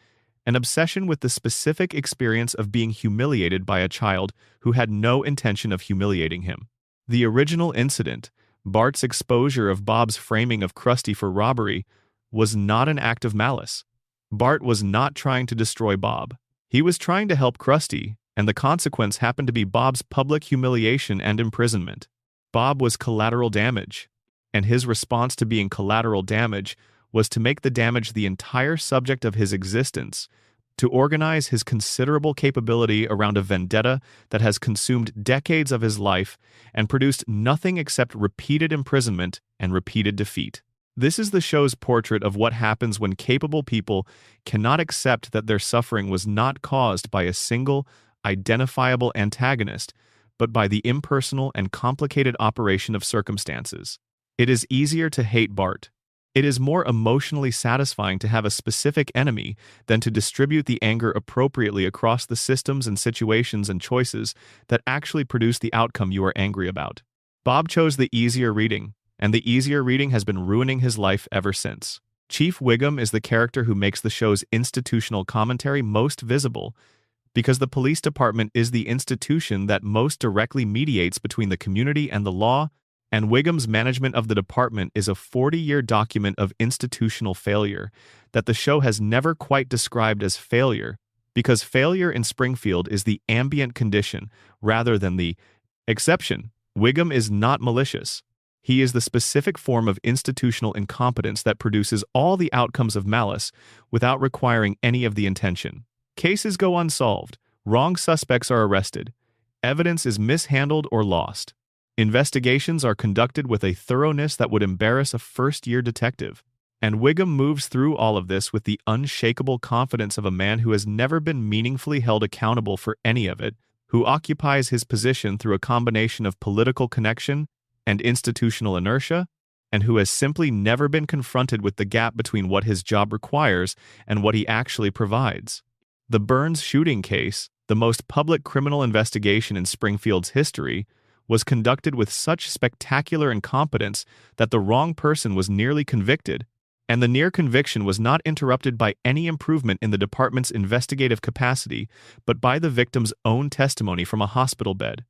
an obsession with the specific experience of being humiliated by a child who had no intention of humiliating him. The original incident, Bart's exposure of Bob's framing of Krusty for robbery, was not an act of malice. Bart was not trying to destroy Bob. He was trying to help Krusty, and the consequence happened to be Bob's public humiliation and imprisonment. Bob was collateral damage, and his response to being collateral damage was to make the damage the entire subject of his existence, to organize his considerable capability around a vendetta that has consumed decades of his life and produced nothing except repeated imprisonment and repeated defeat. This is the show's portrait of what happens when capable people cannot accept that their suffering was not caused by a single, identifiable antagonist, but by the impersonal and complicated operation of circumstances. It is easier to hate Bart. It is more emotionally satisfying to have a specific enemy than to distribute the anger appropriately across the systems and situations and choices that actually produce the outcome you are angry about. Bob chose the easier reading, and the easier reading has been ruining his life ever since. Chief Wiggum is the character who makes the show's institutional commentary most visible, because the police department is the institution that most directly mediates between the community and the law, and Wiggum's management of the department is a 40-year document of institutional failure that the show has never quite described as failure, because failure in Springfield is the ambient condition rather than the exception. Wiggum is not malicious. He is the specific form of institutional incompetence that produces all the outcomes of malice without requiring any of the intention. Cases go unsolved, wrong suspects are arrested, evidence is mishandled or lost. Investigations are conducted with a thoroughness that would embarrass a first-year detective. And Wiggum moves through all of this with the unshakable confidence of a man who has never been meaningfully held accountable for any of it, who occupies his position through a combination of political connection and institutional inertia, and who has simply never been confronted with the gap between what his job requires and what he actually provides. The Burns shooting case, the most public criminal investigation in Springfield's history, was conducted with such spectacular incompetence that the wrong person was nearly convicted, and the near conviction was not interrupted by any improvement in the department's investigative capacity, but by the victim's own testimony from a hospital bed.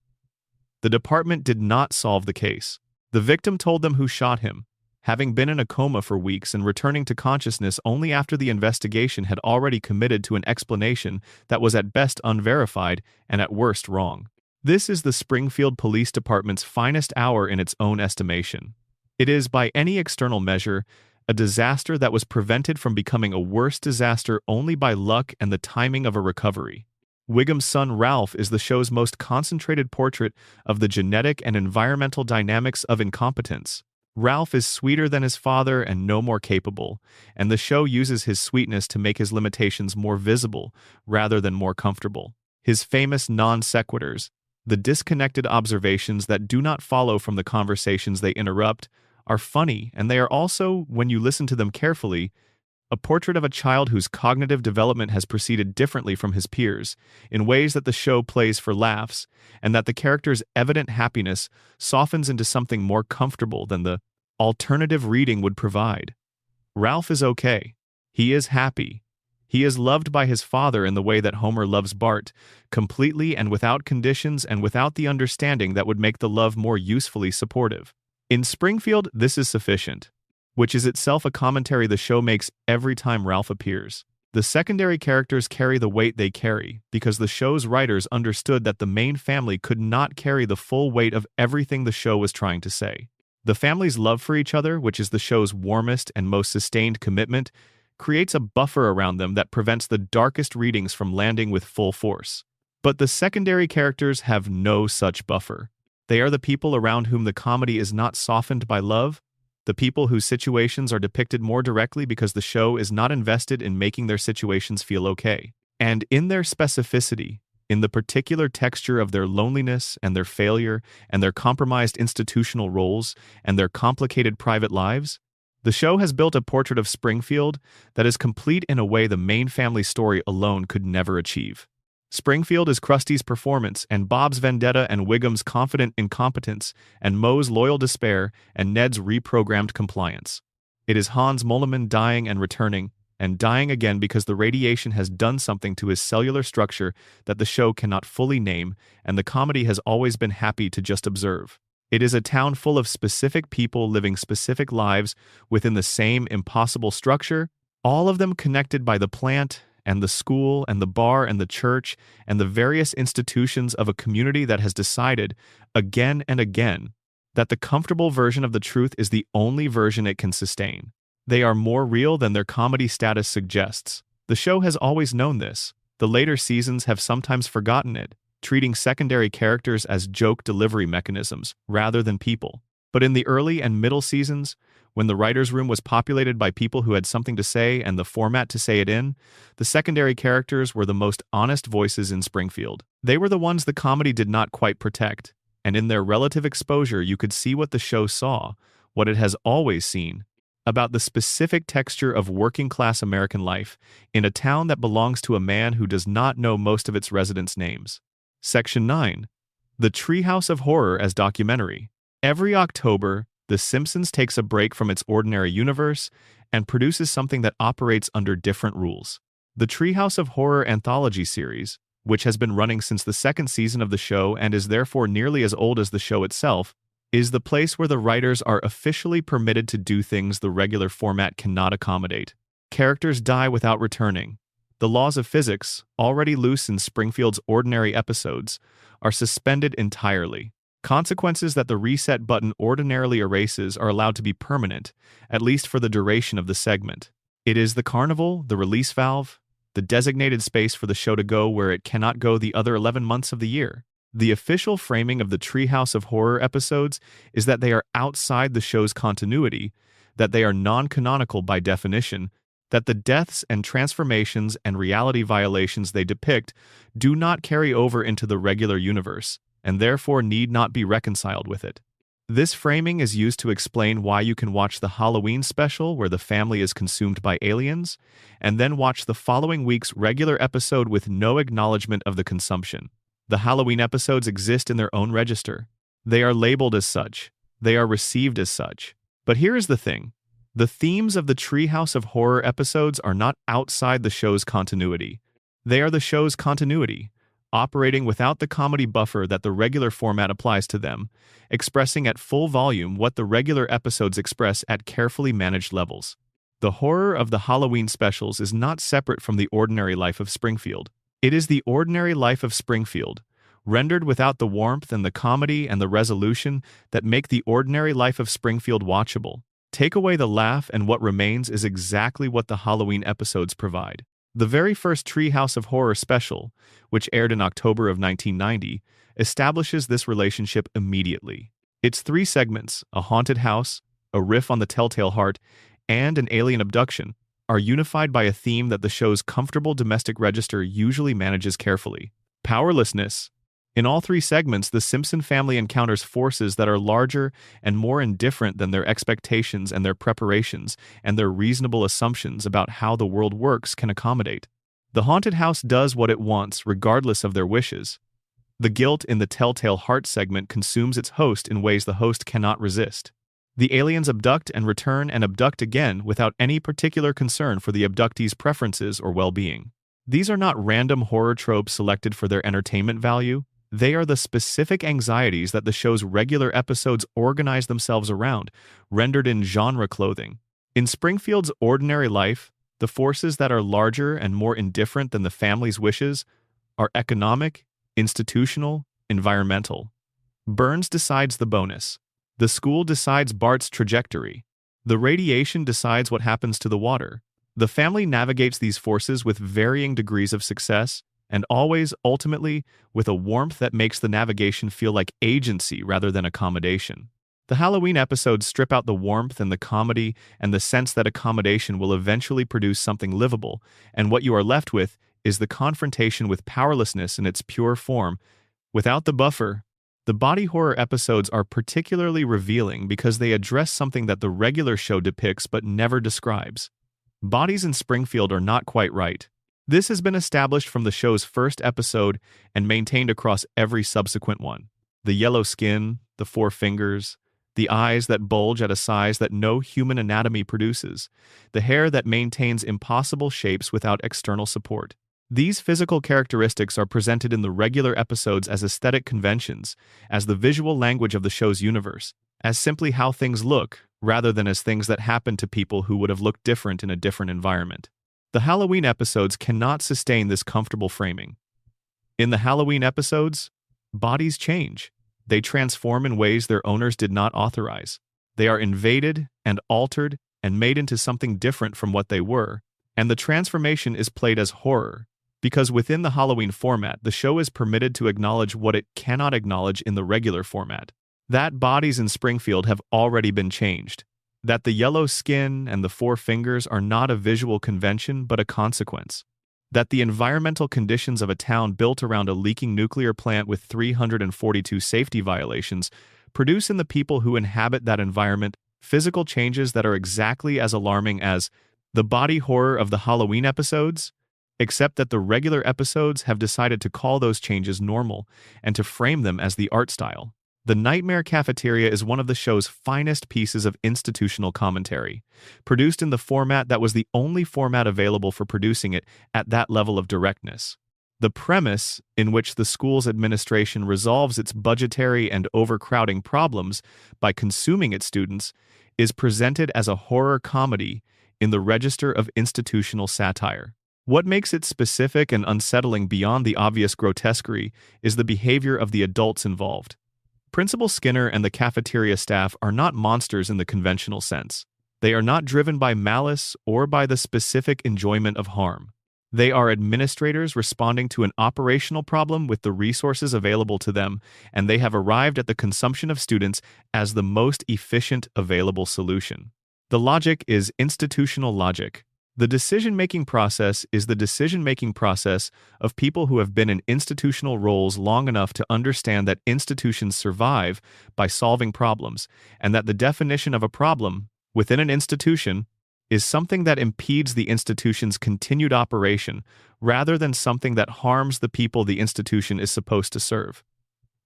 The department did not solve the case. The victim told them who shot him, having been in a coma for weeks and returning to consciousness only after the investigation had already committed to an explanation that was at best unverified and at worst wrong. This is the Springfield Police Department's finest hour in its own estimation. It is, by any external measure, a disaster that was prevented from becoming a worse disaster only by luck and the timing of a recovery. Wiggum's son Ralph is the show's most concentrated portrait of the genetic and environmental dynamics of incompetence. Ralph is sweeter than his father and no more capable, and the show uses his sweetness to make his limitations more visible rather than more comfortable. His famous non-sequiturs, the disconnected observations that do not follow from the conversations they interrupt, are funny, and they are also, when you listen to them carefully, a portrait of a child whose cognitive development has proceeded differently from his peers, in ways that the show plays for laughs, and that the character's evident happiness softens into something more comfortable than the alternative reading would provide. Ralph is okay. He is happy. He is loved by his father in the way that Homer loves Bart, completely and without conditions and without the understanding that would make the love more usefully supportive. In Springfield, this is sufficient, which is itself a commentary the show makes every time Ralph appears. The secondary characters carry the weight they carry because the show's writers understood that the main family could not carry the full weight of everything the show was trying to say. The family's love for each other, which is the show's warmest and most sustained commitment, creates a buffer around them that prevents the darkest readings from landing with full force. But the secondary characters have no such buffer. They are the people around whom the comedy is not softened by love, the people whose situations are depicted more directly because the show is not invested in making their situations feel okay. And in their specificity, in the particular texture of their loneliness and their failure and their compromised institutional roles and their complicated private lives, the show has built a portrait of Springfield that is complete in a way the main family story alone could never achieve. Springfield is Krusty's performance, and Bob's vendetta, and Wiggum's confident incompetence, and Moe's loyal despair, and Ned's reprogrammed compliance. It is Hans Moleman dying and returning, and dying again because the radiation has done something to his cellular structure that the show cannot fully name, and the comedy has always been happy to just observe. It is a town full of specific people living specific lives within the same impossible structure, all of them connected by the plant, and the school, and the bar, and the church, and the various institutions of a community that has decided, again and again, that the comfortable version of the truth is the only version it can sustain. They are more real than their comedy status suggests. The show has always known this. The later seasons have sometimes forgotten it, treating secondary characters as joke delivery mechanisms rather than people. But in the early and middle seasons, when the writer's room was populated by people who had something to say and the format to say it in, the secondary characters were the most honest voices in Springfield. They were the ones the comedy did not quite protect, and in their relative exposure you could see what the show saw, what it has always seen, about the specific texture of working-class American life in a town that belongs to a man who does not know most of its residents' names. Section 9. The Treehouse of Horror as Documentary. Every October, The Simpsons takes a break from its ordinary universe and produces something that operates under different rules. The Treehouse of Horror anthology series, which has been running since the second season of the show and is therefore nearly as old as the show itself, is the place where the writers are officially permitted to do things the regular format cannot accommodate. Characters die without returning. The laws of physics, already loose in Springfield's ordinary episodes, are suspended entirely. Consequences that the reset button ordinarily erases are allowed to be permanent, at least for the duration of the segment. It is the carnival, the release valve, the designated space for the show to go where it cannot go the other 11 months of the year. The official framing of the Treehouse of Horror episodes is that they are outside the show's continuity, that they are non-canonical by definition, that the deaths and transformations and reality violations they depict do not carry over into the regular universe, and therefore need not be reconciled with it. This framing is used to explain why you can watch the Halloween special where the family is consumed by aliens, and then watch the following week's regular episode with no acknowledgement of the consumption. The Halloween episodes exist in their own register. They are labeled as such. They are received as such. But here is the thing. The themes of the Treehouse of Horror episodes are not outside the show's continuity. They are the show's continuity, operating without the comedy buffer that the regular format applies to them, expressing at full volume what the regular episodes express at carefully managed levels. The horror of the Halloween specials is not separate from the ordinary life of Springfield. It is the ordinary life of Springfield, rendered without the warmth and the comedy and the resolution that make the ordinary life of Springfield watchable. Take away the laugh and what remains is exactly what the Halloween episodes provide. The very first Treehouse of Horror special, which aired in October of 1990, establishes this relationship immediately. Its 3 segments, a haunted house, a riff on the Telltale Heart, and an alien abduction, are unified by a theme that the show's comfortable domestic register usually manages carefully: powerlessness. In all 3 segments, the Simpson family encounters forces that are larger and more indifferent than their expectations and their preparations and their reasonable assumptions about how the world works can accommodate. The haunted house does what it wants regardless of their wishes. The guilt in the Telltale Heart segment consumes its host in ways the host cannot resist. The aliens abduct and return and abduct again without any particular concern for the abductee's preferences or well-being. These are not random horror tropes selected for their entertainment value. They are the specific anxieties that the show's regular episodes organize themselves around, rendered in genre clothing. In Springfield's ordinary life, The forces that are larger and more indifferent than the family's wishes are economic, institutional, environmental. Burns decides the bonus. The school decides Bart's trajectory. The radiation decides what happens to the water. The family navigates these forces with varying degrees of success, and always, ultimately, with a warmth that makes the navigation feel like agency rather than accommodation. The Halloween episodes strip out the warmth and the comedy and the sense that accommodation will eventually produce something livable, and what you are left with is the confrontation with powerlessness in its pure form. Without the buffer, the body horror episodes are particularly revealing because they address something that the regular show depicts but never describes. Bodies in Springfield are not quite right. This has been established from the show's first episode and maintained across every subsequent one. The yellow skin, the four fingers, the eyes that bulge at a size that no human anatomy produces, the hair that maintains impossible shapes without external support. These physical characteristics are presented in the regular episodes as aesthetic conventions, as the visual language of the show's universe, as simply how things look, rather than as things that happen to people who would have looked different in a different environment. The Halloween episodes cannot sustain this comfortable framing. In the Halloween episodes, bodies change. They transform in ways their owners did not authorize. They are invaded and altered and made into something different from what they were, and the transformation is played as horror, because within the Halloween format, the show is permitted to acknowledge what it cannot acknowledge in the regular format. That bodies in Springfield have already been changed. That the yellow skin and the four fingers are not a visual convention but a consequence. That the environmental conditions of a town built around a leaking nuclear plant with 342 safety violations produce in the people who inhabit that environment physical changes that are exactly as alarming as the body horror of the Halloween episodes, except that the regular episodes have decided to call those changes normal and to frame them as the art style. The Nightmare Cafeteria is one of the show's finest pieces of institutional commentary, produced in the format that was the only format available for producing it at that level of directness. The premise, in which the school's administration resolves its budgetary and overcrowding problems by consuming its students, is presented as a horror comedy in the register of institutional satire. What makes it specific and unsettling beyond the obvious grotesquerie is the behavior of the adults involved. Principal Skinner and the cafeteria staff are not monsters in the conventional sense. They are not driven by malice or by the specific enjoyment of harm. They are administrators responding to an operational problem with the resources available to them, and they have arrived at the consumption of students as the most efficient available solution. The logic is institutional logic. The decision-making process is the decision-making process of people who have been in institutional roles long enough to understand that institutions survive by solving problems, and that the definition of a problem within an institution is something that impedes the institution's continued operation rather than something that harms the people the institution is supposed to serve.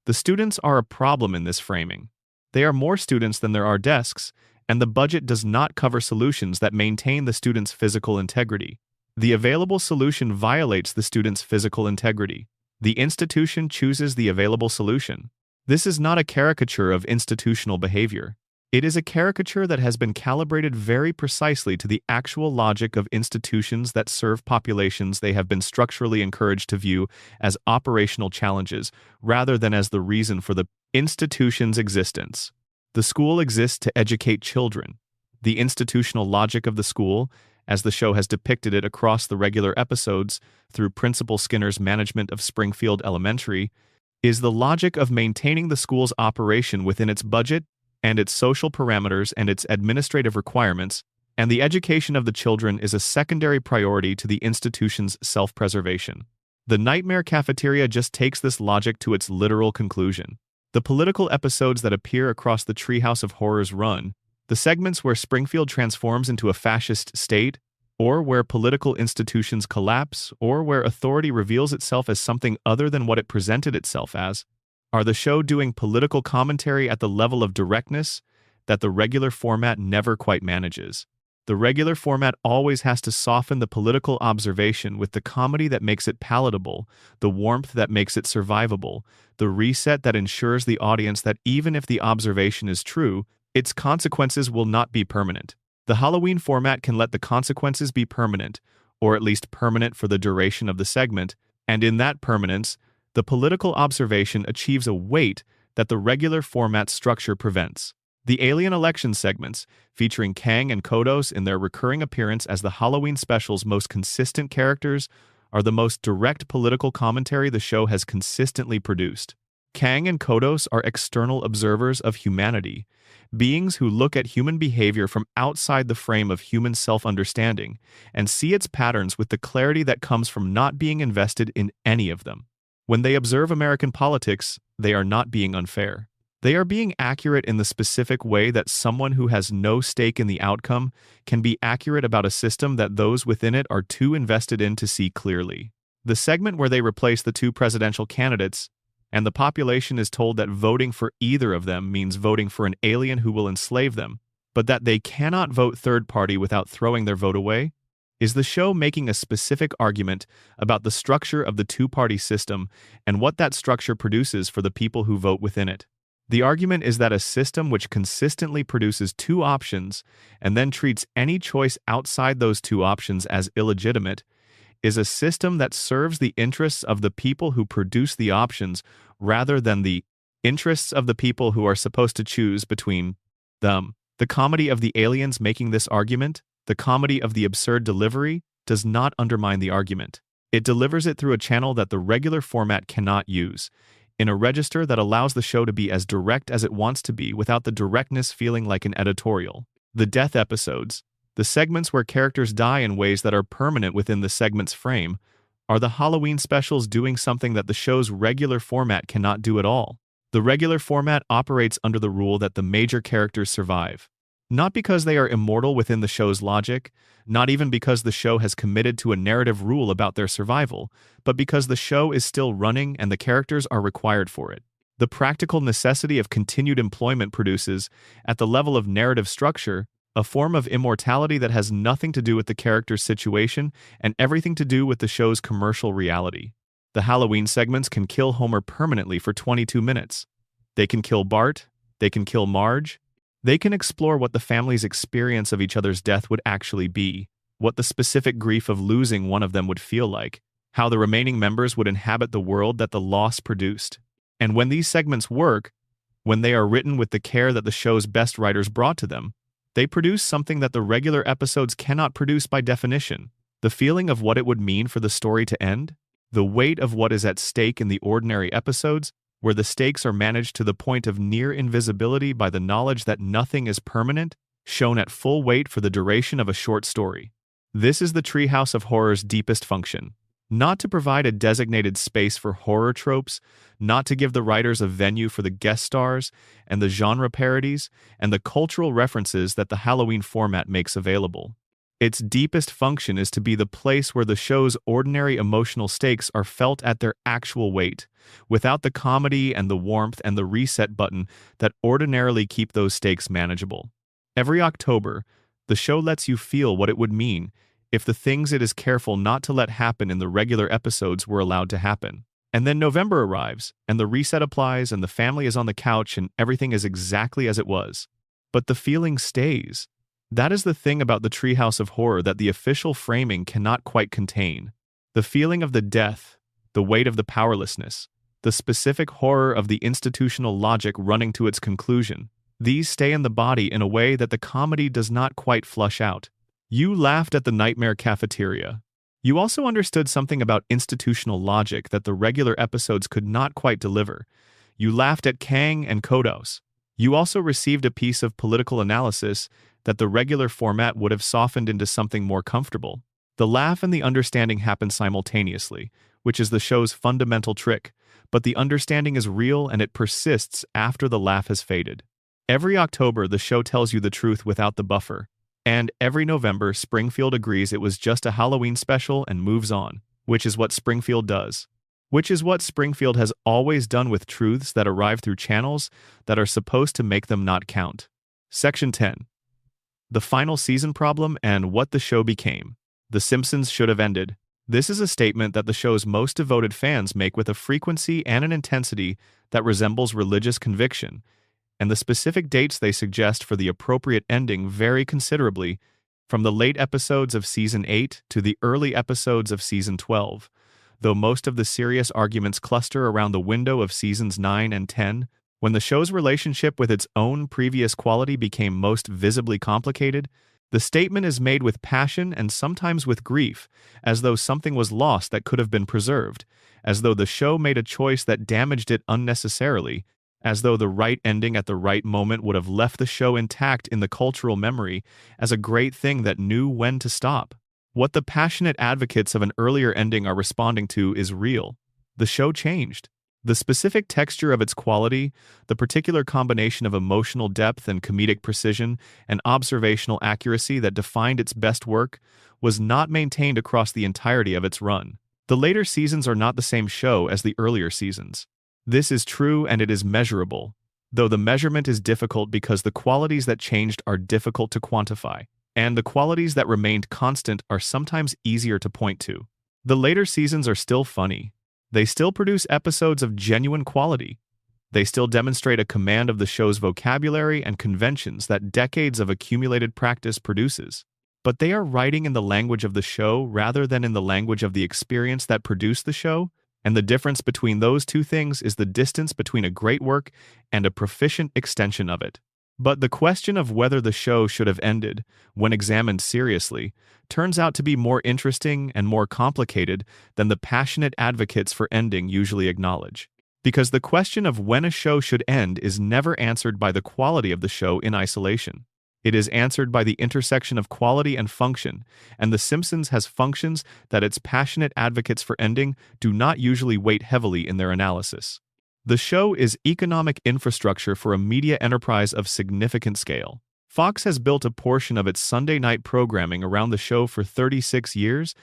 The students are a problem in this framing. They are more students than there are desks, and the budget does not cover solutions that maintain the student's physical integrity. The available solution violates the student's physical integrity. The institution chooses the available solution. This is not a caricature of institutional behavior. It is a caricature that has been calibrated very precisely to the actual logic of institutions that serve populations they have been structurally encouraged to view as operational challenges rather than as the reason for the institution's existence. The school exists to educate children. The institutional logic of the school, as the show has depicted it across the regular episodes through Principal Skinner's management of Springfield Elementary, is the logic of maintaining the school's operation within its budget and its social parameters and its administrative requirements, and the education of the children is a secondary priority to the institution's self-preservation. The Nightmare Cafeteria just takes this logic to its literal conclusion. The political episodes that appear across the Treehouse of Horrors run, the segments where Springfield transforms into a fascist state, or where political institutions collapse, or where authority reveals itself as something other than what it presented itself as, are the show doing political commentary at the level of directness that the regular format never quite manages. The regular format always has to soften the political observation with the comedy that makes it palatable, the warmth that makes it survivable, the reset that ensures the audience that even if the observation is true, its consequences will not be permanent. The Halloween format can let the consequences be permanent, or at least permanent for the duration of the segment, and in that permanence, the political observation achieves a weight that the regular format structure prevents. The alien election segments, featuring Kang and Kodos in their recurring appearance as the Halloween special's most consistent characters, are the most direct political commentary the show has consistently produced. Kang and Kodos are external observers of humanity, beings who look at human behavior from outside the frame of human self-understanding and see its patterns with the clarity that comes from not being invested in any of them. When they observe American politics, they are not being unfair. They are being accurate in the specific way that someone who has no stake in the outcome can be accurate about a system that those within it are too invested in to see clearly. The segment where they replace the two presidential candidates, and the population is told that voting for either of them means voting for an alien who will enslave them, but that they cannot vote third party without throwing their vote away, is the show making a specific argument about the structure of the two-party system and what that structure produces for the people who vote within it. The argument is that a system which consistently produces two options and then treats any choice outside those two options as illegitimate is a system that serves the interests of the people who produce the options rather than the interests of the people who are supposed to choose between them. The comedy of the aliens making this argument, the comedy of the absurd delivery, does not undermine the argument. It delivers it through a channel that the regular format cannot use, in a register that allows the show to be as direct as it wants to be without the directness feeling like an editorial. The death episodes, the segments where characters die in ways that are permanent within the segment's frame, are the Halloween specials doing something that the show's regular format cannot do at all. The regular format operates under the rule that the major characters survive. Not because they are immortal within the show's logic, not even because the show has committed to a narrative rule about their survival, but because the show is still running and the characters are required for it. The practical necessity of continued employment produces, at the level of narrative structure, a form of immortality that has nothing to do with the character's situation and everything to do with the show's commercial reality. The Halloween segments can kill Homer permanently for 22 minutes. They can kill Bart, they can kill Marge. They can explore what the family's experience of each other's death would actually be, what the specific grief of losing one of them would feel like, how the remaining members would inhabit the world that the loss produced. And when these segments work, when they are written with the care that the show's best writers brought to them, they produce something that the regular episodes cannot produce by definition. The feeling of what it would mean for the story to end, the weight of what is at stake in the ordinary episodes, where the stakes are managed to the point of near invisibility by the knowledge that nothing is permanent, shown at full weight for the duration of a short story. This is the Treehouse of Horror's deepest function. Not to provide a designated space for horror tropes, not to give the writers a venue for the guest stars and the genre parodies and the cultural references that the Halloween format makes available. Its deepest function is to be the place where the show's ordinary emotional stakes are felt at their actual weight, without the comedy and the warmth and the reset button that ordinarily keep those stakes manageable. Every October, the show lets you feel what it would mean if the things it is careful not to let happen in the regular episodes were allowed to happen. And then November arrives, and the reset applies, and the family is on the couch, and everything is exactly as it was. But the feeling stays. That is the thing about the Treehouse of Horror that the official framing cannot quite contain. The feeling of the death, the weight of the powerlessness, the specific horror of the institutional logic running to its conclusion. These stay in the body in a way that the comedy does not quite flush out. You laughed at the nightmare cafeteria. You also understood something about institutional logic that the regular episodes could not quite deliver. You laughed at Kang and Kodos. You also received a piece of political analysis that the regular format would have softened into something more comfortable. The laugh and the understanding happen simultaneously, which is the show's fundamental trick, but the understanding is real and it persists after the laugh has faded. Every October, the show tells you the truth without the buffer, and every November, Springfield agrees it was just a Halloween special and moves on, which is what Springfield does. Which is what Springfield has always done with truths that arrive through channels that are supposed to make them not count. Section 10. The final season problem and what the show became. The Simpsons should have ended. This is a statement that the show's most devoted fans make with a frequency and an intensity that resembles religious conviction, and the specific dates they suggest for the appropriate ending vary considerably, from the late episodes of Season 8 to the early episodes of Season 12. Though most of the serious arguments cluster around the window of Seasons 9 and 10, when the show's relationship with its own previous quality became most visibly complicated, the statement is made with passion and sometimes with grief, as though something was lost that could have been preserved, as though the show made a choice that damaged it unnecessarily, as though the right ending at the right moment would have left the show intact in the cultural memory as a great thing that knew when to stop. What the passionate advocates of an earlier ending are responding to is real. The show changed. The specific texture of its quality, the particular combination of emotional depth and comedic precision and observational accuracy that defined its best work, was not maintained across the entirety of its run. The later seasons are not the same show as the earlier seasons. This is true and it is measurable, though the measurement is difficult because the qualities that changed are difficult to quantify, and the qualities that remained constant are sometimes easier to point to. The later seasons are still funny. They still produce episodes of genuine quality. They still demonstrate a command of the show's vocabulary and conventions that decades of accumulated practice produces. But they are writing in the language of the show rather than in the language of the experience that produced the show, and the difference between those two things is the distance between a great work and a proficient extension of it. But the question of whether the show should have ended, when examined seriously, turns out to be more interesting and more complicated than the passionate advocates for ending usually acknowledge. Because the question of when a show should end is never answered by the quality of the show in isolation. It is answered by the intersection of quality and function, and The Simpsons has functions that its passionate advocates for ending do not usually weight heavily in their analysis. The show is economic infrastructure for a media enterprise of significant scale. Fox has built a portion of its Sunday night programming around the show for 36 years,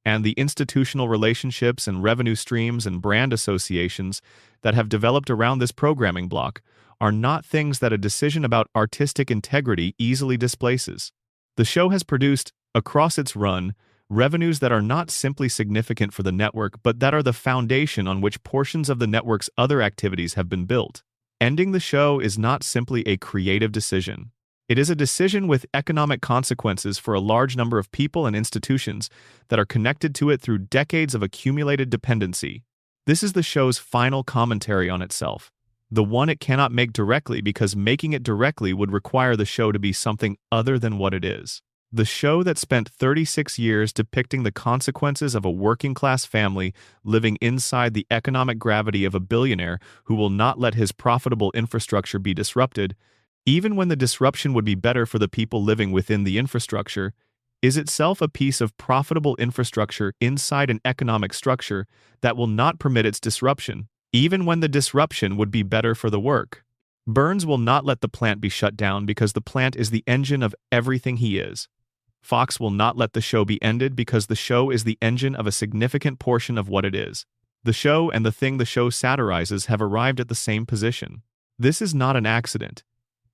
and the institutional relationships and revenue streams and brand associations that have developed around this programming block are not things that a decision about artistic integrity easily displaces. The show has produced, across its run, revenues that are not simply significant for the network but that are the foundation on which portions of the network's other activities have been built. Ending the show is not simply a creative decision. It is a decision with economic consequences for a large number of people and institutions that are connected to it through decades of accumulated dependency. This is the show's final commentary on itself, the one it cannot make directly because making it directly would require the show to be something other than what it is. The show that spent 36 years depicting the consequences of a working-class family living inside the economic gravity of a billionaire who will not let his profitable infrastructure be disrupted, even when the disruption would be better for the people living within the infrastructure, is itself a piece of profitable infrastructure inside an economic structure that will not permit its disruption, even when the disruption would be better for the work. Burns will not let the plant be shut down because the plant is the engine of everything he is. Fox will not let the show be ended because the show is the engine of a significant portion of what it is. The show and the thing the show satirizes have arrived at the same position. This is not an accident.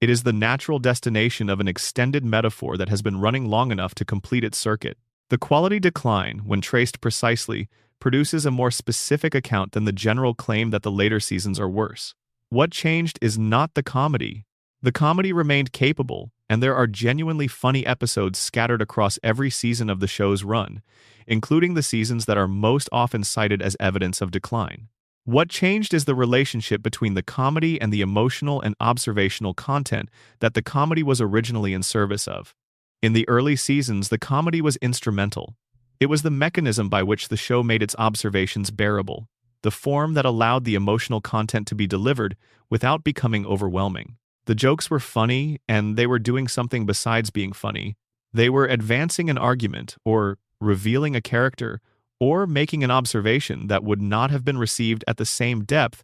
It is the natural destination of an extended metaphor that has been running long enough to complete its circuit. The quality decline, when traced precisely, produces a more specific account than the general claim that the later seasons are worse. What changed is not the comedy. The comedy remained capable, and there are genuinely funny episodes scattered across every season of the show's run, including the seasons that are most often cited as evidence of decline. What changed is the relationship between the comedy and the emotional and observational content that the comedy was originally in service of. In the early seasons, the comedy was instrumental. It was the mechanism by which the show made its observations bearable, the form that allowed the emotional content to be delivered without becoming overwhelming. The jokes were funny, and they were doing something besides being funny. They were advancing an argument, or revealing a character, or making an observation that would not have been received at the same depth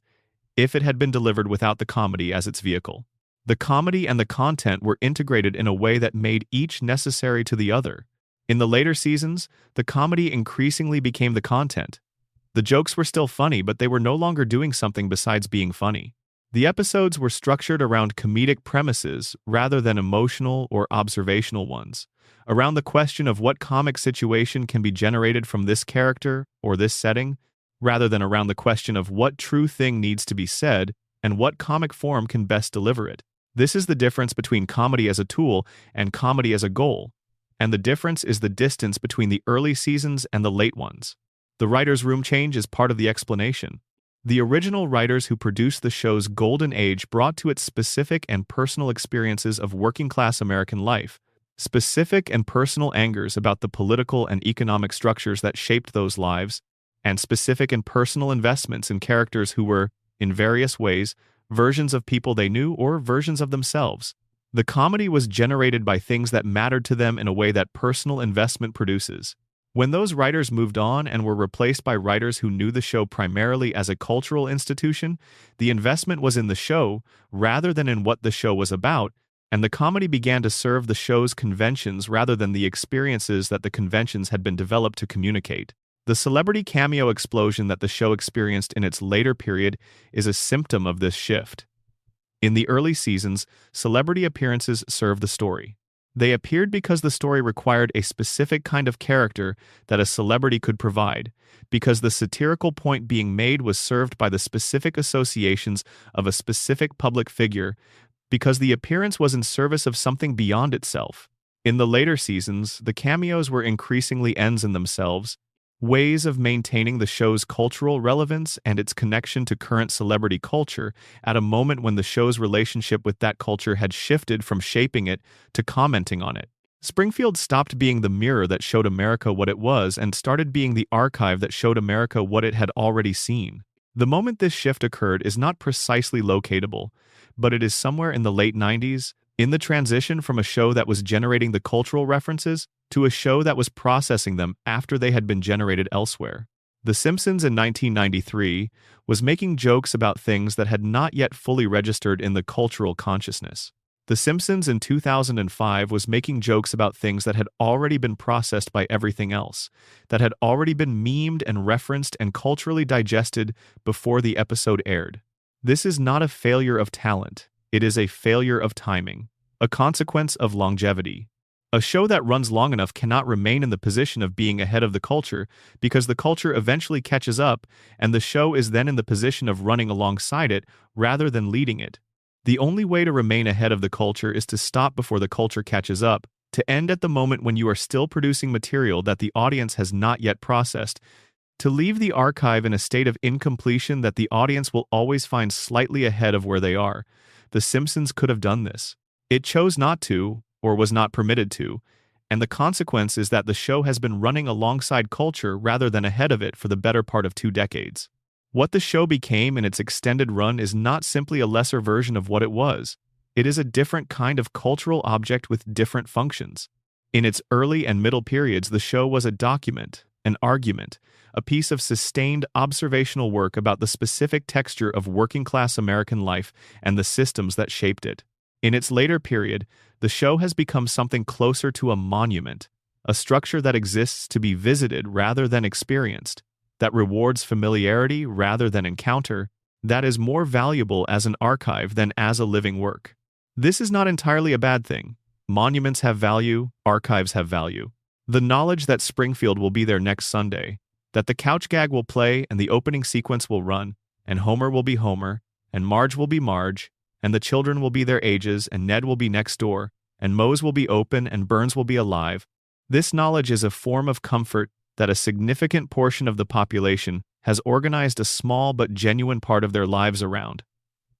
if it had been delivered without the comedy as its vehicle. The comedy and the content were integrated in a way that made each necessary to the other. In the later seasons, the comedy increasingly became the content. The jokes were still funny, but they were no longer doing something besides being funny. The episodes were structured around comedic premises rather than emotional or observational ones, around the question of what comic situation can be generated from this character or this setting, rather than around the question of what true thing needs to be said and what comic form can best deliver it. This is the difference between comedy as a tool and comedy as a goal, and the difference is the distance between the early seasons and the late ones. The writer's room change is part of the explanation. The original writers who produced the show's golden age brought to it specific and personal experiences of working-class American life, specific and personal angers about the political and economic structures that shaped those lives, and specific and personal investments in characters who were, in various ways, versions of people they knew or versions of themselves. The comedy was generated by things that mattered to them in a way that personal investment produces. When those writers moved on and were replaced by writers who knew the show primarily as a cultural institution, the investment was in the show rather than in what the show was about, and the comedy began to serve the show's conventions rather than the experiences that the conventions had been developed to communicate. The celebrity cameo explosion that the show experienced in its later period is a symptom of this shift. In the early seasons, celebrity appearances served the story. They appeared because the story required a specific kind of character that a celebrity could provide, because the satirical point being made was served by the specific associations of a specific public figure, because the appearance was in service of something beyond itself. In the later seasons, the cameos were increasingly ends in themselves, ways of maintaining the show's cultural relevance and its connection to current celebrity culture at a moment when the show's relationship with that culture had shifted from shaping it to commenting on it. Springfield stopped being the mirror that showed America what it was and started being the archive that showed America what it had already seen. The moment this shift occurred is not precisely locatable, but it is somewhere in the late 90s, in the transition from a show that was generating the cultural references to a show that was processing them after they had been generated elsewhere. The Simpsons in 1993 was making jokes about things that had not yet fully registered in the cultural consciousness. The Simpsons in 2005 was making jokes about things that had already been processed by everything else, that had already been memed and referenced and culturally digested before the episode aired. This is not a failure of talent. It is a failure of timing, a consequence of longevity. A show that runs long enough cannot remain in the position of being ahead of the culture because the culture eventually catches up and the show is then in the position of running alongside it rather than leading it. The only way to remain ahead of the culture is to stop before the culture catches up, to end at the moment when you are still producing material that the audience has not yet processed, to leave the archive in a state of incompletion that the audience will always find slightly ahead of where they are. The Simpsons could have done this. It chose not to, or was not permitted to, and the consequence is that the show has been running alongside culture rather than ahead of it for the better part of 2 decades. What the show became in its extended run is not simply a lesser version of what it was. It is a different kind of cultural object with different functions. In its early and middle periods, the show was a document, an argument, a piece of sustained observational work about the specific texture of working-class American life and the systems that shaped it. In its later period, the show has become something closer to a monument, a structure that exists to be visited rather than experienced, that rewards familiarity rather than encounter, that is more valuable as an archive than as a living work. This is not entirely a bad thing. Monuments have value, archives have value. The knowledge that Springfield will be there next Sunday, that the couch gag will play and the opening sequence will run, and Homer will be Homer, and Marge will be Marge, and the children will be their ages, and Ned will be next door, and Mose will be open, and Burns will be alive. This knowledge is a form of comfort that a significant portion of the population has organized a small but genuine part of their lives around.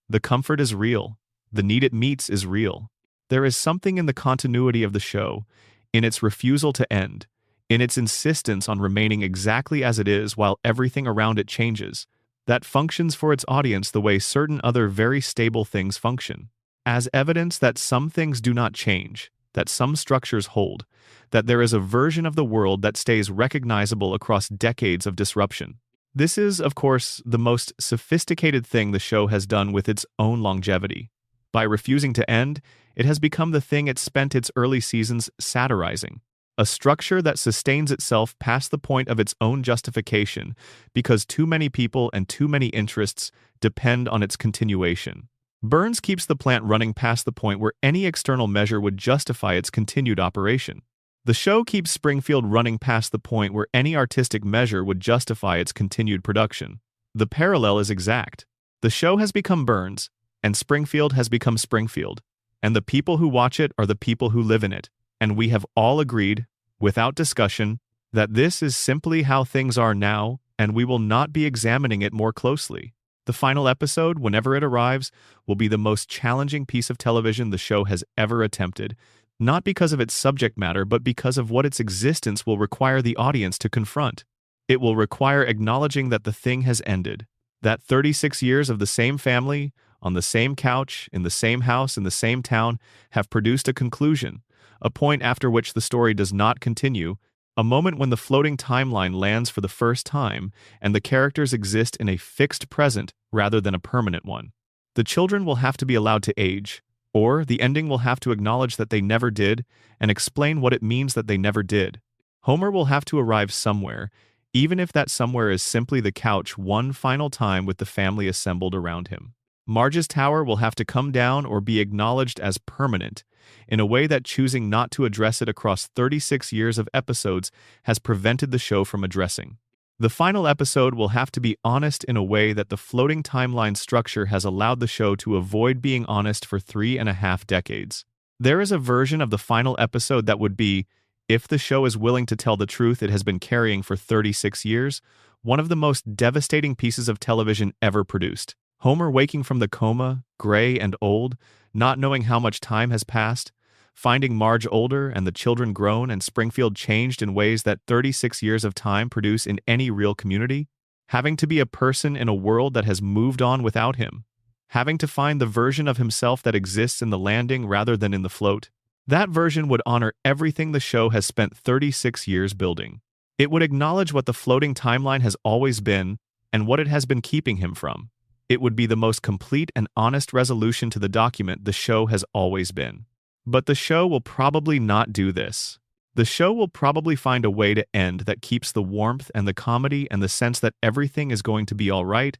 The comfort is real. The need it meets is real. There is something in the continuity of the show, in its refusal to end, in its insistence on remaining exactly as it is while everything around it changes, that functions for its audience the way certain other very stable things function, as evidence that some things do not change, that some structures hold, that there is a version of the world that stays recognizable across decades of disruption. This is, of course, the most sophisticated thing the show has done with its own longevity. By refusing to end, it has become the thing it spent its early seasons satirizing, a structure that sustains itself past the point of its own justification because too many people and too many interests depend on its continuation. Burns keeps the plant running past the point where any external measure would justify its continued operation. The show keeps Springfield running past the point where any artistic measure would justify its continued production. The parallel is exact. The show has become Burns, and Springfield has become Springfield, and the people who watch it are the people who live in it, and we have all agreed, without discussion, that this is simply how things are now, and we will not be examining it more closely. The final episode, whenever it arrives, will be the most challenging piece of television the show has ever attempted, not because of its subject matter, but because of what its existence will require the audience to confront. It will require acknowledging that the thing has ended, that 36 years of the same family, on the same couch, in the same house, in the same town, have produced a conclusion, a point after which the story does not continue, a moment when the floating timeline lands for the first time, and the characters exist in a fixed present rather than a permanent one. The children will have to be allowed to age, or the ending will have to acknowledge that they never did, and explain what it means that they never did. Homer will have to arrive somewhere, even if that somewhere is simply the couch one final time with the family assembled around him. Marge's tower will have to come down or be acknowledged as permanent, in a way that choosing not to address it across 36 years of episodes has prevented the show from addressing. The final episode will have to be honest in a way that the floating timeline structure has allowed the show to avoid being honest for 3.5 decades. There is a version of the final episode that would be, if the show is willing to tell the truth it has been carrying for 36 years, one of the most devastating pieces of television ever produced. Homer waking from the coma, gray and old, not knowing how much time has passed, finding Marge older and the children grown and Springfield changed in ways that 36 years of time produce in any real community, having to be a person in a world that has moved on without him, having to find the version of himself that exists in the landing rather than in the float. That version would honor everything the show has spent 36 years building. It would acknowledge what the floating timeline has always been and what it has been keeping him from. It would be the most complete and honest resolution to the document the show has always been. But the show will probably not do this. The show will probably find a way to end that keeps the warmth and the comedy and the sense that everything is going to be all right,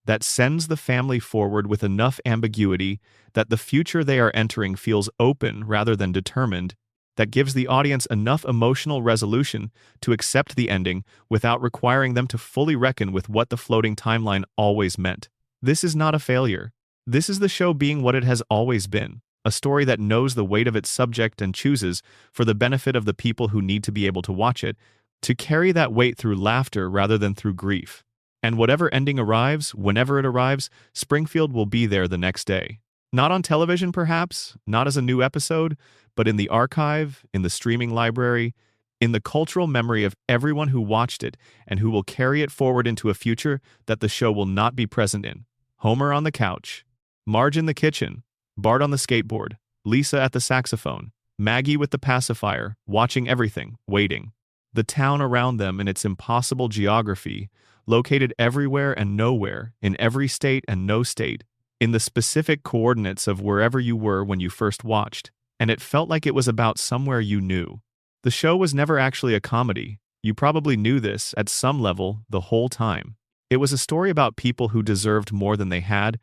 that sends the family forward with enough ambiguity that the future they are entering feels open rather than determined, that gives the audience enough emotional resolution to accept the ending without requiring them to fully reckon with what the floating timeline always meant. This is not a failure. This is the show being what it has always been, a story that knows the weight of its subject and chooses, for the benefit of the people who need to be able to watch it, to carry that weight through laughter rather than through grief. And whatever ending arrives, whenever it arrives, Springfield will be there the next day. Not on television, perhaps, not as a new episode, but in the archive, in the streaming library, in the cultural memory of everyone who watched it and who will carry it forward into a future that the show will not be present in. Homer on the couch, Marge in the kitchen, Bart on the skateboard, Lisa at the saxophone, Maggie with the pacifier, watching everything, waiting. The town around them in its impossible geography, located everywhere and nowhere, in every state and no state, in the specific coordinates of wherever you were when you first watched, and it felt like it was about somewhere you knew. The show was never actually a comedy. You probably knew this, at some level, the whole time. It was a story about people who deserved more than they had,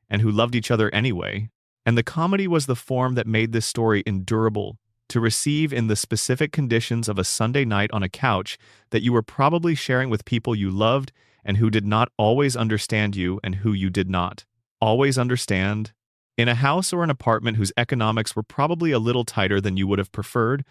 and who loved each other anyway, and the comedy was the form that made this story endurable, to receive in the specific conditions of a Sunday night on a couch that you were probably sharing with people you loved and who did not always understand you and who you did not always understand. In a house or an apartment whose economics were probably a little tighter than you would have preferred,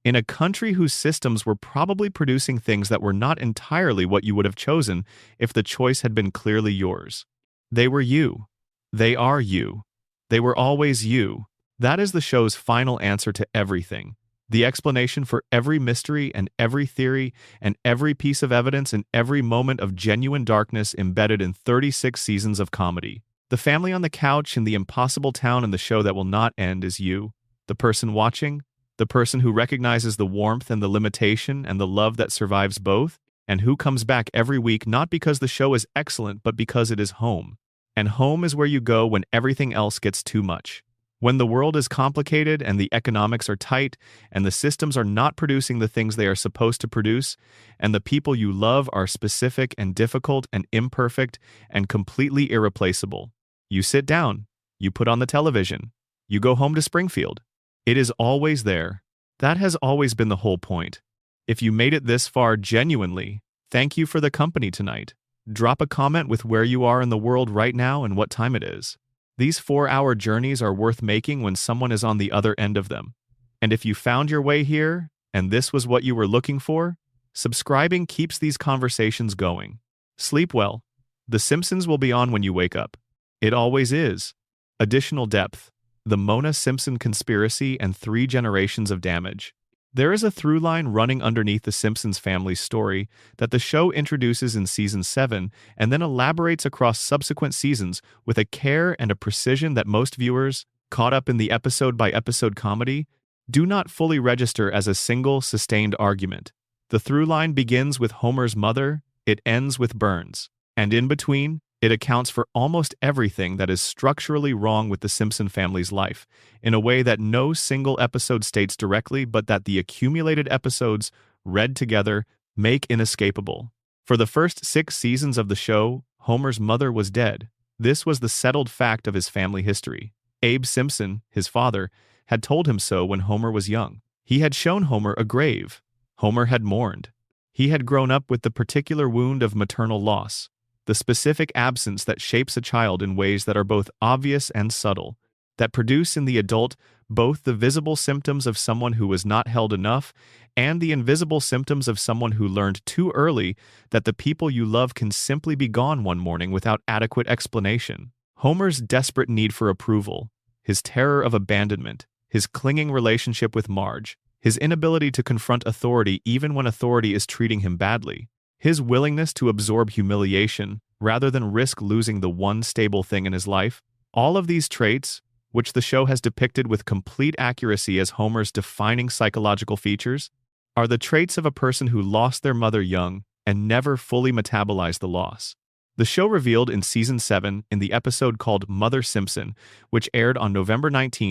in a country whose systems were probably producing things that were not entirely what you would have chosen if the choice had been clearly yours. They were you. They are you. They were always you. That is the show's final answer to everything. The explanation for every mystery and every theory and every piece of evidence and every moment of genuine darkness embedded in 36 seasons of comedy. The family on the couch in the impossible town in the show that will not end is you. The person watching, the person who recognizes the warmth and the limitation and the love that survives both, and who comes back every week not because the show is excellent but because it is home. And home is where you go when everything else gets too much. When the world is complicated and the economics are tight and the systems are not producing the things they are supposed to produce, and the people you love are specific and difficult and imperfect and completely irreplaceable. You sit down, you put on the television, you go home to Springfield. It is always there. That has always been the whole point. If you made it this far genuinely, thank you for the company tonight. Drop a comment with where you are in the world right now and what time it is. These 4-hour journeys are worth making when someone is on the other end of them. And if you found your way here, and this was what you were looking for, subscribing keeps these conversations going. Sleep well. The Simpsons will be on when you wake up. It always is. Additional depth. The Mona Simpson conspiracy and 3 generations of damage. There is a through line running underneath the Simpsons family's story that the show introduces in Season 7 and then elaborates across subsequent seasons with a care and a precision that most viewers, caught up in the episode-by-episode comedy, do not fully register as a single, sustained argument. The through line begins with Homer's mother, it ends with Burns, and in between, it accounts for almost everything that is structurally wrong with the Simpson family's life, in a way that no single episode states directly but that the accumulated episodes, read together, make inescapable. For the first 6 seasons of the show, Homer's mother was dead. This was the settled fact of his family history. Abe Simpson, his father, had told him so when Homer was young. He had shown Homer a grave. Homer had mourned. He had grown up with the particular wound of maternal loss, the specific absence that shapes a child in ways that are both obvious and subtle, that produce in the adult both the visible symptoms of someone who was not held enough and the invisible symptoms of someone who learned too early that the people you love can simply be gone one morning without adequate explanation. Homer's desperate need for approval, his terror of abandonment, his clinging relationship with Marge, his inability to confront authority even when authority is treating him badly, his willingness to absorb humiliation rather than risk losing the one stable thing in his life, all of these traits, which the show has depicted with complete accuracy as Homer's defining psychological features, are the traits of a person who lost their mother young and never fully metabolized the loss. The show revealed in Season 7 in the episode called Mother Simpson, which aired on November 19,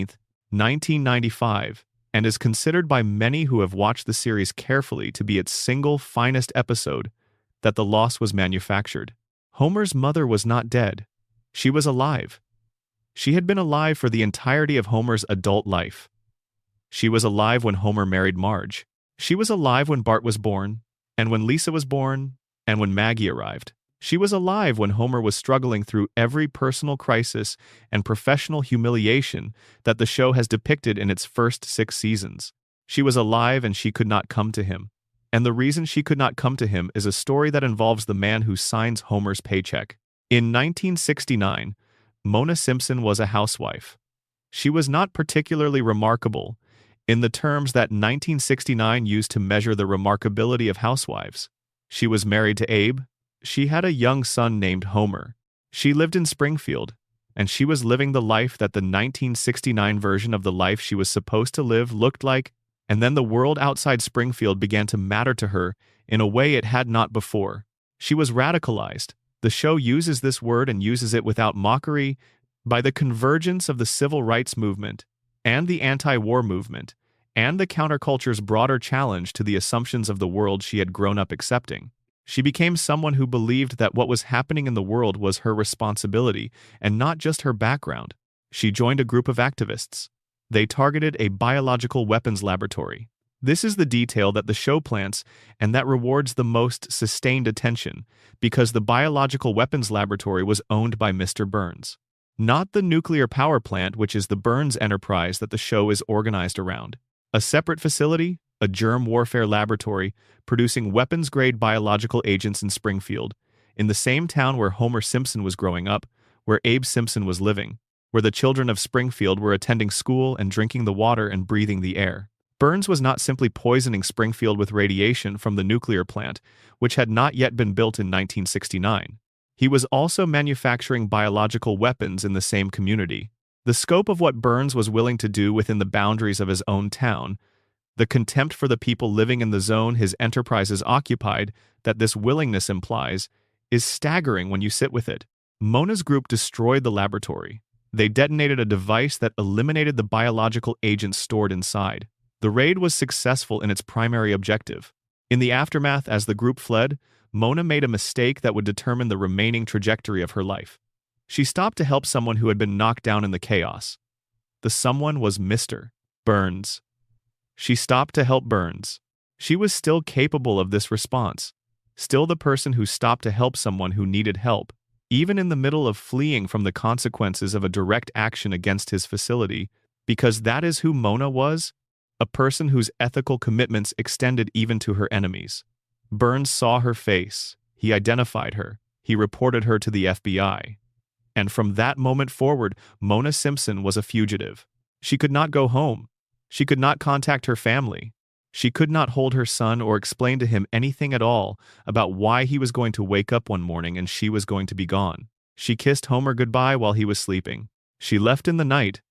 1995, and is considered by many who have watched the series carefully to be its single finest episode, that the loss was manufactured. Homer's mother was not dead. She was alive. She had been alive for the entirety of Homer's adult life. She was alive when Homer married Marge. She was alive when Bart was born, and when Lisa was born, and when Maggie arrived. She was alive when Homer was struggling through every personal crisis and professional humiliation that the show has depicted in its first 6 seasons. She was alive and she could not come to him. And the reason she could not come to him is a story that involves the man who signs Homer's paycheck. In 1969, Mona Simpson was a housewife. She was not particularly remarkable in the terms that 1969 used to measure the remarkability of housewives. She was married to Abe. She had a young son named Homer. She lived in Springfield, and she was living the life that the 1969 version of the life she was supposed to live looked like, and then the world outside Springfield began to matter to her in a way it had not before. She was radicalized. The show uses this word and uses it without mockery by the convergence of the civil rights movement and the anti-war movement and the counterculture's broader challenge to the assumptions of the world she had grown up accepting. She became someone who believed that what was happening in the world was her responsibility and not just her background. She joined a group of activists. They targeted a biological weapons laboratory. This is the detail that the show plants and that rewards the most sustained attention because the biological weapons laboratory was owned by Mr. Burns. Not the nuclear power plant, which is the Burns enterprise that the show is organized around. A separate facility, a germ warfare laboratory, producing weapons-grade biological agents in Springfield, in the same town where Homer Simpson was growing up, where Abe Simpson was living, where the children of Springfield were attending school and drinking the water and breathing the air. Burns was not simply poisoning Springfield with radiation from the nuclear plant, which had not yet been built in 1969. He was also manufacturing biological weapons in the same community. The scope of what Burns was willing to do within the boundaries of his own town, the contempt for the people living in the zone his enterprises occupied that this willingness implies, is staggering when you sit with it. Mona's group destroyed the laboratory. They detonated a device that eliminated the biological agents stored inside. The raid was successful in its primary objective. In the aftermath, as the group fled, Mona made a mistake that would determine the remaining trajectory of her life. She stopped to help someone who had been knocked down in the chaos. The someone was Mr. Burns. She stopped to help Burns. She was still capable of this response. still the person who stopped to help someone who needed help, even in the middle of fleeing from the consequences of a direct action against his facility, because that is who Mona was, a person whose ethical commitments extended even to her enemies. Burns saw her face, he identified her, he reported her to the FBI. And from that moment forward, Mona Simpson was a fugitive. She could not go home. She could not contact her family. She could not hold her son or explain to him anything at all about why he was going to wake up one morning and she was going to be gone. She kissed Homer goodbye while he was sleeping. She left in the night.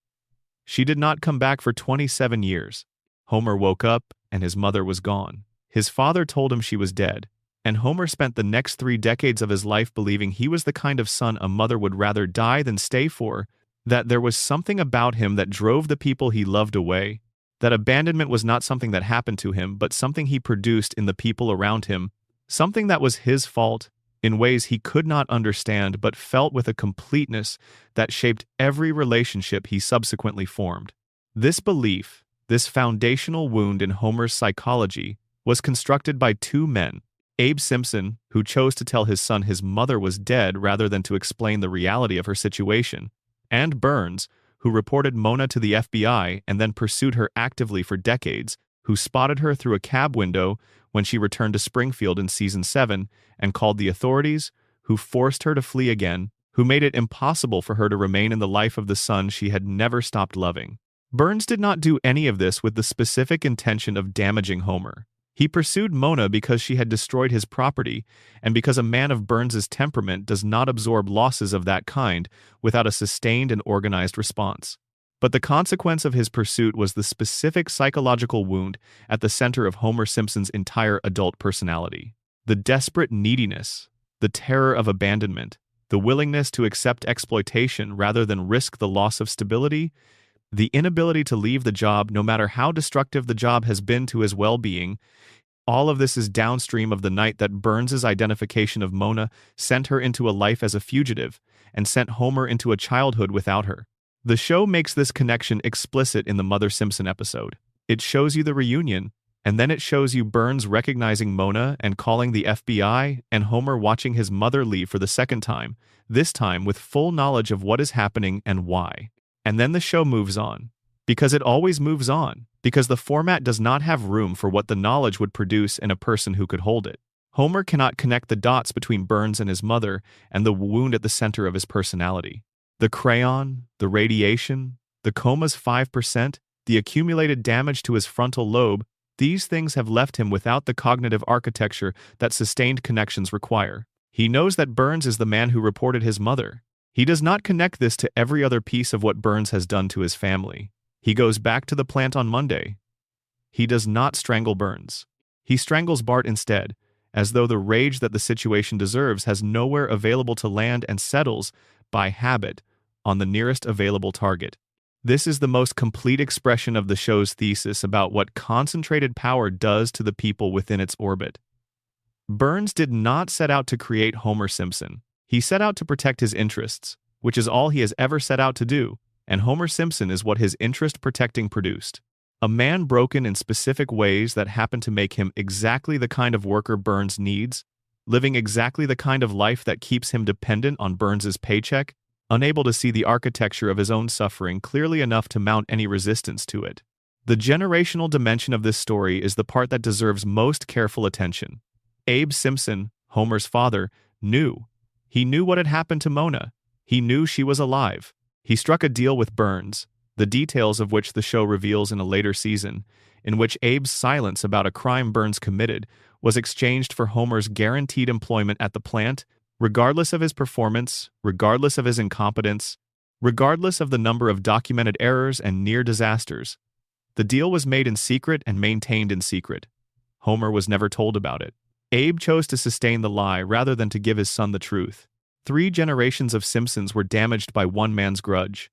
She did not come back for 27 years. Homer woke up and his mother was gone. His father told him she was dead, and Homer spent the next 3 decades of his life believing he was the kind of son a mother would rather die than stay for, that there was something about him that drove the people he loved away, that abandonment was not something that happened to him, but something he produced in the people around him, something that was his fault, in ways he could not understand but felt with a completeness that shaped every relationship he subsequently formed. This belief, this foundational wound in Homer's psychology, was constructed by 2 men, Abe Simpson, who chose to tell his son his mother was dead rather than to explain the reality of her situation, and Burns, who reported Mona to the FBI and then pursued her actively for decades, who spotted her through a cab window when she returned to Springfield in season 7 and called the authorities, who forced her to flee again, who made it impossible for her to remain in the life of the son she had never stopped loving. Burns did not do any of this with the specific intention of damaging Homer. He pursued Mona because she had destroyed his property, and because a man of Burns's temperament does not absorb losses of that kind without a sustained and organized response. But the consequence of his pursuit was the specific psychological wound at the center of Homer Simpson's entire adult personality. The desperate neediness, the terror of abandonment, the willingness to accept exploitation rather than risk the loss of stability, the inability to leave the job no matter how destructive the job has been to his well-being. All of this is downstream of the night that Burns's identification of Mona sent her into a life as a fugitive and sent Homer into a childhood without her. The show makes this connection explicit in the Mother Simpson episode. It shows you the reunion, and then it shows you Burns recognizing Mona and calling the FBI, and Homer watching his mother leave for the second time, this time with full knowledge of what is happening and why. And then the show moves on. Because it always moves on. Because the format does not have room for what the knowledge would produce in a person who could hold it. Homer cannot connect the dots between Burns and his mother and the wound at the center of his personality. The crayon, the radiation, the coma's 5%, the accumulated damage to his frontal lobe, these things have left him without the cognitive architecture that sustained connections require. He knows that Burns is the man who reported his mother. He does not connect this to every other piece of what Burns has done to his family. He goes back to the plant on Monday. He does not strangle Burns. He strangles Bart instead, as though the rage that the situation deserves has nowhere available to land and settles, by habit, on the nearest available target. This is the most complete expression of the show's thesis about what concentrated power does to the people within its orbit. Burns did not set out to create Homer Simpson. He set out to protect his interests, which is all he has ever set out to do, and Homer Simpson is what his interest-protecting produced. A man broken in specific ways that happen to make him exactly the kind of worker Burns needs, living exactly the kind of life that keeps him dependent on Burns's paycheck, unable to see the architecture of his own suffering clearly enough to mount any resistance to it. The generational dimension of this story is the part that deserves most careful attention. Abe Simpson, Homer's father, knew. He knew what had happened to Mona. He knew she was alive. He struck a deal with Burns, the details of which the show reveals in a later season, in which Abe's silence about a crime Burns committed was exchanged for Homer's guaranteed employment at the plant, regardless of his performance, regardless of his incompetence, regardless of the number of documented errors and near disasters. The deal was made in secret and maintained in secret. Homer was never told about it. Abe chose to sustain the lie rather than to give his son the truth. 3 generations of Simpsons were damaged by one man's grudge.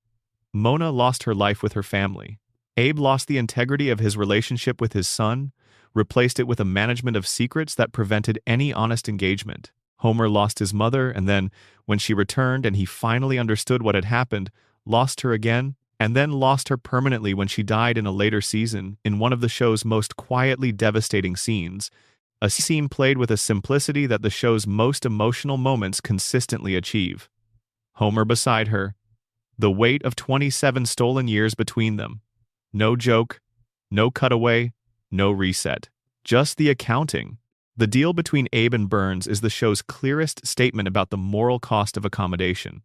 Mona lost her life with her family. Abe lost the integrity of his relationship with his son, replaced it with a management of secrets that prevented any honest engagement. Homer lost his mother, and then, when she returned and he finally understood what had happened, lost her again, and then lost her permanently when she died in a later season in one of the show's most quietly devastating scenes, A scene played with a simplicity that the show's most emotional moments consistently achieve. Homer beside her, the weight of 27 stolen years between them. No joke, no cutaway, no reset. Just the accounting. The deal between Abe and Burns is the show's clearest statement about the moral cost of accommodation.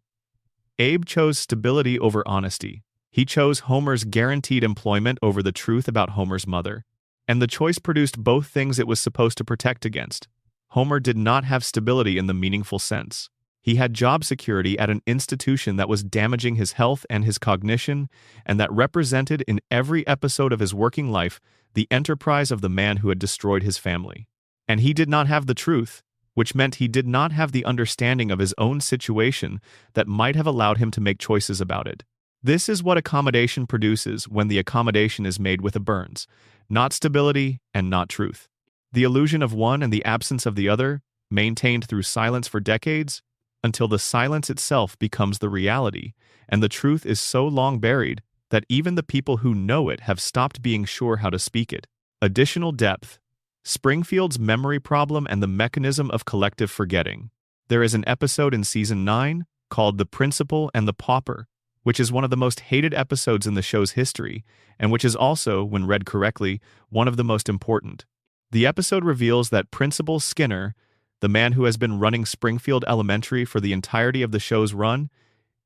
Abe chose stability over honesty. He chose Homer's guaranteed employment over the truth about Homer's mother. And the choice produced both things it was supposed to protect against. Homer did not have stability in the meaningful sense. He had job security at an institution that was damaging his health and his cognition, and that represented in every episode of his working life the enterprise of the man who had destroyed his family. And he did not have the truth, which meant he did not have the understanding of his own situation that might have allowed him to make choices about it. This is what accommodation produces when the accommodation is made with a Burns. Not stability and not truth. The illusion of one and the absence of the other, maintained through silence for decades, until the silence itself becomes the reality, and the truth is so long buried that even the people who know it have stopped being sure how to speak it. Additional depth. Springfield's memory problem and the mechanism of collective forgetting. There is an episode in Season 9 called The Principal and the Pauper, which is one of the most hated episodes in the show's history, and which is also, when read correctly, one of the most important. The episode reveals that Principal Skinner, the man who has been running Springfield Elementary for the entirety of the show's run,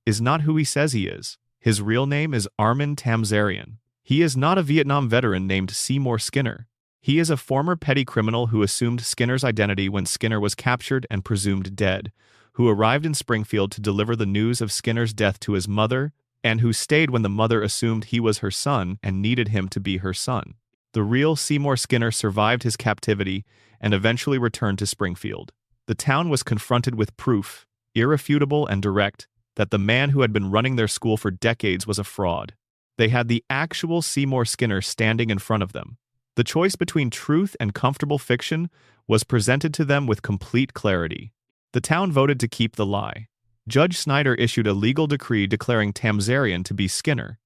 is not who he says he is. His real name is Armin Tamzarian. He is not a Vietnam veteran named Seymour Skinner. He is a former petty criminal who assumed Skinner's identity when Skinner was captured and presumed dead, who arrived in Springfield to deliver the news of Skinner's death to his mother, and who stayed when the mother assumed he was her son and needed him to be her son. The real Seymour Skinner survived his captivity and eventually returned to Springfield. The town was confronted with proof, irrefutable and direct, that the man who had been running their school for decades was a fraud. They had the actual Seymour Skinner standing in front of them. The choice between truth and comfortable fiction was presented to them with complete clarity. The town voted to keep the lie. Judge Snyder issued a legal decree declaring Tamzarian to be Skinner.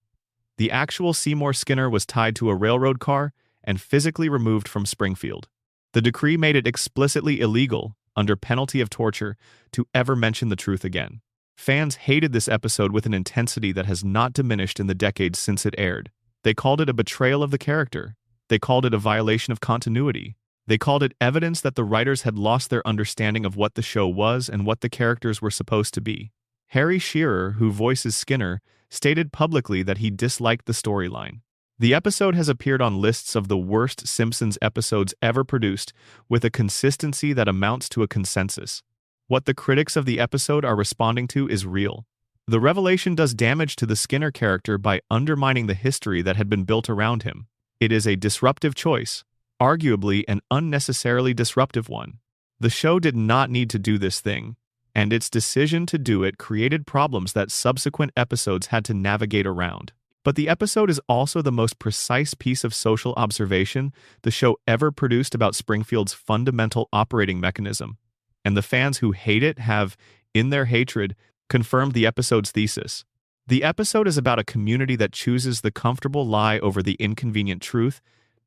The actual Seymour Skinner was tied to a railroad car and physically removed from Springfield. The decree made it explicitly illegal, under penalty of torture, to ever mention the truth again. Fans hated this episode with an intensity that has not diminished in the decades since it aired. They called it a betrayal of the character. They called it a violation of continuity. They called it evidence that the writers had lost their understanding of what the show was and what the characters were supposed to be. Harry Shearer, who voices Skinner, stated publicly that he disliked the storyline. The episode has appeared on lists of the worst Simpsons episodes ever produced, with a consistency that amounts to a consensus. What the critics of the episode are responding to is real. The revelation does damage to the Skinner character by undermining the history that had been built around him. It is a disruptive choice, arguably an unnecessarily disruptive one. The show did not need to do this thing, and its decision to do it created problems that subsequent episodes had to navigate around. But the episode is also the most precise piece of social observation the show ever produced about Springfield's fundamental operating mechanism, and the fans who hate it have, in their hatred, confirmed the episode's thesis. The episode is about a community that chooses the comfortable lie over the inconvenient truth,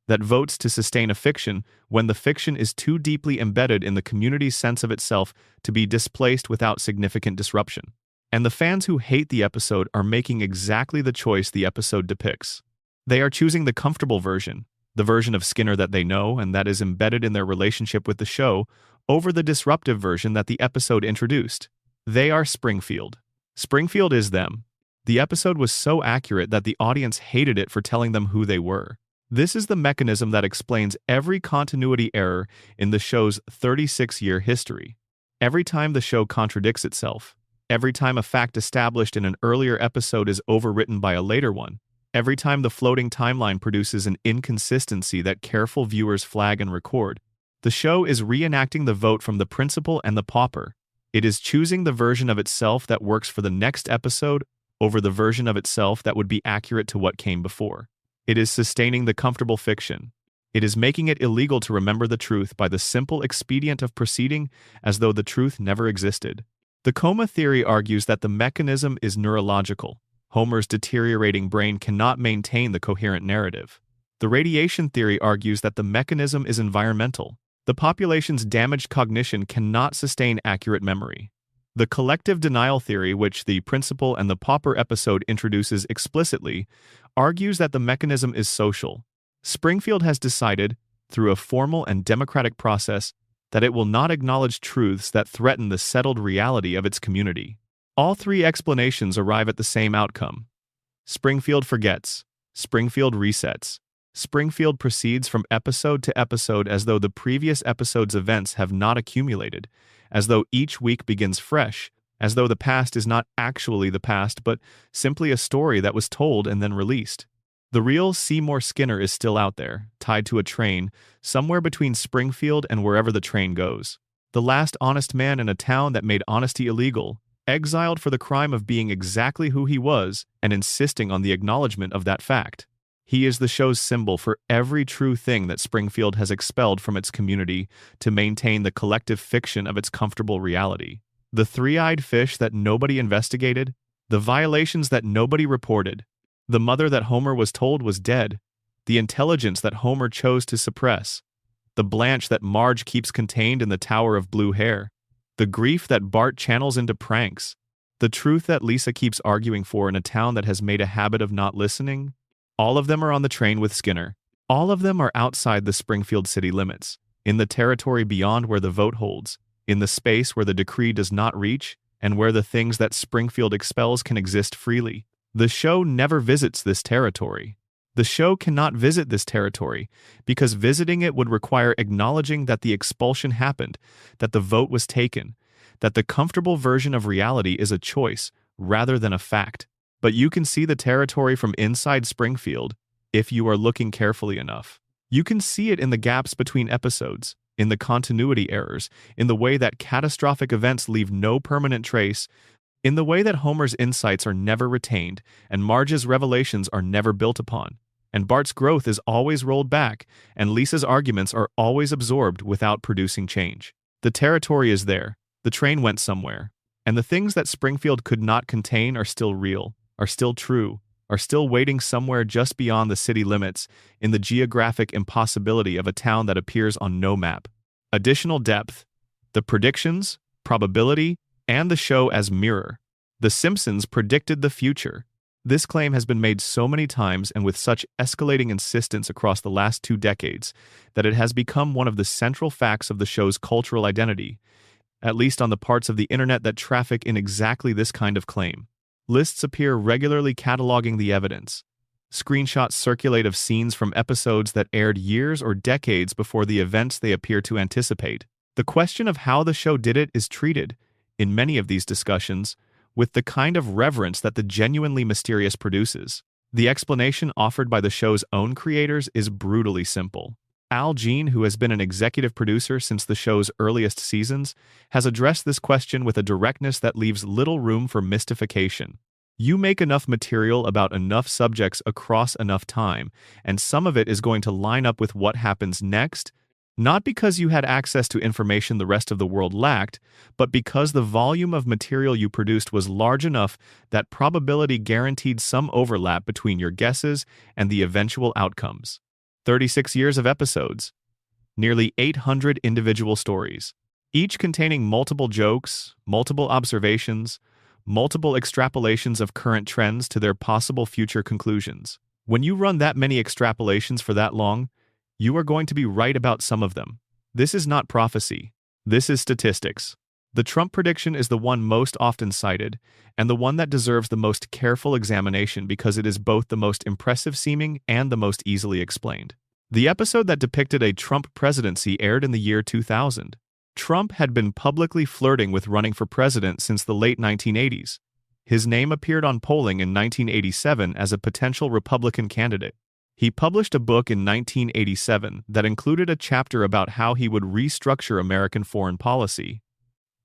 that votes to sustain a fiction when the fiction is too deeply embedded in the community's sense of itself to be displaced without significant disruption. And the fans who hate the episode are making exactly the choice the episode depicts. They are choosing the comfortable version, the version of Skinner that they know and that is embedded in their relationship with the show, over the disruptive version that the episode introduced. They are Springfield. Springfield is them. The episode was so accurate that the audience hated it for telling them who they were. This is the mechanism that explains every continuity error in the show's 36-year history. Every time the show contradicts itself, every time a fact established in an earlier episode is overwritten by a later one, every time the floating timeline produces an inconsistency that careful viewers flag and record, the show is reenacting the vote from the Principal and the Pauper. It is choosing the version of itself that works for the next episode over the version of itself that would be accurate to what came before. It is sustaining the comfortable fiction. It is making it illegal to remember the truth by the simple expedient of proceeding as though the truth never existed. The coma theory argues that the mechanism is neurological. Homer's deteriorating brain cannot maintain the coherent narrative. The radiation theory argues that the mechanism is environmental. The population's damaged cognition cannot sustain accurate memory. The collective denial theory, which the Principal and the Pauper episode introduces explicitly, argues that the mechanism is social. Springfield has decided, through a formal and democratic process, that it will not acknowledge truths that threaten the settled reality of its community. All three explanations arrive at the same outcome. Springfield forgets. Springfield resets. Springfield proceeds from episode to episode as though the previous episode's events have not accumulated, as though each week begins fresh, as though the past is not actually the past but simply a story that was told and then released. The real Seymour Skinner is still out there, tied to a train, somewhere between Springfield and wherever the train goes. The last honest man in a town that made honesty illegal, exiled for the crime of being exactly who he was and insisting on the acknowledgement of that fact. He is the show's symbol for every true thing that Springfield has expelled from its community to maintain the collective fiction of its comfortable reality. The three-eyed fish that nobody investigated, the violations that nobody reported, the mother that Homer was told was dead, the intelligence that Homer chose to suppress, the Blanche that Marge keeps contained in the Tower of Blue Hair, the grief that Bart channels into pranks, the truth that Lisa keeps arguing for in a town that has made a habit of not listening. All of them are on the train with Skinner. All of them are outside the Springfield city limits, in the territory beyond where the vote holds, in the space where the decree does not reach, and where the things that Springfield expels can exist freely. The show never visits this territory. The show cannot visit this territory because visiting it would require acknowledging that the expulsion happened, that the vote was taken, that the comfortable version of reality is a choice rather than a fact. But you can see the territory from inside Springfield if you are looking carefully enough. You can see it in the gaps between episodes, in the continuity errors, in the way that catastrophic events leave no permanent trace, in the way that Homer's insights are never retained and Marge's revelations are never built upon, and Bart's growth is always rolled back, and Lisa's arguments are always absorbed without producing change. The territory is there, the train went somewhere, and the things that Springfield could not contain are still real, are still true, are still waiting somewhere just beyond the city limits in the geographic impossibility of a town that appears on no map. Additional depth, the predictions, probability, and the show as mirror. The Simpsons predicted the future. This claim has been made so many times and with such escalating insistence across the last 2 decades that it has become one of the central facts of the show's cultural identity, at least on the parts of the internet that traffic in exactly this kind of claim. Lists appear regularly cataloging the evidence. Screenshots circulate of scenes from episodes that aired years or decades before the events they appear to anticipate. The question of how the show did it is treated, in many of these discussions, with the kind of reverence that the genuinely mysterious produces. The explanation offered by the show's own creators is brutally simple. Al Jean, who has been an executive producer since the show's earliest seasons, has addressed this question with a directness that leaves little room for mystification. You make enough material about enough subjects across enough time, and some of it is going to line up with what happens next, not because you had access to information the rest of the world lacked, but because the volume of material you produced was large enough that probability guaranteed some overlap between your guesses and the eventual outcomes. 36 years of episodes, nearly 800 individual stories, each containing multiple jokes, multiple observations, multiple extrapolations of current trends to their possible future conclusions. When you run that many extrapolations for that long, you are going to be right about some of them. This is not prophecy. This is statistics. The Trump prediction is the one most often cited, and the one that deserves the most careful examination because it is both the most impressive seeming and the most easily explained. The episode that depicted a Trump presidency aired in the year 2000. Trump had been publicly flirting with running for president since the late 1980s. His name appeared on polling in 1987 as a potential Republican candidate. He published a book in 1987 that included a chapter about how he would restructure American foreign policy.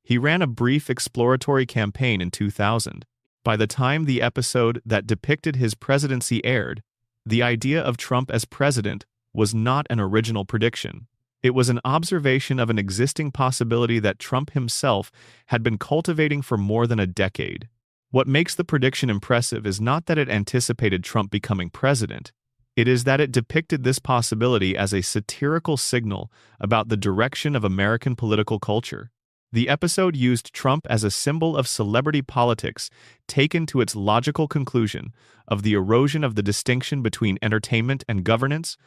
He ran a brief exploratory campaign in 2000. By the time the episode that depicted his presidency aired, the idea of Trump as president was not an original prediction. It was an observation of an existing possibility that Trump himself had been cultivating for more than a decade. What makes the prediction impressive is not that it anticipated Trump becoming president. It is that it depicted this possibility as a satirical signal about the direction of American political culture. The episode used Trump as a symbol of celebrity politics, taken to its logical conclusion of the erosion of the distinction between entertainment and governance,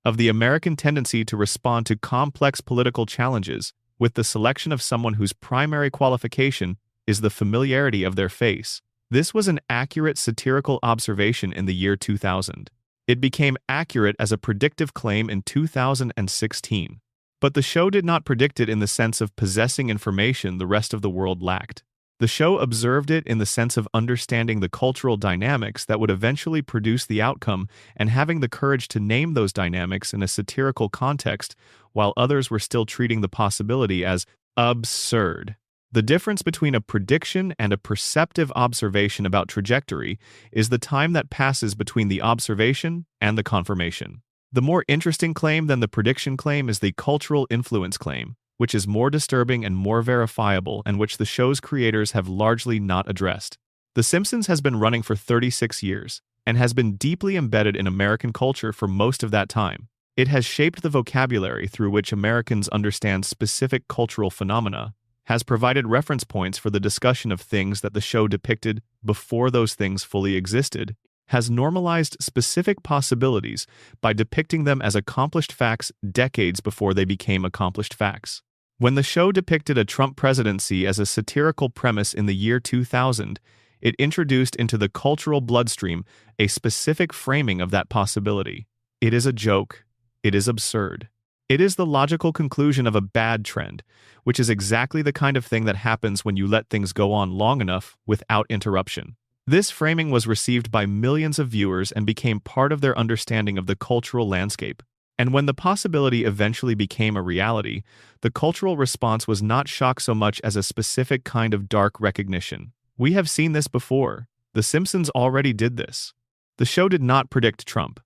of the American tendency to respond to complex political challenges with the selection of someone whose primary qualification is the familiarity of their face. This was an accurate satirical observation in the year 2000. It became accurate as a predictive claim in 2016. But the show did not predict it in the sense of possessing information the rest of the world lacked. The show observed it in the sense of understanding the cultural dynamics that would eventually produce the outcome and having the courage to name those dynamics in a satirical context while others were still treating the possibility as absurd. The difference between a prediction and a perceptive observation about trajectory is the time that passes between the observation and the confirmation. The more interesting claim than the prediction claim is the cultural influence claim, which is more disturbing and more verifiable and which the show's creators have largely not addressed. The Simpsons has been running for 36 years and has been deeply embedded in American culture for most of that time. It has shaped the vocabulary through which Americans understand specific cultural phenomena, has provided reference points for the discussion of things that the show depicted before those things fully existed, has normalized specific possibilities by depicting them as accomplished facts decades before they became accomplished facts. When the show depicted a Trump presidency as a satirical premise in the year 2000, it introduced into the cultural bloodstream a specific framing of that possibility. It is a joke. It is absurd. It is the logical conclusion of a bad trend, which is exactly the kind of thing that happens when you let things go on long enough without interruption. This framing was received by millions of viewers and became part of their understanding of the cultural landscape. And when the possibility eventually became a reality, the cultural response was not shock so much as a specific kind of dark recognition. We have seen this before. The Simpsons already did this. The show did not predict Trump.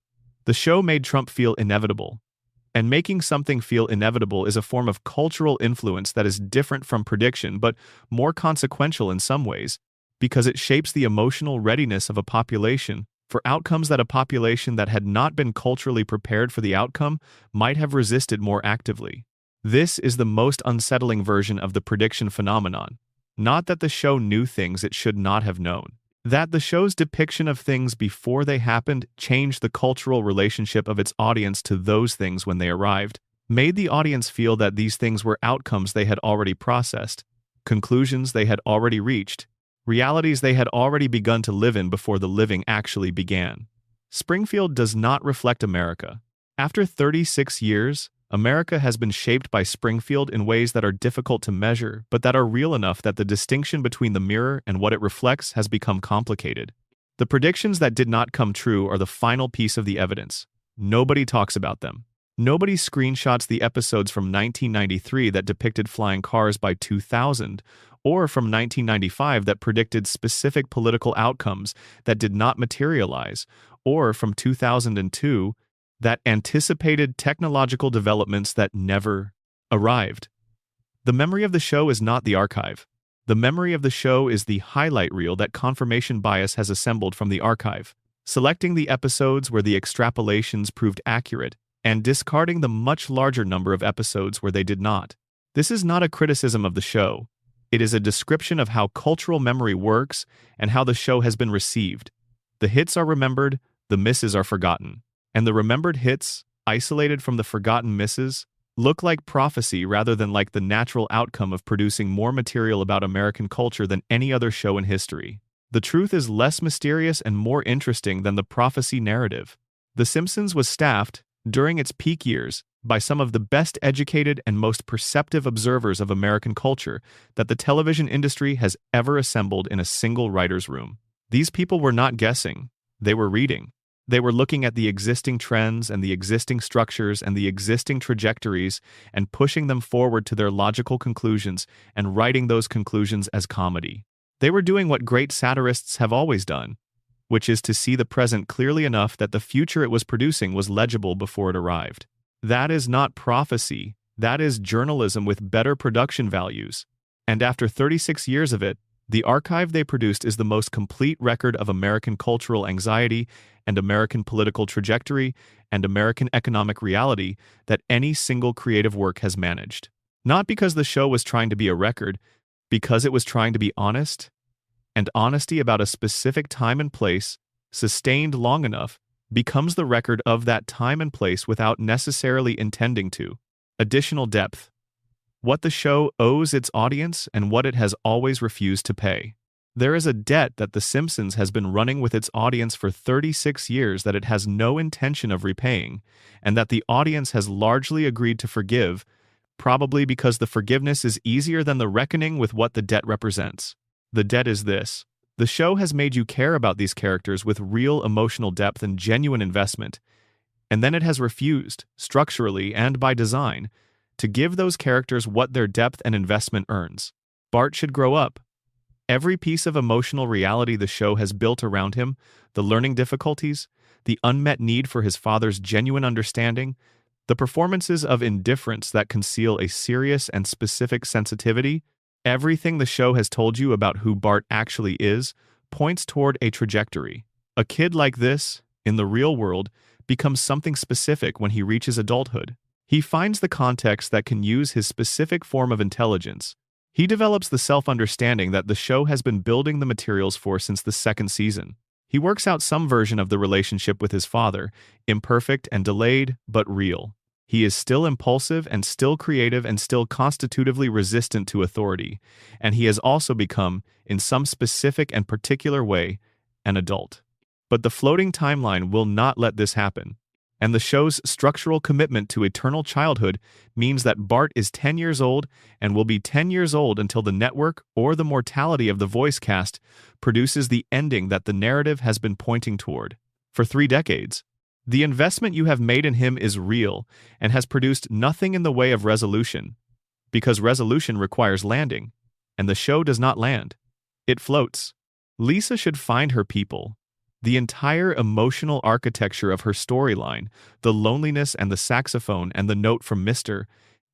The show made Trump feel inevitable. And making something feel inevitable is a form of cultural influence that is different from prediction but more consequential in some ways, because it shapes the emotional readiness of a population for outcomes that a population that had not been culturally prepared for the outcome might have resisted more actively. This is the most unsettling version of the prediction phenomenon. Not that the show knew things it should not have known. That the show's depiction of things before they happened changed the cultural relationship of its audience to those things when they arrived, made the audience feel that these things were outcomes they had already processed, conclusions they had already reached, realities they had already begun to live in before the living actually began. Springfield does not reflect America. After 36 years, America has been shaped by Springfield in ways that are difficult to measure, but that are real enough that the distinction between the mirror and what it reflects has become complicated. The predictions that did not come true are the final piece of the evidence. Nobody talks about them. Nobody screenshots the episodes from 1993 that depicted flying cars by 2000, or from 1995 that predicted specific political outcomes that did not materialize, or from 2002 that anticipated technological developments that never arrived. The memory of the show is not the archive. The memory of the show is the highlight reel that confirmation bias has assembled from the archive, selecting the episodes where the extrapolations proved accurate and discarding the much larger number of episodes where they did not. This is not a criticism of the show. It is a description of how cultural memory works and how the show has been received. The hits are remembered, the misses are forgotten. And the remembered hits, isolated from the forgotten misses, look like prophecy rather than like the natural outcome of producing more material about American culture than any other show in history. The truth is less mysterious and more interesting than the prophecy narrative. The Simpsons was staffed, during its peak years, by some of the best educated and most perceptive observers of American culture that the television industry has ever assembled in a single writer's room. These people were not guessing, they were reading. They were looking at the existing trends and the existing structures and the existing trajectories and pushing them forward to their logical conclusions and writing those conclusions as comedy. They were doing what great satirists have always done, which is to see the present clearly enough that the future it was producing was legible before it arrived. That is not prophecy, that is journalism with better production values. And after 36 years of it, the archive they produced is the most complete record of American cultural anxiety and American political trajectory and American economic reality that any single creative work has managed. Not because the show was trying to be a record, because it was trying to be honest, and honesty about a specific time and place, sustained long enough, becomes the record of that time and place without necessarily intending to. Additional depth. What the show owes its audience and what it has always refused to pay. There is a debt that The Simpsons has been running with its audience for 36 years that it has no intention of repaying, and that the audience has largely agreed to forgive, probably because the forgiveness is easier than the reckoning with what the debt represents. The debt is this. The show has made you care about these characters with real emotional depth and genuine investment, and then it has refused, structurally and by design, to give those characters what their depth and investment earns. Bart should grow up. Every piece of emotional reality the show has built around him, the learning difficulties, the unmet need for his father's genuine understanding, the performances of indifference that conceal a serious and specific sensitivity, everything the show has told you about who Bart actually is, points toward a trajectory. A kid like this, in the real world, becomes something specific when he reaches adulthood. He finds the context that can use his specific form of intelligence. He develops the self-understanding that the show has been building the materials for since the second season. He works out some version of the relationship with his father, imperfect and delayed, but real. He is still impulsive and still creative and still constitutively resistant to authority, and he has also become, in some specific and particular way, an adult. But the floating timeline will not let this happen. And the show's structural commitment to eternal childhood means that Bart is 10 years old and will be 10 years old until the network or the mortality of the voice cast produces the ending that the narrative has been pointing toward. For 3 decades, the investment you have made in him is real and has produced nothing in the way of resolution, because resolution requires landing, and the show does not land. It floats. Lisa should find her people. The entire emotional architecture of her storyline, the loneliness and the saxophone and the note from Mr.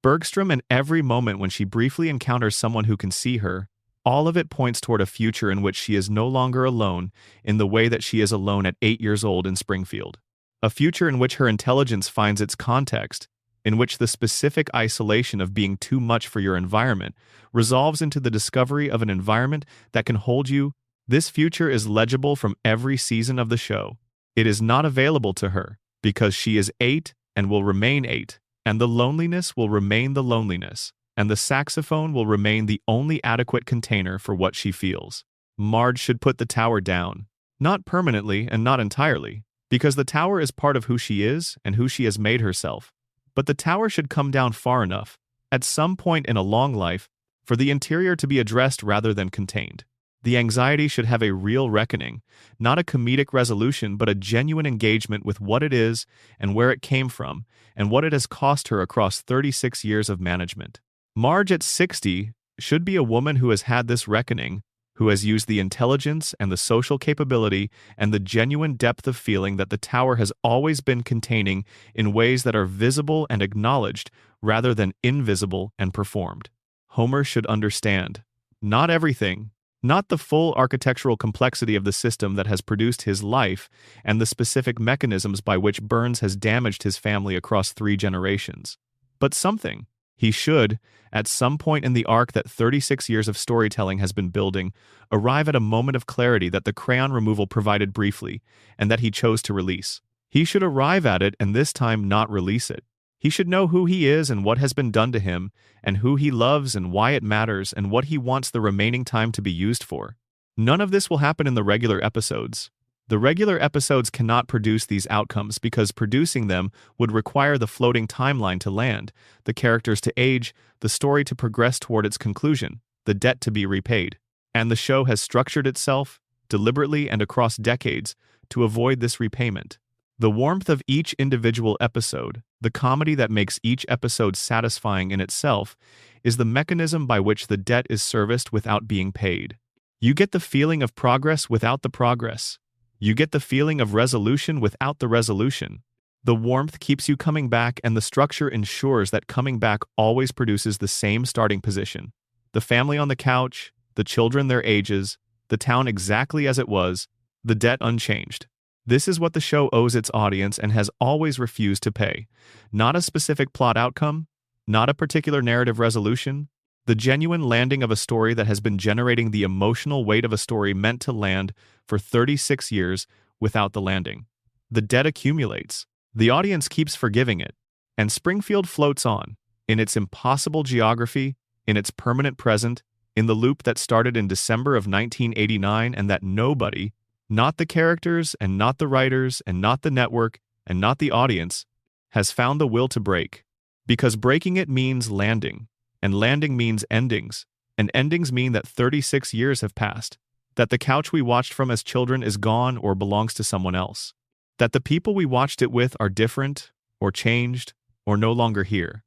Bergstrom, and every moment when she briefly encounters someone who can see her, all of it points toward a future in which she is no longer alone in the way that she is alone at 8 years old in Springfield. A future in which her intelligence finds its context, in which the specific isolation of being too much for your environment resolves into the discovery of an environment that can hold you. This future is legible from every season of the show. It is not available to her, because she is 8 and will remain 8, and the loneliness will remain the loneliness, and the saxophone will remain the only adequate container for what she feels. Marge should put the tower down, not permanently and not entirely, because the tower is part of who she is and who she has made herself. But the tower should come down far enough, at some point in a long life, for the interior to be addressed rather than contained. The anxiety should have a real reckoning, not a comedic resolution, but a genuine engagement with what it is and where it came from, and what it has cost her across 36 years of management. Marge at 60 should be a woman who has had this reckoning, who has used the intelligence and the social capability and the genuine depth of feeling that the tower has always been containing in ways that are visible and acknowledged rather than invisible and performed. Homer should understand. Not everything. Not the full architectural complexity of the system that has produced his life and the specific mechanisms by which Burns has damaged his family across 3 generations. But something. He should, at some point in the arc that 36 years of storytelling has been building, arrive at a moment of clarity that the crayon removal provided briefly, and that he chose to release. He should arrive at it and this time not release it. He should know who he is and what has been done to him, and who he loves and why it matters and what he wants the remaining time to be used for. None of this will happen in the regular episodes. The regular episodes cannot produce these outcomes because producing them would require the floating timeline to land, the characters to age, the story to progress toward its conclusion, the debt to be repaid. And the show has structured itself, deliberately and across decades, to avoid this repayment. The warmth of each individual episode, the comedy that makes each episode satisfying in itself, is the mechanism by which the debt is serviced without being paid. You get the feeling of progress without the progress. You get the feeling of resolution without the resolution. The warmth keeps you coming back, and the structure ensures that coming back always produces the same starting position. The family on the couch, the children their ages, the town exactly as it was, the debt unchanged. This is what the show owes its audience and has always refused to pay. Not a specific plot outcome, not a particular narrative resolution, the genuine landing of a story that has been generating the emotional weight of a story meant to land for 36 years without the landing. The debt accumulates. The audience keeps forgiving it. And Springfield floats on, in its impossible geography, in its permanent present, in the loop that started in December of 1989 and that nobody, not the characters and not the writers and not the network and not the audience, has found the will to break. Because breaking it means landing, and landing means endings, and endings mean that 36 years have passed, that the couch we watched from as children is gone or belongs to someone else, that the people we watched it with are different, or changed, or no longer here,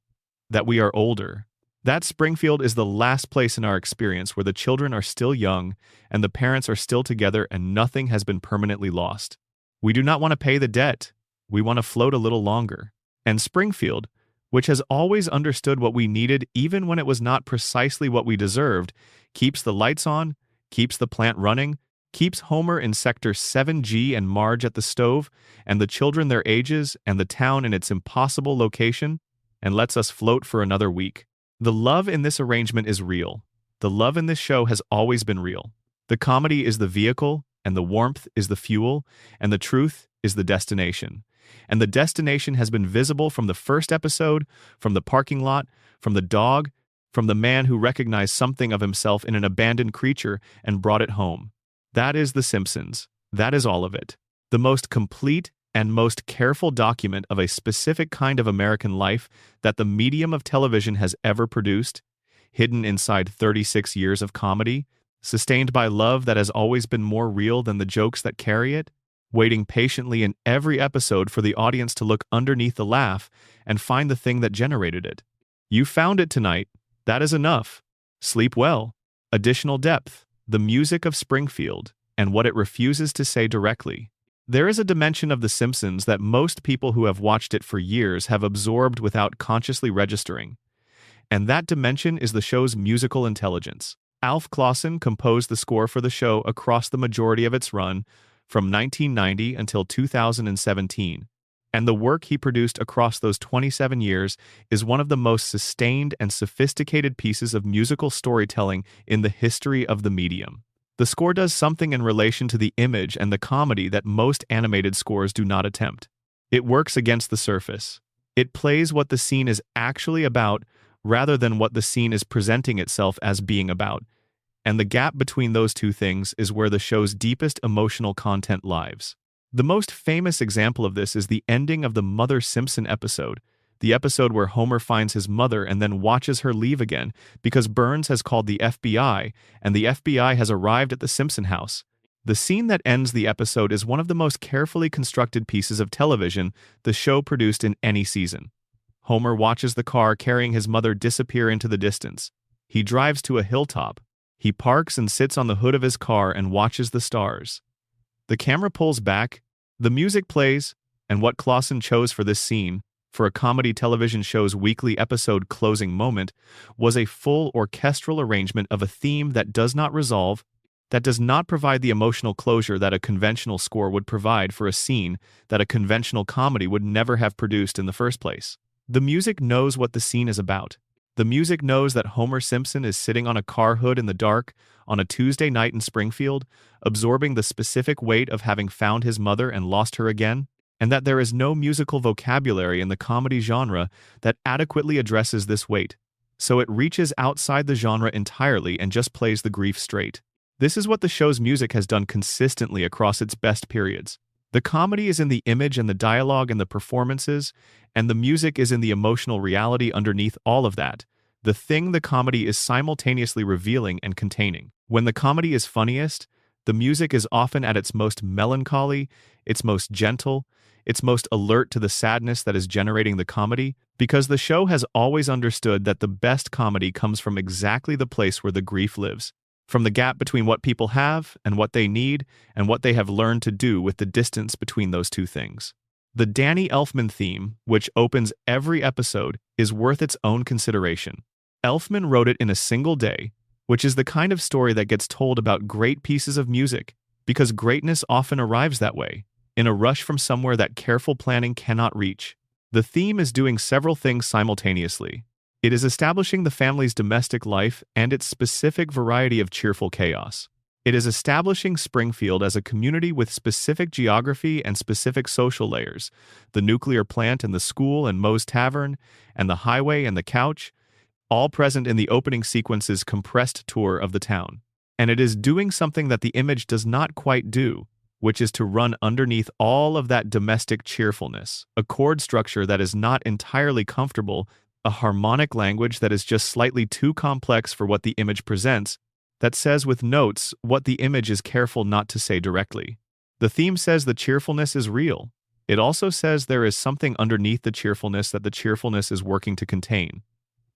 that we are older. That Springfield is the last place in our experience where the children are still young and the parents are still together and nothing has been permanently lost. We do not want to pay the debt. We want to float a little longer. And Springfield, which has always understood what we needed even when it was not precisely what we deserved, keeps the lights on, keeps the plant running, keeps Homer in Sector 7G and Marge at the stove, and the children their ages and the town in its impossible location, and lets us float for another week. The love in this arrangement is real. The love in this show has always been real. The comedy is the vehicle, and the warmth is the fuel, and the truth is the destination. And the destination has been visible from the first episode, from the parking lot, from the dog, from the man who recognized something of himself in an abandoned creature and brought it home. That is The Simpsons. That is all of it. The most complete and most careful document of a specific kind of American life that the medium of television has ever produced, hidden inside 36 years of comedy, sustained by love that has always been more real than the jokes that carry it, waiting patiently in every episode for the audience to look underneath the laugh and find the thing that generated it. You found it tonight. That is enough. Sleep well. Additional depth. The music of Springfield, and what it refuses to say directly. There is a dimension of The Simpsons that most people who have watched it for years have absorbed without consciously registering. And that dimension is the show's musical intelligence. Alf Clausen composed the score for the show across the majority of its run, from 1990 until 2017. And the work he produced across those 27 years is one of the most sustained and sophisticated pieces of musical storytelling in the history of the medium. The score does something in relation to the image and the comedy that most animated scores do not attempt. It works against the surface. It plays what the scene is actually about rather than what the scene is presenting itself as being about. And the gap between those two things is where the show's deepest emotional content lies. The most famous example of this is the ending of the Mother Simpson episode, the episode where Homer finds his mother and then watches her leave again because Burns has called the FBI and the FBI has arrived at the Simpson house. The scene that ends the episode is one of the most carefully constructed pieces of television the show produced in any season. Homer watches the car carrying his mother disappear into the distance. He drives to a hilltop. He parks and sits on the hood of his car and watches the stars. The camera pulls back, the music plays, and what Clausen chose for this scene, for a comedy television show's weekly episode closing moment, was a full orchestral arrangement of a theme that does not resolve, that does not provide the emotional closure that a conventional score would provide for a scene that a conventional comedy would never have produced in the first place. The music knows what the scene is about. The music knows that Homer Simpson is sitting on a car hood in the dark on a Tuesday night in Springfield, absorbing the specific weight of having found his mother and lost her again, and that there is no musical vocabulary in the comedy genre that adequately addresses this weight, so it reaches outside the genre entirely and just plays the grief straight. This is what the show's music has done consistently across its best periods. The comedy is in the image and the dialogue and the performances, and the music is in the emotional reality underneath all of that, the thing the comedy is simultaneously revealing and containing. When the comedy is funniest, the music is often at its most melancholy, its most gentle, its most alert to the sadness that is generating the comedy, because the show has always understood that the best comedy comes from exactly the place where the grief lives, from the gap between what people have and what they need and what they have learned to do with the distance between those two things. The Danny Elfman theme, which opens every episode, is worth its own consideration. Elfman wrote it in a single day, which is the kind of story that gets told about great pieces of music, because greatness often arrives that way, in a rush from somewhere that careful planning cannot reach. The theme is doing several things simultaneously. It is establishing the family's domestic life and its specific variety of cheerful chaos. It is establishing Springfield as a community with specific geography and specific social layers, the nuclear plant and the school and Moe's Tavern, and the highway and the couch, all present in the opening sequence's compressed tour of the town. And it is doing something that the image does not quite do, which is to run underneath all of that domestic cheerfulness, a chord structure that is not entirely comfortable, a harmonic language that is just slightly too complex for what the image presents, that says with notes what the image is careful not to say directly. The theme says the cheerfulness is real. It also says there is something underneath the cheerfulness that the cheerfulness is working to contain.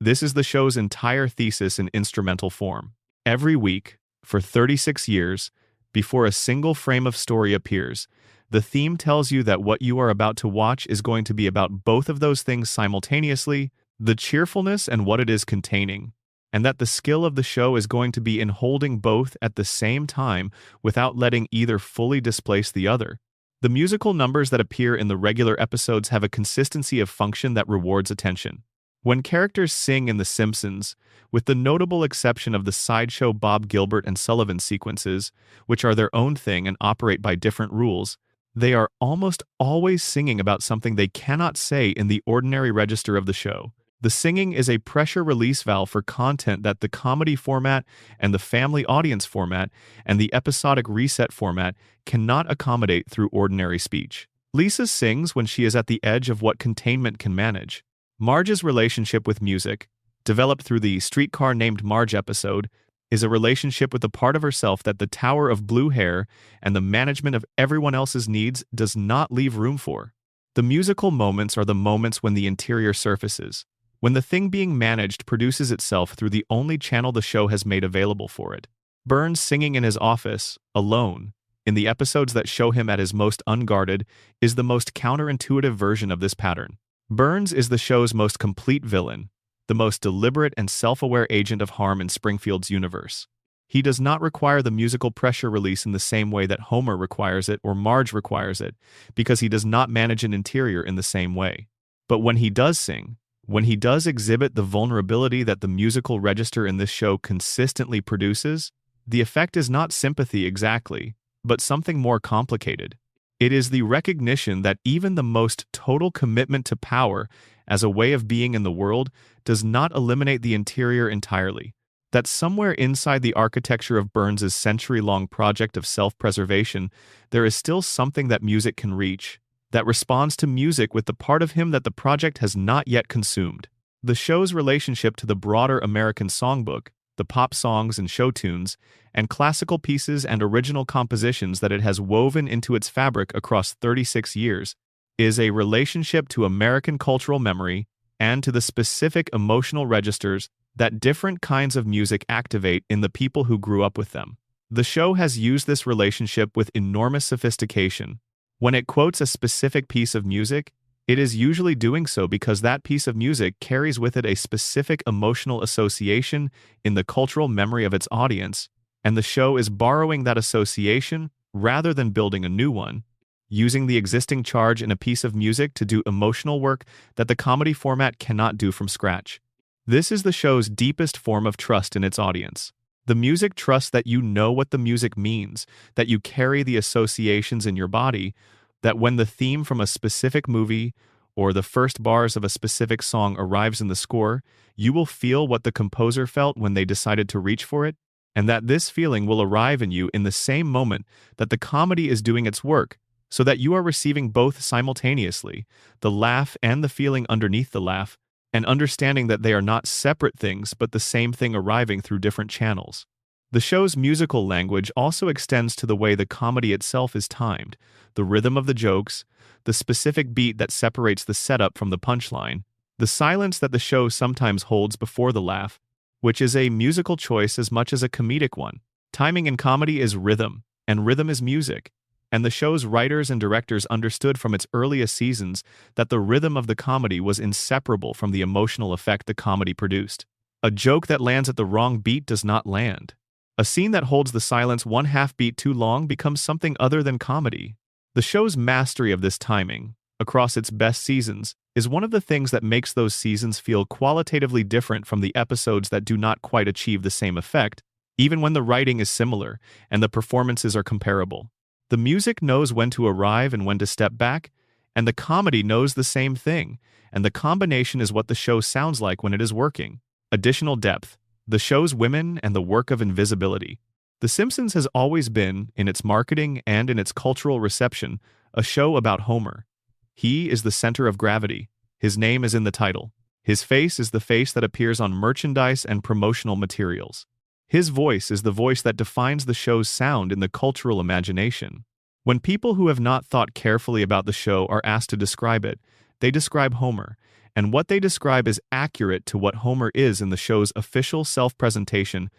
This is the show's entire thesis in instrumental form. Every week, for 36 years, before a single frame of story appears, the theme tells you that what you are about to watch is going to be about both of those things simultaneously, the cheerfulness and what it is containing, and that the skill of the show is going to be in holding both at the same time without letting either fully displace the other. The musical numbers that appear in the regular episodes have a consistency of function that rewards attention. When characters sing in The Simpsons, with the notable exception of the sideshow Bob Gilbert and Sullivan sequences, which are their own thing and operate by different rules, they are almost always singing about something they cannot say in the ordinary register of the show. The singing is a pressure release valve for content that the comedy format and the family audience format and the episodic reset format cannot accommodate through ordinary speech. Lisa sings when she is at the edge of what containment can manage. Marge's relationship with music, developed through the Streetcar Named Marge episode, is a relationship with a part of herself that the Tower of Blue Hair and the management of everyone else's needs does not leave room for. The musical moments are the moments when the interior surfaces, when the thing being managed produces itself through the only channel the show has made available for it. Burns singing in his office, alone, in the episodes that show him at his most unguarded, is the most counterintuitive version of this pattern. Burns is the show's most complete villain, the most deliberate and self-aware agent of harm in Springfield's universe. He does not require the musical pressure release in the same way that Homer requires it or Marge requires it, because he does not manage an interior in the same way. But when he does sing, when he does exhibit the vulnerability that the musical register in this show consistently produces, the effect is not sympathy exactly, but something more complicated. It is the recognition that even the most total commitment to power as a way of being in the world does not eliminate the interior entirely. That somewhere inside the architecture of Burns's century-long project of self-preservation, there is still something that music can reach, that responds to music with the part of him that the project has not yet consumed. The show's relationship to the broader American songbook, the pop songs and show tunes, and classical pieces and original compositions that it has woven into its fabric across 36 years, is a relationship to American cultural memory and to the specific emotional registers that different kinds of music activate in the people who grew up with them. The show has used this relationship with enormous sophistication. When it quotes a specific piece of music, it is usually doing so because that piece of music carries with it a specific emotional association in the cultural memory of its audience, and the show is borrowing that association rather than building a new one, using the existing charge in a piece of music to do emotional work that the comedy format cannot do from scratch. This is the show's deepest form of trust in its audience. The music trusts that you know what the music means, that you carry the associations in your body, that when the theme from a specific movie or the first bars of a specific song arrives in the score, you will feel what the composer felt when they decided to reach for it, and that this feeling will arrive in you in the same moment that the comedy is doing its work, so that you are receiving both simultaneously, the laugh and the feeling underneath the laugh, and understanding that they are not separate things but the same thing arriving through different channels. The show's musical language also extends to the way the comedy itself is timed, the rhythm of the jokes, the specific beat that separates the setup from the punchline, the silence that the show sometimes holds before the laugh, which is a musical choice as much as a comedic one. Timing in comedy is rhythm, and rhythm is music. And the show's writers and directors understood from its earliest seasons that the rhythm of the comedy was inseparable from the emotional effect the comedy produced. A joke that lands at the wrong beat does not land. A scene that holds the silence one half beat too long becomes something other than comedy. The The show's mastery of this timing, across its best seasons, is one of the things that makes those seasons feel qualitatively different from the episodes that do not quite achieve the same effect, even when the writing is similar and the performances are comparable. The music knows when to arrive and when to step back, and the comedy knows the same thing, and the combination is what the show sounds like when it is working. Additional depth, the show's women and the work of invisibility. The Simpsons has always been, in its marketing and in its cultural reception, a show about Homer. He is the center of gravity. His name is in the title. His face is the face that appears on merchandise and promotional materials. His voice is the voice that defines the show's sound in the cultural imagination. When people who have not thought carefully about the show are asked to describe it, they describe Homer, and what they describe is accurate to what Homer is in the show's official self-presentation,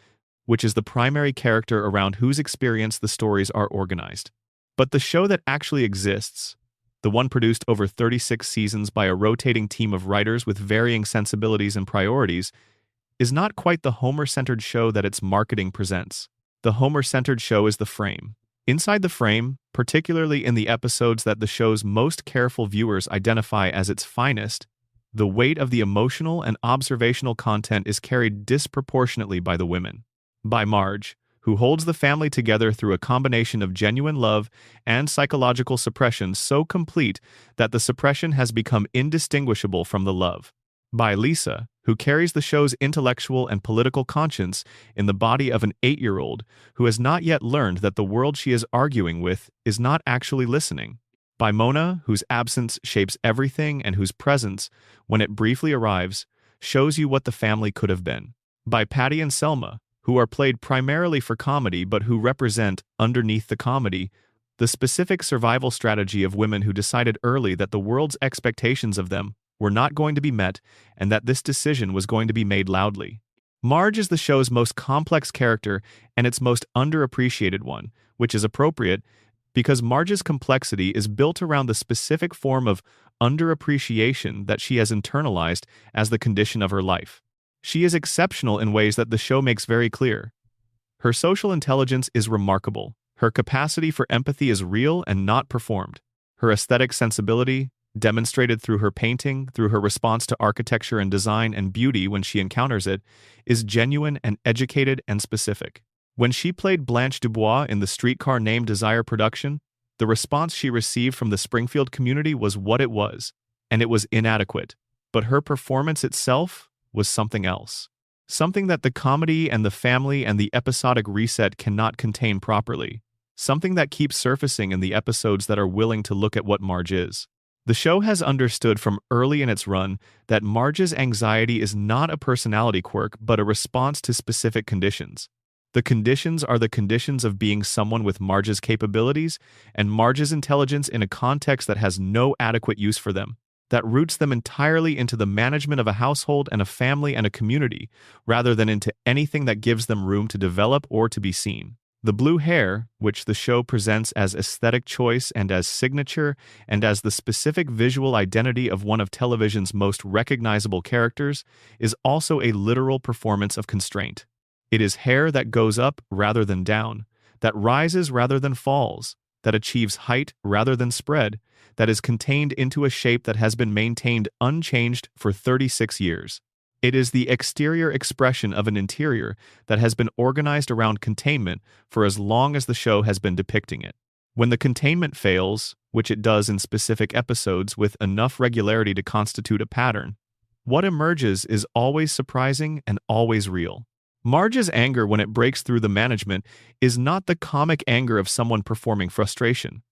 which is the primary character around whose experience the stories are organized. But the show that actually exists, the one produced over 36 seasons by a rotating team of writers with varying sensibilities and priorities, is not quite the Homer-centered show that its marketing presents. The Homer-centered show is the frame. Inside the frame, particularly in the episodes that the show's most careful viewers identify as its finest, the weight of the emotional and observational content is carried disproportionately by the women. By Marge, who holds the family together through a combination of genuine love and psychological suppression so complete that the suppression has become indistinguishable from the love. By Lisa, who carries the show's intellectual and political conscience in the body of an 8-year-old who has not yet learned that the world she is arguing with is not actually listening. By Mona, whose absence shapes everything and whose presence, when it briefly arrives, shows you what the family could have been. By Patty and Selma, who are played primarily for comedy but who represent, underneath the comedy, the specific survival strategy of women who decided early that the world's expectations of them were not going to be met and that this decision was going to be made loudly. Marge is the show's most complex character and its most underappreciated one, which is appropriate because Marge's complexity is built around the specific form of underappreciation that she has internalized as the condition of her life. She is exceptional in ways that the show makes very clear. Her social intelligence is remarkable. Her capacity for empathy is real and not performed. Her aesthetic sensibility, demonstrated through her painting, through her response to architecture and design and beauty when she encounters it, is genuine and educated and specific. When she played Blanche Dubois in the Streetcar Named Desire production, the response she received from the Springfield community was what it was, and it was inadequate. But her performance itself was something else. Something that the comedy and the family and the episodic reset cannot contain properly. Something that keeps surfacing in the episodes that are willing to look at what Marge is. The show has understood from early in its run that Marge's anxiety is not a personality quirk but a response to specific conditions. The conditions are the conditions of being someone with Marge's capabilities and Marge's intelligence in a context that has no adequate use for them, that roots them entirely into the management of a household and a family and a community, rather than into anything that gives them room to develop or to be seen. The blue hair, which the show presents as aesthetic choice and as signature and as the specific visual identity of one of television's most recognizable characters, is also a literal performance of constraint. It is hair that goes up rather than down, that rises rather than falls, that achieves height rather than spread, that is contained into a shape that has been maintained unchanged for 36 years. It is the exterior expression of an interior that has been organized around containment for as long as the show has been depicting it. When the containment fails, which it does in specific episodes with enough regularity to constitute a pattern, what emerges is always surprising and always real. Marge's anger when it breaks through the management is not the comic anger of someone performing frustration.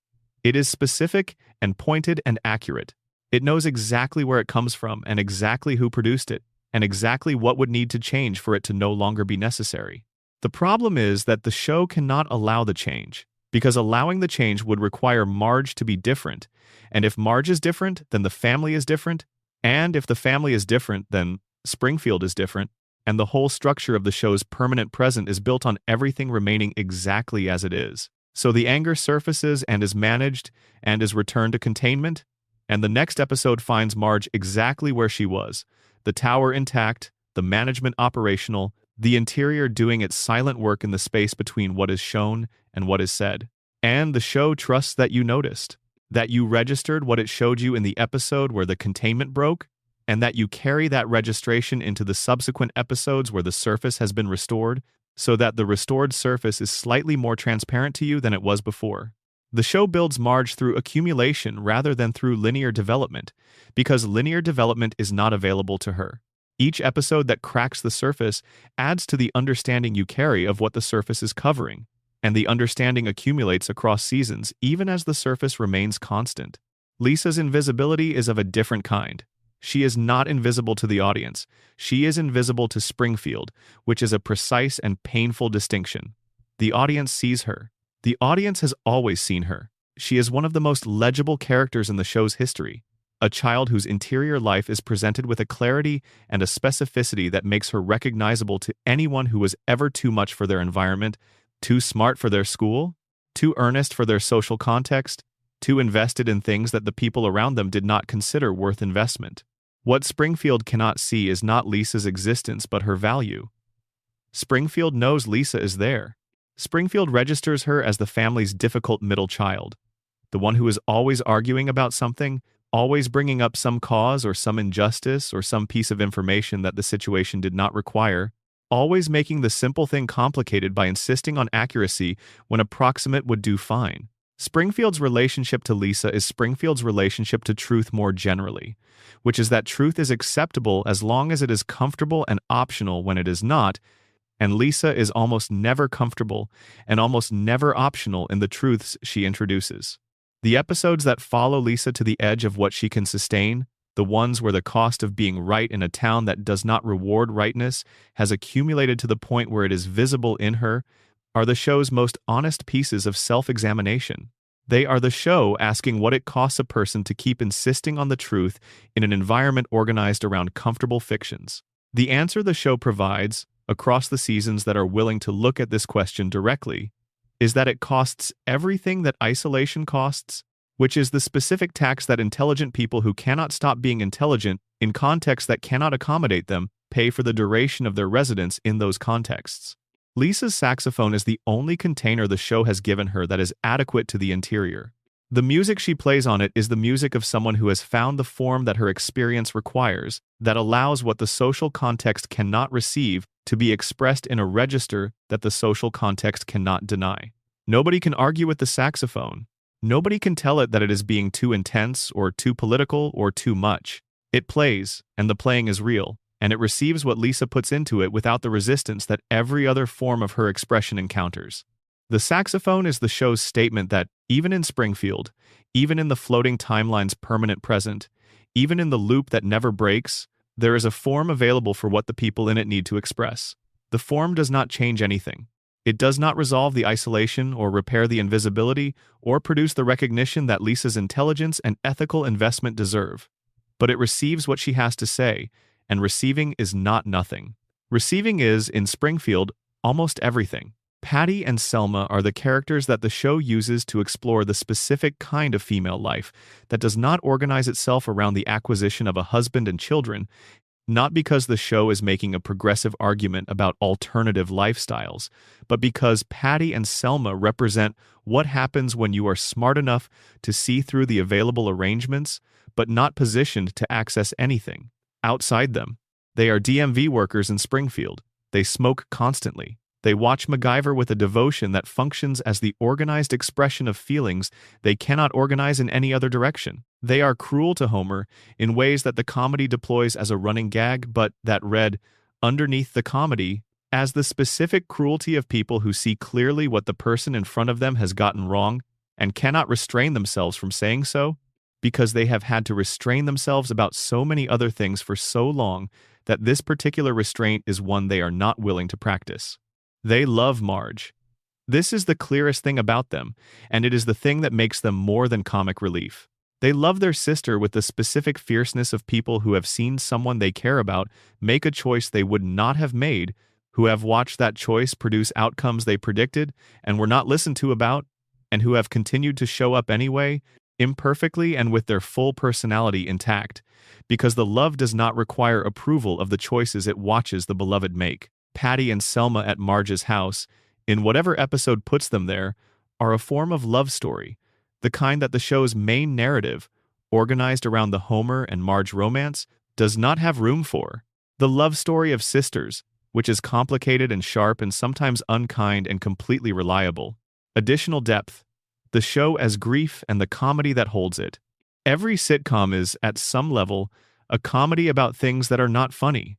It is specific and pointed and accurate. It knows exactly where it comes from and exactly who produced it, and exactly what would need to change for it to no longer be necessary. The problem is that the show cannot allow the change, because allowing the change would require Marge to be different, and if Marge is different, then the family is different, and if the family is different, then Springfield is different, and the whole structure of the show's permanent present is built on everything remaining exactly as it is. So the anger surfaces and is managed and is returned to containment, and the next episode finds Marge exactly where she was, the tower intact, the management operational, the interior doing its silent work in the space between what is shown and what is said. And the show trusts that you noticed, that you registered what it showed you in the episode where the containment broke, and that you carry that registration into the subsequent episodes where the surface has been restored, so that the restored surface is slightly more transparent to you than it was before. The show builds Marge through accumulation rather than through linear development, because linear development is not available to her. Each episode that cracks the surface adds to the understanding you carry of what the surface is covering, and the understanding accumulates across seasons even as the surface remains constant. Lisa's invisibility is of a different kind. She is not invisible to the audience. She is invisible to Springfield, which is a precise and painful distinction. The audience sees her. The audience has always seen her. She is one of the most legible characters in the show's history, a child whose interior life is presented with a clarity and a specificity that makes her recognizable to anyone who was ever too much for their environment, too smart for their school, too earnest for their social context, too invested in things that the people around them did not consider worth investment. What Springfield cannot see is not Lisa's existence but her value. Springfield knows Lisa is there. Springfield registers her as the family's difficult middle child, the one who is always arguing about something, always bringing up some cause or some injustice or some piece of information that the situation did not require, always making the simple thing complicated by insisting on accuracy when approximate would do fine. Springfield's relationship to Lisa is Springfield's relationship to truth more generally, which is that truth is acceptable as long as it is comfortable and optional when it is not, and Lisa is almost never comfortable and almost never optional in the truths she introduces. The episodes that follow Lisa to the edge of what she can sustain, the ones where the cost of being right in a town that does not reward rightness has accumulated to the point where it is visible in her, are the show's most honest pieces of self-examination. They are the show asking what it costs a person to keep insisting on the truth in an environment organized around comfortable fictions. The answer the show provides, across the seasons that are willing to look at this question directly, is that it costs everything that isolation costs, which is the specific tax that intelligent people who cannot stop being intelligent in contexts that cannot accommodate them pay for the duration of their residence in those contexts. Lisa's saxophone is the only container the show has given her that is adequate to the interior. The music she plays on it is the music of someone who has found the form that her experience requires, that allows what the social context cannot receive to be expressed in a register that the social context cannot deny. Nobody can argue with the saxophone. Nobody can tell it that it is being too intense or too political or too much. It plays, and the playing is real, and it receives what Lisa puts into it without the resistance that every other form of her expression encounters. The saxophone is the show's statement that, even in Springfield, even in the floating timeline's permanent present, even in the loop that never breaks, there is a form available for what the people in it need to express. The form does not change anything. It does not resolve the isolation or repair the invisibility or produce the recognition that Lisa's intelligence and ethical investment deserve. But it receives what she has to say, and receiving is not nothing. Receiving is, in Springfield, almost everything. Patty and Selma are the characters that the show uses to explore the specific kind of female life that does not organize itself around the acquisition of a husband and children, not because the show is making a progressive argument about alternative lifestyles, but because Patty and Selma represent what happens when you are smart enough to see through the available arrangements, but not positioned to access anything outside them. They are DMV workers in Springfield. They smoke constantly. They watch MacGyver with a devotion that functions as the organized expression of feelings they cannot organize in any other direction. They are cruel to Homer in ways that the comedy deploys as a running gag, but that read, underneath the comedy, as the specific cruelty of people who see clearly what the person in front of them has gotten wrong and cannot restrain themselves from saying so, because they have had to restrain themselves about so many other things for so long that this particular restraint is one they are not willing to practice. They love Marge. This is the clearest thing about them, and it is the thing that makes them more than comic relief. They love their sister with the specific fierceness of people who have seen someone they care about make a choice they would not have made, who have watched that choice produce outcomes they predicted and were not listened to about, and who have continued to show up anyway, imperfectly and with their full personality intact, because the love does not require approval of the choices it watches the beloved make. Patty and Selma at Marge's house, in whatever episode puts them there, are a form of love story, the kind that the show's main narrative, organized around the Homer and Marge romance, does not have room for. The love story of sisters, which is complicated and sharp and sometimes unkind and completely reliable. Additional depth. The show as grief and the comedy that holds it. Every sitcom is, at some level, a comedy about things that are not funny.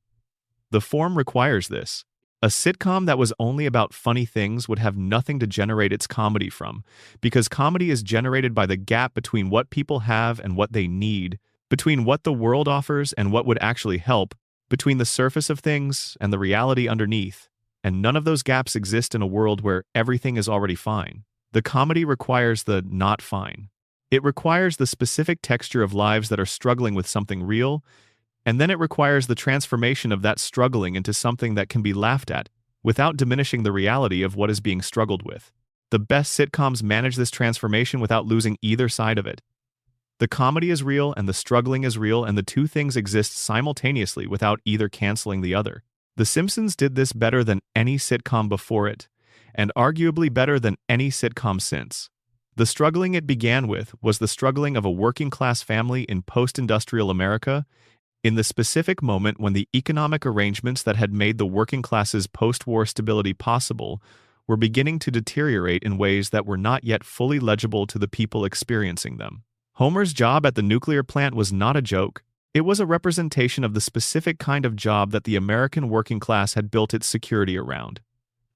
The form requires this. A sitcom that was only about funny things would have nothing to generate its comedy from, because comedy is generated by the gap between what people have and what they need, between what the world offers and what would actually help, between the surface of things and the reality underneath, and none of those gaps exist in a world where everything is already fine. The comedy requires the not fine. It requires the specific texture of lives that are struggling with something real, and then it requires the transformation of that struggling into something that can be laughed at, without diminishing the reality of what is being struggled with. The best sitcoms manage this transformation without losing either side of it. The comedy is real and the struggling is real, and the two things exist simultaneously without either canceling the other. The Simpsons did this better than any sitcom before it, and arguably better than any sitcom since. The struggling it began with was the struggling of a working-class family in post-industrial America, in the specific moment when the economic arrangements that had made the working class's post-war stability possible were beginning to deteriorate in ways that were not yet fully legible to the people experiencing them. Homer's job at the nuclear plant was not a joke. It was a representation of the specific kind of job that the American working class had built its security around.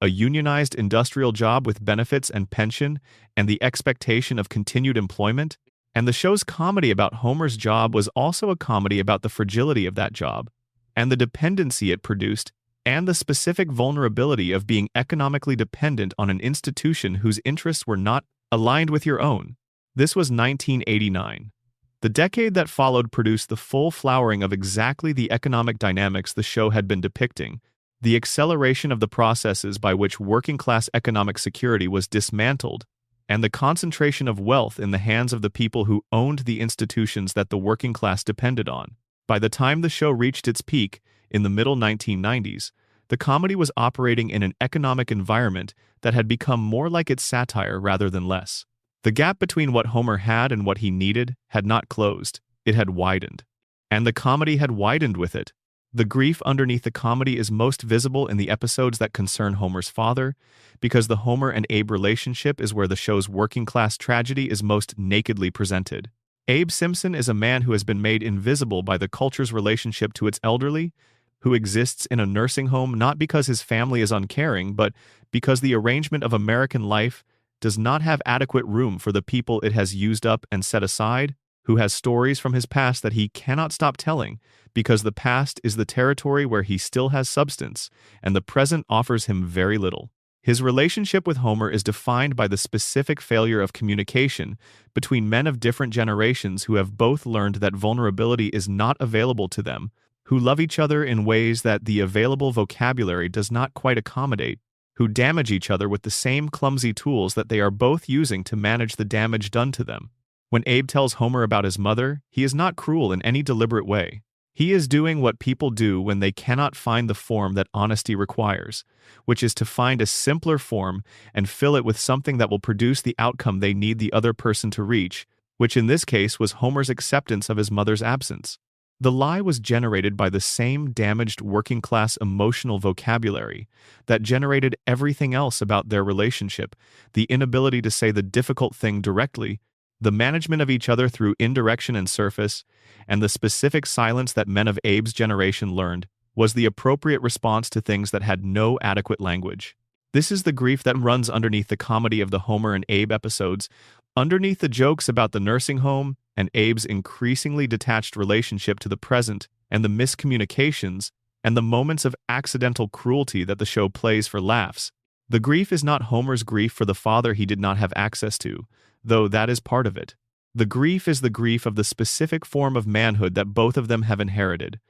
A unionized industrial job with benefits and pension and the expectation of continued employment. And the show's comedy about Homer's job was also a comedy about the fragility of that job, and the dependency it produced, and the specific vulnerability of being economically dependent on an institution whose interests were not aligned with your own. This was 1989. The decade that followed produced the full flowering of exactly the economic dynamics the show had been depicting, the acceleration of the processes by which working-class economic security was dismantled, and the concentration of wealth in the hands of the people who owned the institutions that the working class depended on. By the time the show reached its peak, in the middle 1990s, the comedy was operating in an economic environment that had become more like its satire rather than less. The gap between what Homer had and what he needed had not closed, it had widened. And the comedy had widened with it. The grief underneath the comedy is most visible in the episodes that concern Homer's father, because the Homer and Abe relationship is where the show's working-class tragedy is most nakedly presented. Abe Simpson is a man who has been made invisible by the culture's relationship to its elderly, who exists in a nursing home not because his family is uncaring, but because the arrangement of American life does not have adequate room for the people it has used up and set aside, who has stories from his past that he cannot stop telling, because the past is the territory where he still has substance, and the present offers him very little. His relationship with Homer is defined by the specific failure of communication between men of different generations who have both learned that vulnerability is not available to them, who love each other in ways that the available vocabulary does not quite accommodate, who damage each other with the same clumsy tools that they are both using to manage the damage done to them. When Abe tells Homer about his mother, he is not cruel in any deliberate way. He is doing what people do when they cannot find the form that honesty requires, which is to find a simpler form and fill it with something that will produce the outcome they need the other person to reach, which in this case was Homer's acceptance of his mother's absence. The lie was generated by the same damaged working-class emotional vocabulary that generated everything else about their relationship, the inability to say the difficult thing directly, the management of each other through indirection and surface, and the specific silence that men of Abe's generation learned, was the appropriate response to things that had no adequate language. This is the grief that runs underneath the comedy of the Homer and Abe episodes, underneath the jokes about the nursing home and Abe's increasingly detached relationship to the present, and the miscommunications, and the moments of accidental cruelty that the show plays for laughs. The grief is not Homer's grief for the father he did not have access to, though that is part of it. The grief is the grief of the specific form of manhood that both of them have inherited,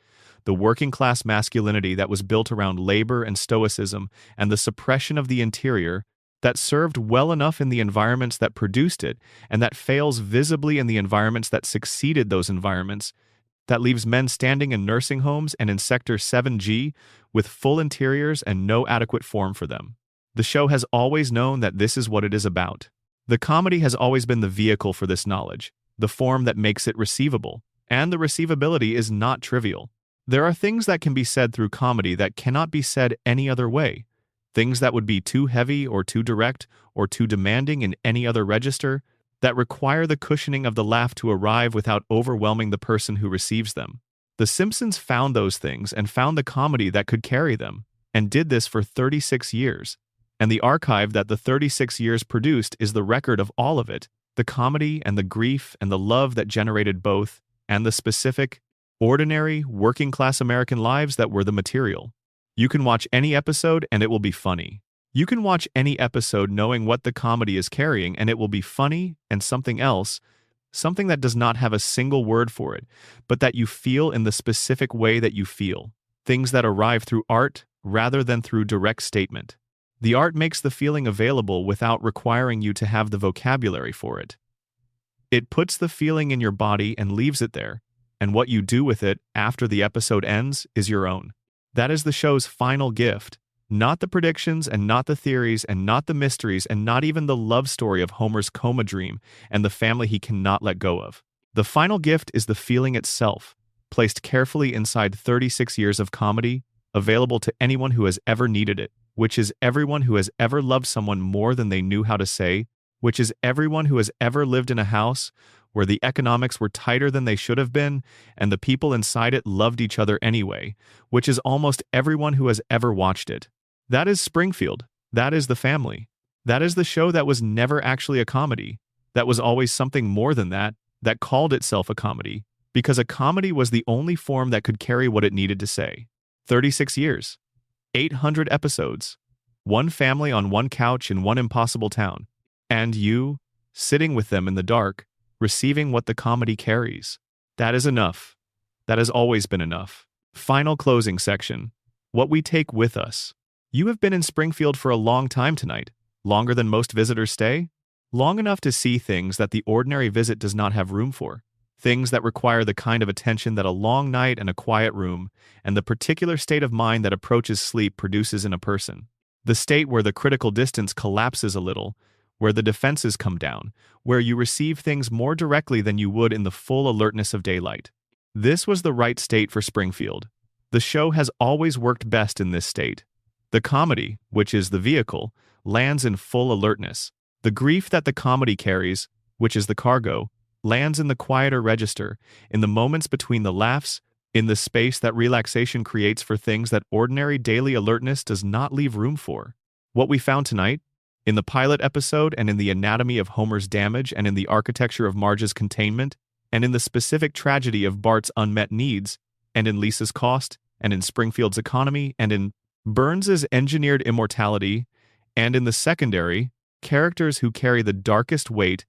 the working-class masculinity that was built around labor and stoicism and the suppression of the interior that served well enough in the environments that produced it and that fails visibly in the environments that succeeded those environments, that leaves men standing in nursing homes and in Sector 7G with full interiors and no adequate form for them. The show has always known that this is what it is about. The comedy has always been the vehicle for this knowledge, the form that makes it receivable, and the receivability is not trivial. There are things that can be said through comedy that cannot be said any other way, things that would be too heavy or too direct or too demanding in any other register, that require the cushioning of the laugh to arrive without overwhelming the person who receives them. The Simpsons found those things and found the comedy that could carry them, and did this for 36 years. And the archive that the 36 years produced is the record of all of it, the comedy and the grief and the love that generated both, and the specific, ordinary, working-class American lives that were the material. You can watch any episode and it will be funny. You can watch any episode knowing what the comedy is carrying and it will be funny and something else, something that does not have a single word for it, but that you feel in the specific way that you feel. Things that arrive through art rather than through direct statement. The art makes the feeling available without requiring you to have the vocabulary for it. It puts the feeling in your body and leaves it there, and what you do with it after the episode ends is your own. That is the show's final gift, not the predictions and not the theories and not the mysteries and not even the love story of Homer's coma dream and the family he cannot let go of. The final gift is the feeling itself, placed carefully inside 36 years of comedy, available to anyone who has ever needed it, which is everyone who has ever loved someone more than they knew how to say, which is everyone who has ever lived in a house where the economics were tighter than they should have been, and the people inside it loved each other anyway, which is almost everyone who has ever watched it. That is Springfield. That is the family. That is the show that was never actually a comedy, that was always something more than that called itself a comedy, because a comedy was the only form that could carry what it needed to say. 36 years. 800 episodes. One family on one couch in one impossible town. And you, sitting with them in the dark, receiving what the comedy carries. That is enough. That has always been enough. Final closing section. What we take with us. You have been in Springfield for a long time tonight. Longer than most visitors stay? Long enough to see things that the ordinary visit does not have room for. Things that require the kind of attention that a long night and a quiet room, and the particular state of mind that approaches sleep produces in a person. The state where the critical distance collapses a little, where the defenses come down, where you receive things more directly than you would in the full alertness of daylight. This was the right state for Springfield. The show has always worked best in this state. The comedy, which is the vehicle, lands in full alertness. The grief that the comedy carries, which is the cargo, lands in the quieter register, in the moments between the laughs, in the space that relaxation creates for things that ordinary daily alertness does not leave room for. What we found tonight, in the pilot episode and in the anatomy of Homer's damage and in the architecture of Marge's containment, and in the specific tragedy of Bart's unmet needs, and in Lisa's cost, and in Springfield's economy, and in Burns's engineered immortality, and in the secondary, characters who carry the darkest weight,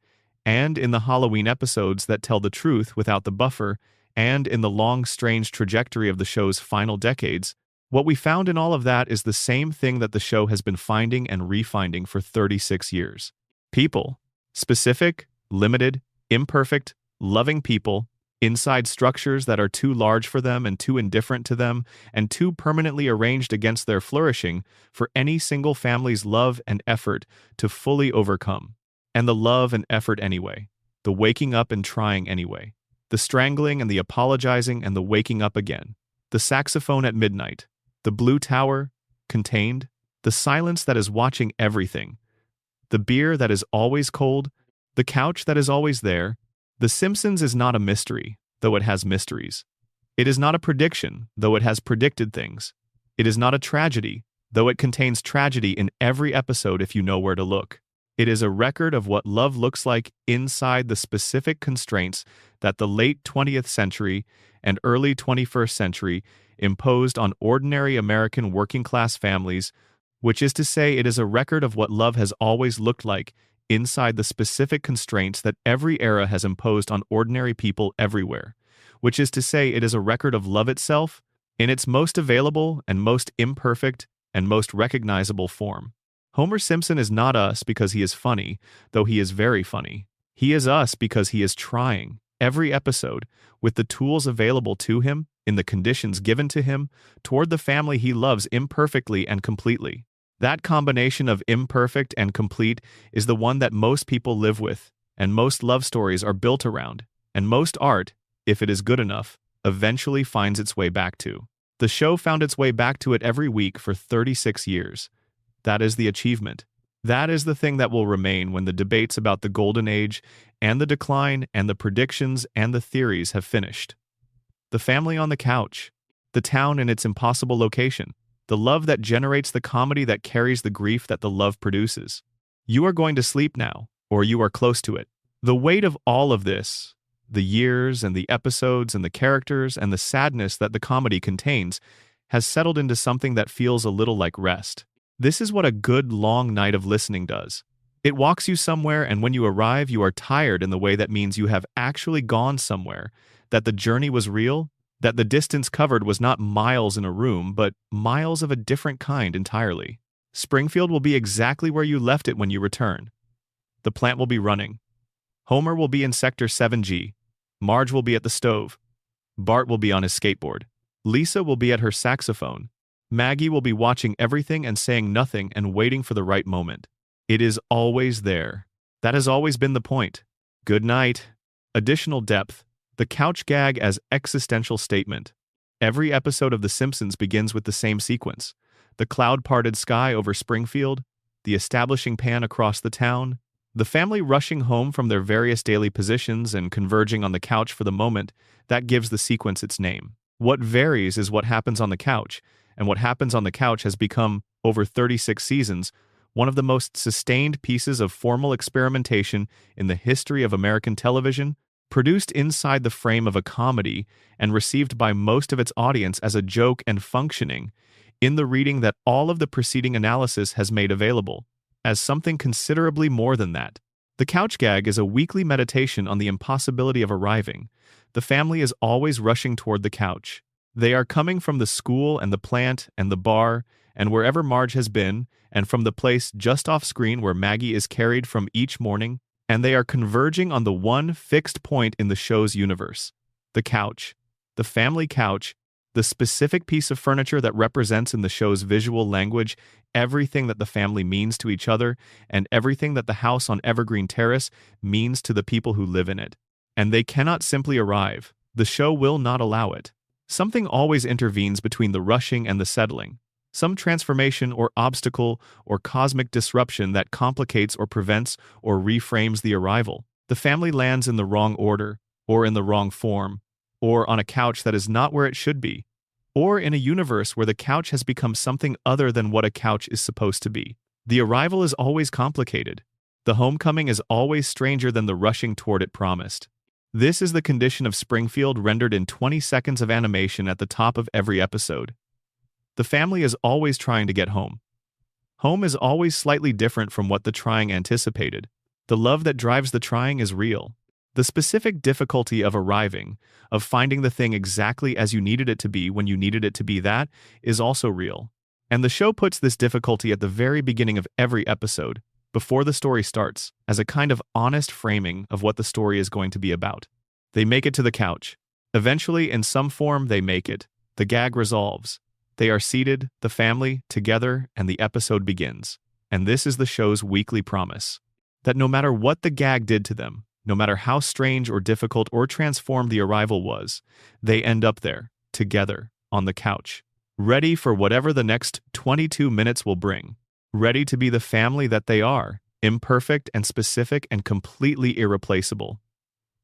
and in the Halloween episodes that tell the truth without the buffer, and in the long, strange trajectory of the show's final decades, what we found in all of that is the same thing that the show has been finding and refinding for 36 years. People. Specific, limited, imperfect, loving people, inside structures that are too large for them and too indifferent to them, and too permanently arranged against their flourishing for any single family's love and effort to fully overcome. And the love and effort anyway. The waking up and trying anyway. The strangling and the apologizing and the waking up again. The saxophone at midnight. The blue tower, contained. The silence that is watching everything. The beer that is always cold. The couch that is always there. The Simpsons is not a mystery, though it has mysteries. It is not a prediction, though it has predicted things. It is not a tragedy, though it contains tragedy in every episode if you know where to look. It is a record of what love looks like inside the specific constraints that the late 20th century and early 21st century imposed on ordinary American working-class families, which is to say it is a record of what love has always looked like inside the specific constraints that every era has imposed on ordinary people everywhere, which is to say it is a record of love itself in its most available and most imperfect and most recognizable form. Homer Simpson is not us because he is funny, though he is very funny. He is us because he is trying, every episode, with the tools available to him, in the conditions given to him, toward the family he loves imperfectly and completely. That combination of imperfect and complete is the one that most people live with, and most love stories are built around, and most art, if it is good enough, eventually finds its way back to. The show found its way back to it every week for 36 years. That is the achievement. That is the thing that will remain when the debates about the golden age and the decline and the predictions and the theories have finished. The family on the couch, the town in its impossible location, the love that generates the comedy that carries the grief that the love produces. You are going to sleep now, or you are close to it. The weight of all of this, the years and the episodes and the characters and the sadness that the comedy contains, has settled into something that feels a little like rest. This is what a good long night of listening does. It walks you somewhere, and when you arrive, you are tired in the way that means you have actually gone somewhere, that the journey was real, that the distance covered was not miles in a room, but miles of a different kind entirely. Springfield will be exactly where you left it when you return. The plant will be running. Homer will be in Sector 7G. Marge will be at the stove. Bart will be on his skateboard. Lisa will be at her saxophone. Maggie will be watching everything and saying nothing and waiting for the right moment. It is always there. That has always been the point. Good night. Additional depth. The couch gag as existential statement. Every episode of The Simpsons begins with the same sequence. The cloud-parted sky over Springfield, the establishing pan across the town, the family rushing home from their various daily positions and converging on the couch for the moment that gives the sequence its name. What varies is what happens on the couch, and what happens on the couch has become, over 36 seasons, one of the most sustained pieces of formal experimentation in the history of American television, produced inside the frame of a comedy and received by most of its audience as a joke and functioning, in the reading that all of the preceding analysis has made available, as something considerably more than that. The couch gag is a weekly meditation on the impossibility of arriving. The family is always rushing toward the couch. They are coming from the school and the plant and the bar and wherever Marge has been, and from the place just off screen where Maggie is carried from each morning, and they are converging on the one fixed point in the show's universe. The couch. The family couch. The specific piece of furniture that represents in the show's visual language everything that the family means to each other and everything that the house on Evergreen Terrace means to the people who live in it. And they cannot simply arrive. The show will not allow it. Something always intervenes between the rushing and the settling. Some transformation or obstacle or cosmic disruption that complicates or prevents or reframes the arrival. The family lands in the wrong order, or in the wrong form, or on a couch that is not where it should be, or in a universe where the couch has become something other than what a couch is supposed to be. The arrival is always complicated. The homecoming is always stranger than the rushing toward it promised. This is the condition of Springfield rendered in 20 seconds of animation at the top of every episode. The family is always trying to get home. Home is always slightly different from what the trying anticipated. The love that drives the trying is real. The specific difficulty of arriving, of finding the thing exactly as you needed it to be when you needed it to be that, is also real. And the show puts this difficulty at the very beginning of every episode, before the story starts, as a kind of honest framing of what the story is going to be about. They make it to the couch. Eventually, in some form, they make it. The gag resolves. They are seated, the family, together, and the episode begins. And this is the show's weekly promise. That no matter what the gag did to them, no matter how strange or difficult or transformed the arrival was, they end up there, together, on the couch, ready for whatever the next 22 minutes will bring, ready to be the family that they are, imperfect and specific and completely irreplaceable.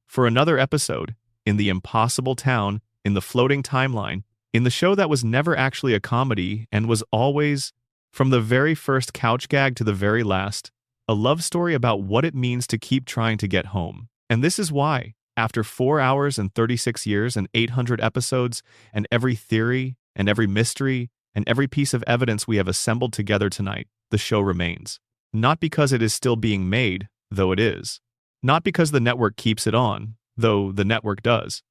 For another episode, in the impossible town, in the floating timeline, in the show that was never actually a comedy and was always, from the very first couch gag to the very last, a love story about what it means to keep trying to get home. And this is why, after 4 hours and 36 years and 800 episodes, and every theory, and every mystery, and every piece of evidence we have assembled together tonight, the show remains. Not because it is still being made, though it is. Not because the network keeps it on, though the network does.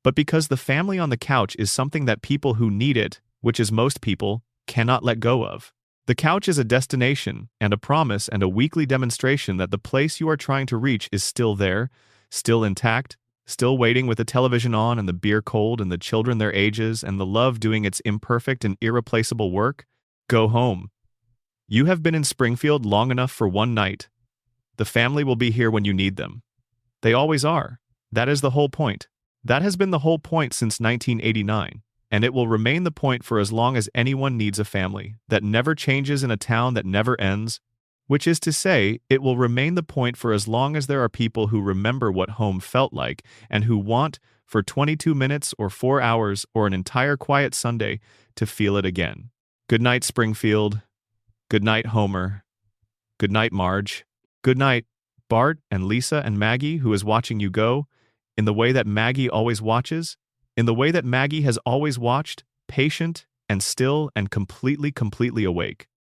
But because the family on the couch is something that people who need it, which is most people, cannot let go of. The couch is a destination and a promise and a weekly demonstration that the place you are trying to reach is still there, still intact, still waiting with the television on and the beer cold and the children their ages and the love doing its imperfect and irreplaceable work. Go home. You have been in Springfield long enough for one night. The family will be here when you need them. They always are. That is the whole point. That has been the whole point since 1989, and it will remain the point for as long as anyone needs a family that never changes in a town that never ends, which is to say, it will remain the point for as long as there are people who remember what home felt like and who want, for 22 minutes or 4 hours or an entire quiet Sunday, to feel it again. Good night, Springfield. Good night, Homer. Good night, Marge. Good night, Bart and Lisa and Maggie, who is watching you go, in the way that Maggie always watches, in the way that Maggie has always watched, patient and still and completely awake.